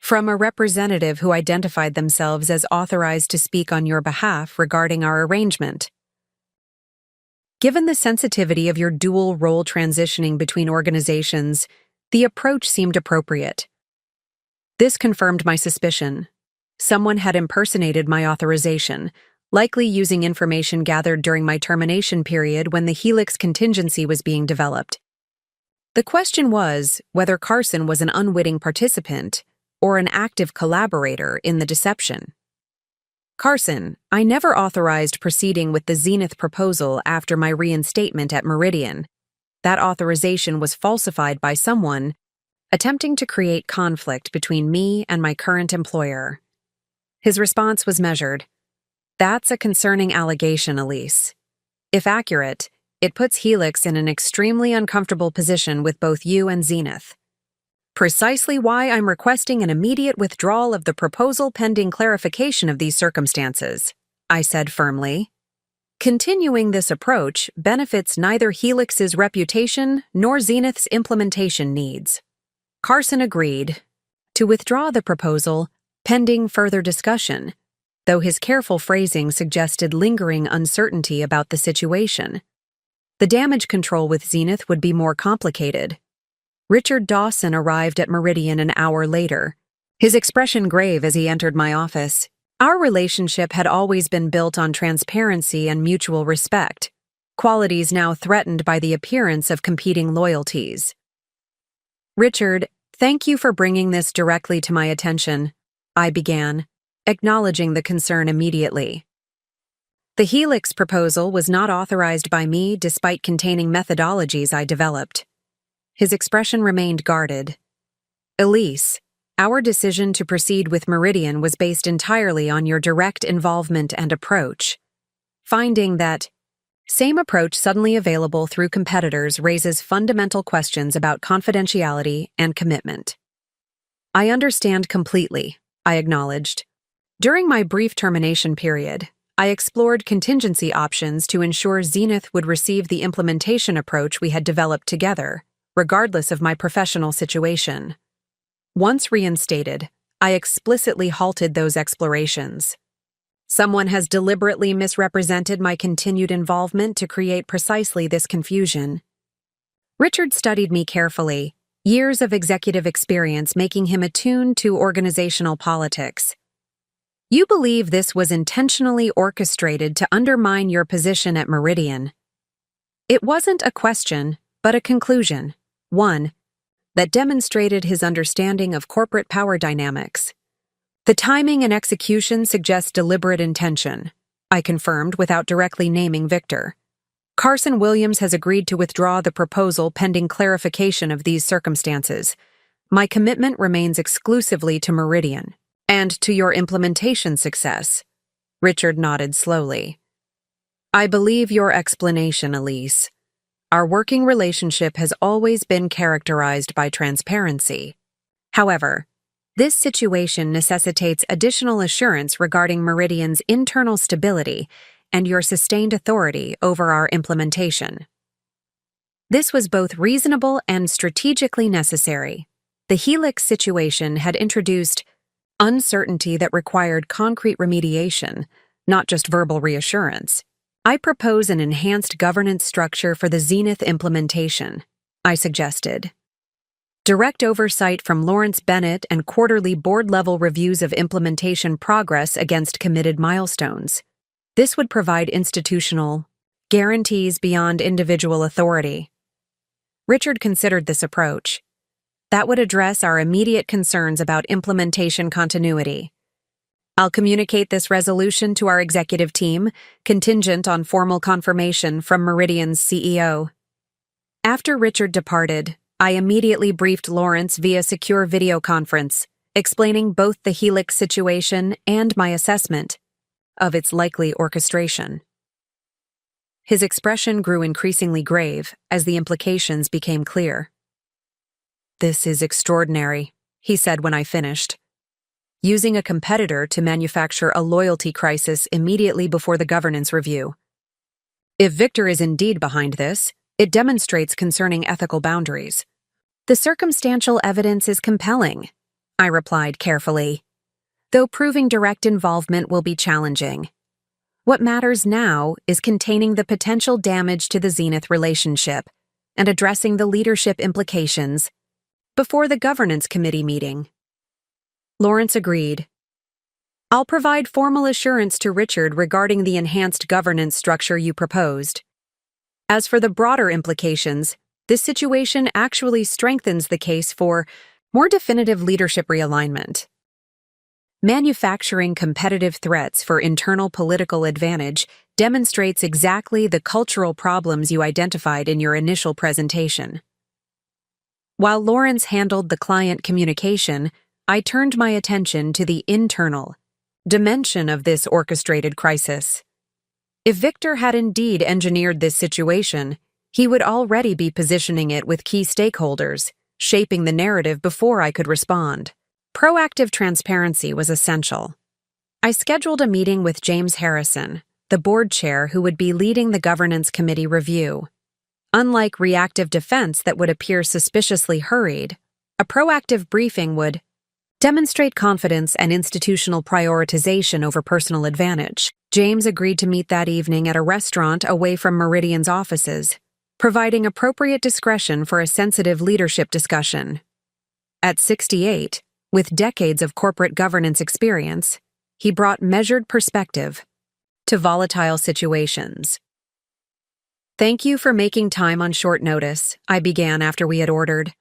From a representative who identified themselves as authorized to speak on your behalf regarding our arrangement. Given the sensitivity of your dual role transitioning between organizations, the approach seemed appropriate. This confirmed my suspicion. Someone had impersonated my authorization, likely using information gathered during my termination period when the Helix contingency was being developed. The question was whether Carson was an unwitting participant or an active collaborator in the deception. Carson, I never authorized proceeding with the Zenith proposal after my reinstatement at Meridian. That authorization was falsified by someone attempting to create conflict between me and my current employer. His response was measured. That's a concerning allegation, Elise. If accurate, it puts Helix in an extremely uncomfortable position with both you and Zenith. Precisely why I'm requesting an immediate withdrawal of the proposal pending clarification of these circumstances, I said firmly. Continuing this approach benefits neither Helix's reputation nor Zenith's implementation needs. Carson agreed to withdraw the proposal pending further discussion, though his careful phrasing suggested lingering uncertainty about the situation. The damage control with Zenith would be more complicated. Richard Dawson arrived at Meridian an hour later, his expression grave as he entered my office. Our relationship had always been built on transparency and mutual respect, qualities now threatened by the appearance of competing loyalties. Richard, thank you for bringing this directly to my attention, I began, acknowledging the concern immediately. The Helix proposal was not authorized by me despite containing methodologies I developed. His expression remained guarded. Elise, our decision to proceed with Meridian was based entirely on your direct involvement and approach. Finding that same approach suddenly available through competitors raises fundamental questions about confidentiality and commitment. I understand completely, I acknowledged. During my brief termination period, I explored contingency options to ensure Zenith would receive the implementation approach we had developed together, regardless of my professional situation. Once reinstated, I explicitly halted those explorations. Someone has deliberately misrepresented my continued involvement to create precisely this confusion. Richard studied me carefully, years of executive experience making him attuned to organizational politics. You believe this was intentionally orchestrated to undermine your position at Meridian. It wasn't a question, but a conclusion, one that demonstrated his understanding of corporate power dynamics. The timing and execution suggest deliberate intention, I confirmed without directly naming Victor. Carson Williams has agreed to withdraw the proposal pending clarification of these circumstances. My commitment remains exclusively to Meridian and to your implementation success. Richard nodded slowly. I believe your explanation, Elise. Our working relationship has always been characterized by transparency. However, this situation necessitates additional assurance regarding Meridian's internal stability and your sustained authority over our implementation. This was both reasonable and strategically necessary. The Helix situation had introduced uncertainty that required concrete remediation, not just verbal reassurance. I propose an enhanced governance structure for the Zenith implementation, I suggested. Direct oversight from Lawrence Bennett and quarterly board-level reviews of implementation progress against committed milestones. This would provide institutional guarantees beyond individual authority. Richard considered this approach. That would address our immediate concerns about implementation continuity. I'll communicate this resolution to our executive team, contingent on formal confirmation from Meridian's CEO. After Richard departed, I immediately briefed Lawrence via secure video conference, explaining both the Helix situation and my assessment of its likely orchestration. His expression grew increasingly grave as the implications became clear. This is extraordinary, he said when I finished. Using a competitor to manufacture a loyalty crisis immediately before the governance review. If Victor is indeed behind this, it demonstrates concerning ethical boundaries. The circumstantial evidence is compelling, I replied carefully, though proving direct involvement will be challenging. What matters now is containing the potential damage to the Zenith relationship and addressing the leadership implications before the governance committee meeting. Lawrence agreed. I'll provide formal assurance to Richard regarding the enhanced governance structure you proposed. As for the broader implications, this situation actually strengthens the case for more definitive leadership realignment. Manufacturing competitive threats for internal political advantage demonstrates exactly the cultural problems you identified in your initial presentation. While Lawrence handled the client communication, I turned my attention to the internal dimension of this orchestrated crisis. If Victor had indeed engineered this situation, he would already be positioning it with key stakeholders, shaping the narrative before I could respond. Proactive transparency was essential. I scheduled a meeting with James Harrison, the board chair who would be leading the governance committee review. Unlike reactive defense that would appear suspiciously hurried, a proactive briefing would demonstrate confidence and institutional prioritization over personal advantage. James agreed to meet that evening at a restaurant away from Meridian's offices, providing appropriate discretion for a sensitive leadership discussion. At 68, with decades of corporate governance experience, he brought measured perspective to volatile situations. Thank you for making time on short notice, I began after we had ordered.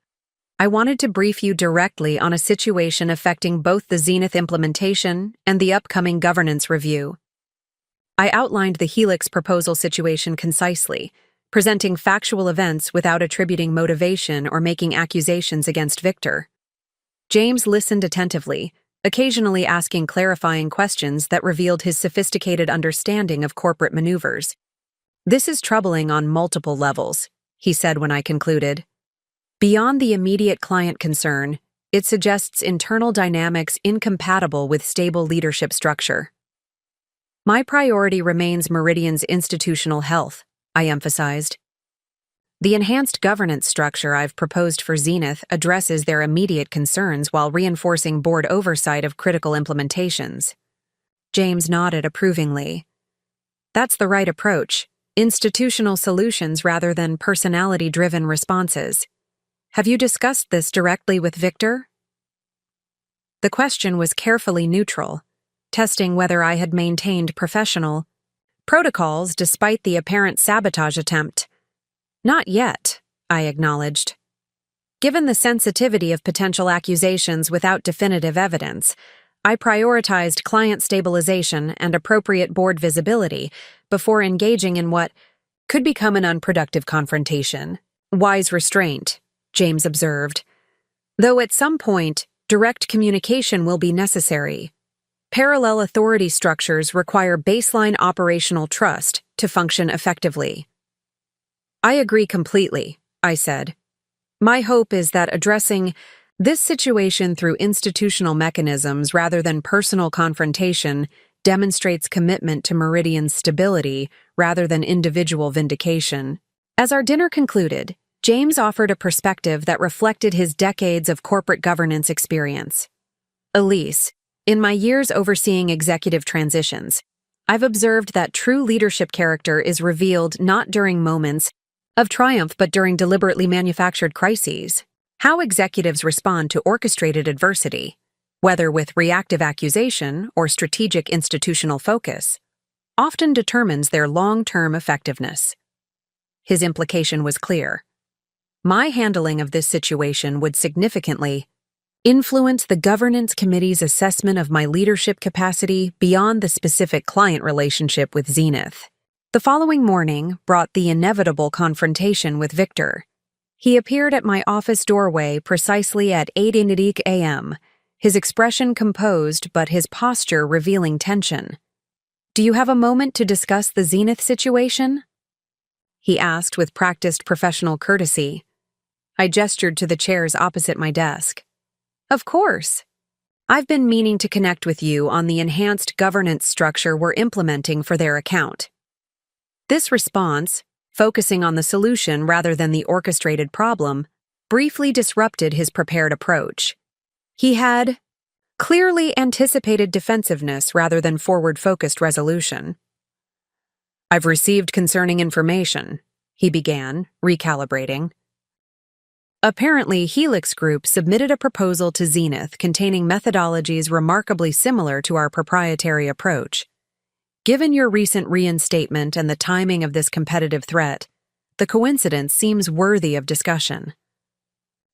I wanted to brief you directly on a situation affecting both the Zenith implementation and the upcoming governance review. I outlined the Helix proposal situation concisely, presenting factual events without attributing motivation or making accusations against Victor. James listened attentively, occasionally asking clarifying questions that revealed his sophisticated understanding of corporate maneuvers. This is troubling on multiple levels, he said when I concluded. Beyond the immediate client concern, it suggests internal dynamics incompatible with stable leadership structure. My priority remains Meridian's institutional health, I emphasized. The enhanced governance structure I've proposed for Zenith addresses their immediate concerns while reinforcing board oversight of critical implementations. James nodded approvingly. That's the right approach, institutional solutions rather than personality-driven responses. Have you discussed this directly with Victor? The question was carefully neutral, testing whether I had maintained professional protocols despite the apparent sabotage attempt. Not yet, I acknowledged. Given the sensitivity of potential accusations without definitive evidence, I prioritized client stabilization and appropriate board visibility before engaging in what could become an unproductive confrontation. Wise restraint, James observed. Though at some point, direct communication will be necessary. Parallel authority structures require baseline operational trust to function effectively. I agree completely, I said. My hope is that addressing this situation through institutional mechanisms rather than personal confrontation demonstrates commitment to Meridian's stability rather than individual vindication. As our dinner concluded, James offered a perspective that reflected his decades of corporate governance experience. Elise, in my years overseeing executive transitions, I've observed that true leadership character is revealed not during moments of triumph but during deliberately manufactured crises. How executives respond to orchestrated adversity, whether with reactive accusation or strategic institutional focus, often determines their long-term effectiveness. His implication was clear. My handling of this situation would significantly influence the governance committee's assessment of my leadership capacity beyond the specific client relationship with Zenith. The following morning brought the inevitable confrontation with Victor. He appeared at my office doorway precisely at 8 a.m., his expression composed but his posture revealing tension. "Do you have a moment to discuss the Zenith situation?" he asked with practiced professional courtesy. I gestured to the chairs opposite my desk. "Of course. I've been meaning to connect with you on the enhanced governance structure we're implementing for their account." This response, focusing on the solution rather than the orchestrated problem, briefly disrupted his prepared approach. He had clearly anticipated defensiveness rather than forward-focused resolution. "I've received concerning information," he began, recalibrating. Apparently, Helix Group submitted a proposal to Zenith containing methodologies remarkably similar to our proprietary approach. Given your recent reinstatement and the timing of this competitive threat, the coincidence seems worthy of discussion.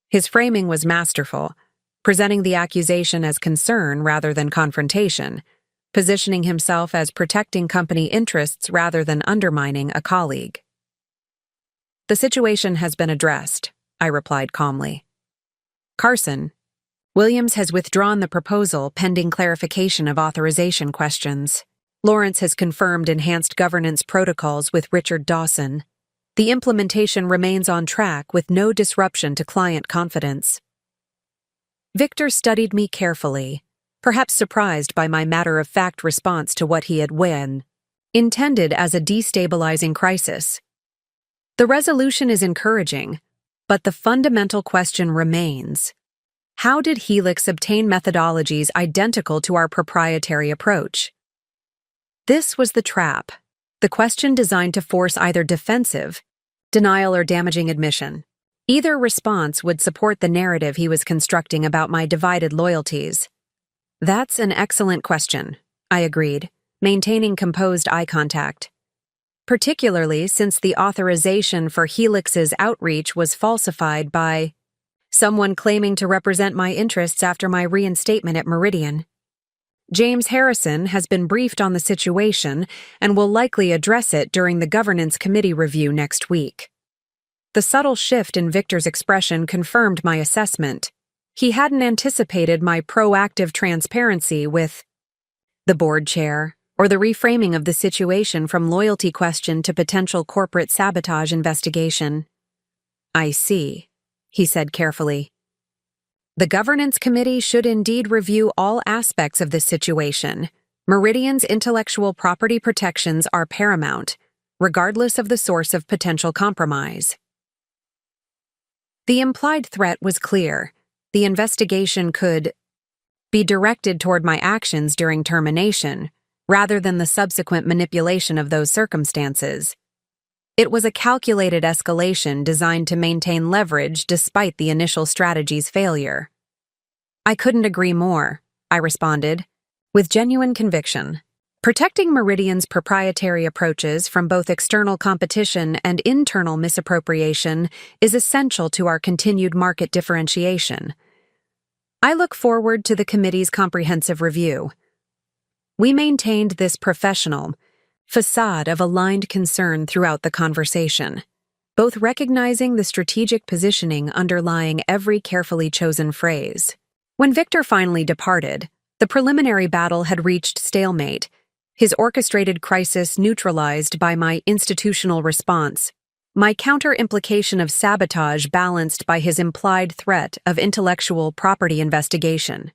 His framing was masterful, presenting the accusation as concern rather than confrontation, positioning himself as protecting company interests rather than undermining a colleague. "The situation has been addressed," I replied calmly. "Carson, Williams has withdrawn the proposal pending clarification of authorization questions. Lawrence has confirmed enhanced governance protocols with Richard Dawson. The implementation remains on track with no disruption to client confidence." Victor studied me carefully, perhaps surprised by my matter-of-fact response to what he had intended as a destabilizing crisis. "The resolution is encouraging, but the fundamental question remains. How did Helix obtain methodologies identical to our proprietary approach?" This was the trap, the question designed to force either defensive, denial, or damaging admission. Either response would support the narrative he was constructing about my divided loyalties. "That's an excellent question," I agreed, maintaining composed eye contact. "Particularly since the authorization for Helix's outreach was falsified by someone claiming to represent my interests after my reinstatement at Meridian. James Harrison has been briefed on the situation and will likely address it during the governance committee review next week." The subtle shift in Victor's expression confirmed my assessment. He hadn't anticipated my proactive transparency with the board chair, or the reframing of the situation from loyalty question to potential corporate sabotage investigation. "I see," he said carefully. "The governance committee should indeed review all aspects of this situation. Meridian's intellectual property protections are paramount, regardless of the source of potential compromise." The implied threat was clear. The investigation could be directed toward my actions during termination, rather than the subsequent manipulation of those circumstances. It was a calculated escalation designed to maintain leverage despite the initial strategy's failure. "I couldn't agree more," I responded, with genuine conviction. Protecting Meridian's proprietary approaches from both external competition and internal misappropriation is essential to our continued market differentiation. I look forward to the committee's comprehensive review. We maintained this professional, facade of aligned concern throughout the conversation, both recognizing the strategic positioning underlying every carefully chosen phrase. When Victor finally departed, the preliminary battle had reached stalemate, his orchestrated crisis neutralized by my institutional response, my counter-implication of sabotage balanced by his implied threat of intellectual property investigation.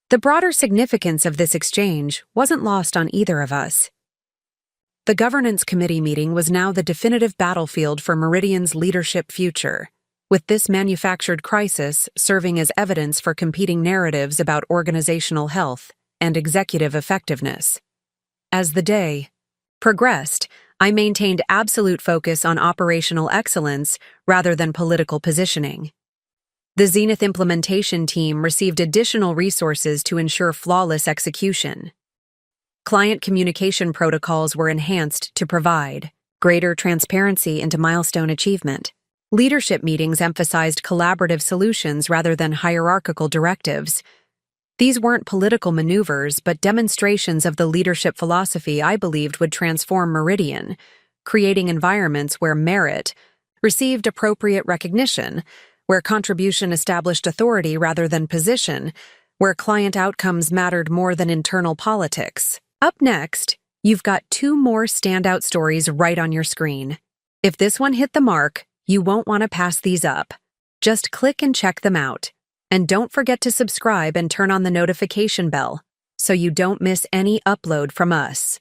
The broader significance of this exchange wasn't lost on either of us. The governance committee meeting was now the definitive battlefield for Meridian's leadership future, with this manufactured crisis serving as evidence for competing narratives about organizational health and executive effectiveness. As the day progressed, I maintained absolute focus on operational excellence rather than political positioning. The Zenith implementation team received additional resources to ensure flawless execution. Client communication protocols were enhanced to provide greater transparency into milestone achievement. Leadership meetings emphasized collaborative solutions rather than hierarchical directives. These weren't political maneuvers, but demonstrations of the leadership philosophy I believed would transform Meridian, creating environments where merit received appropriate recognition, where contribution established authority rather than position, where client outcomes mattered more than internal politics. Up next, you've got 2 more standout stories right on your screen. If this one hit the mark, you won't want to pass these up. Just click and check them out. And don't forget to subscribe and turn on the notification bell so you don't miss any upload from us.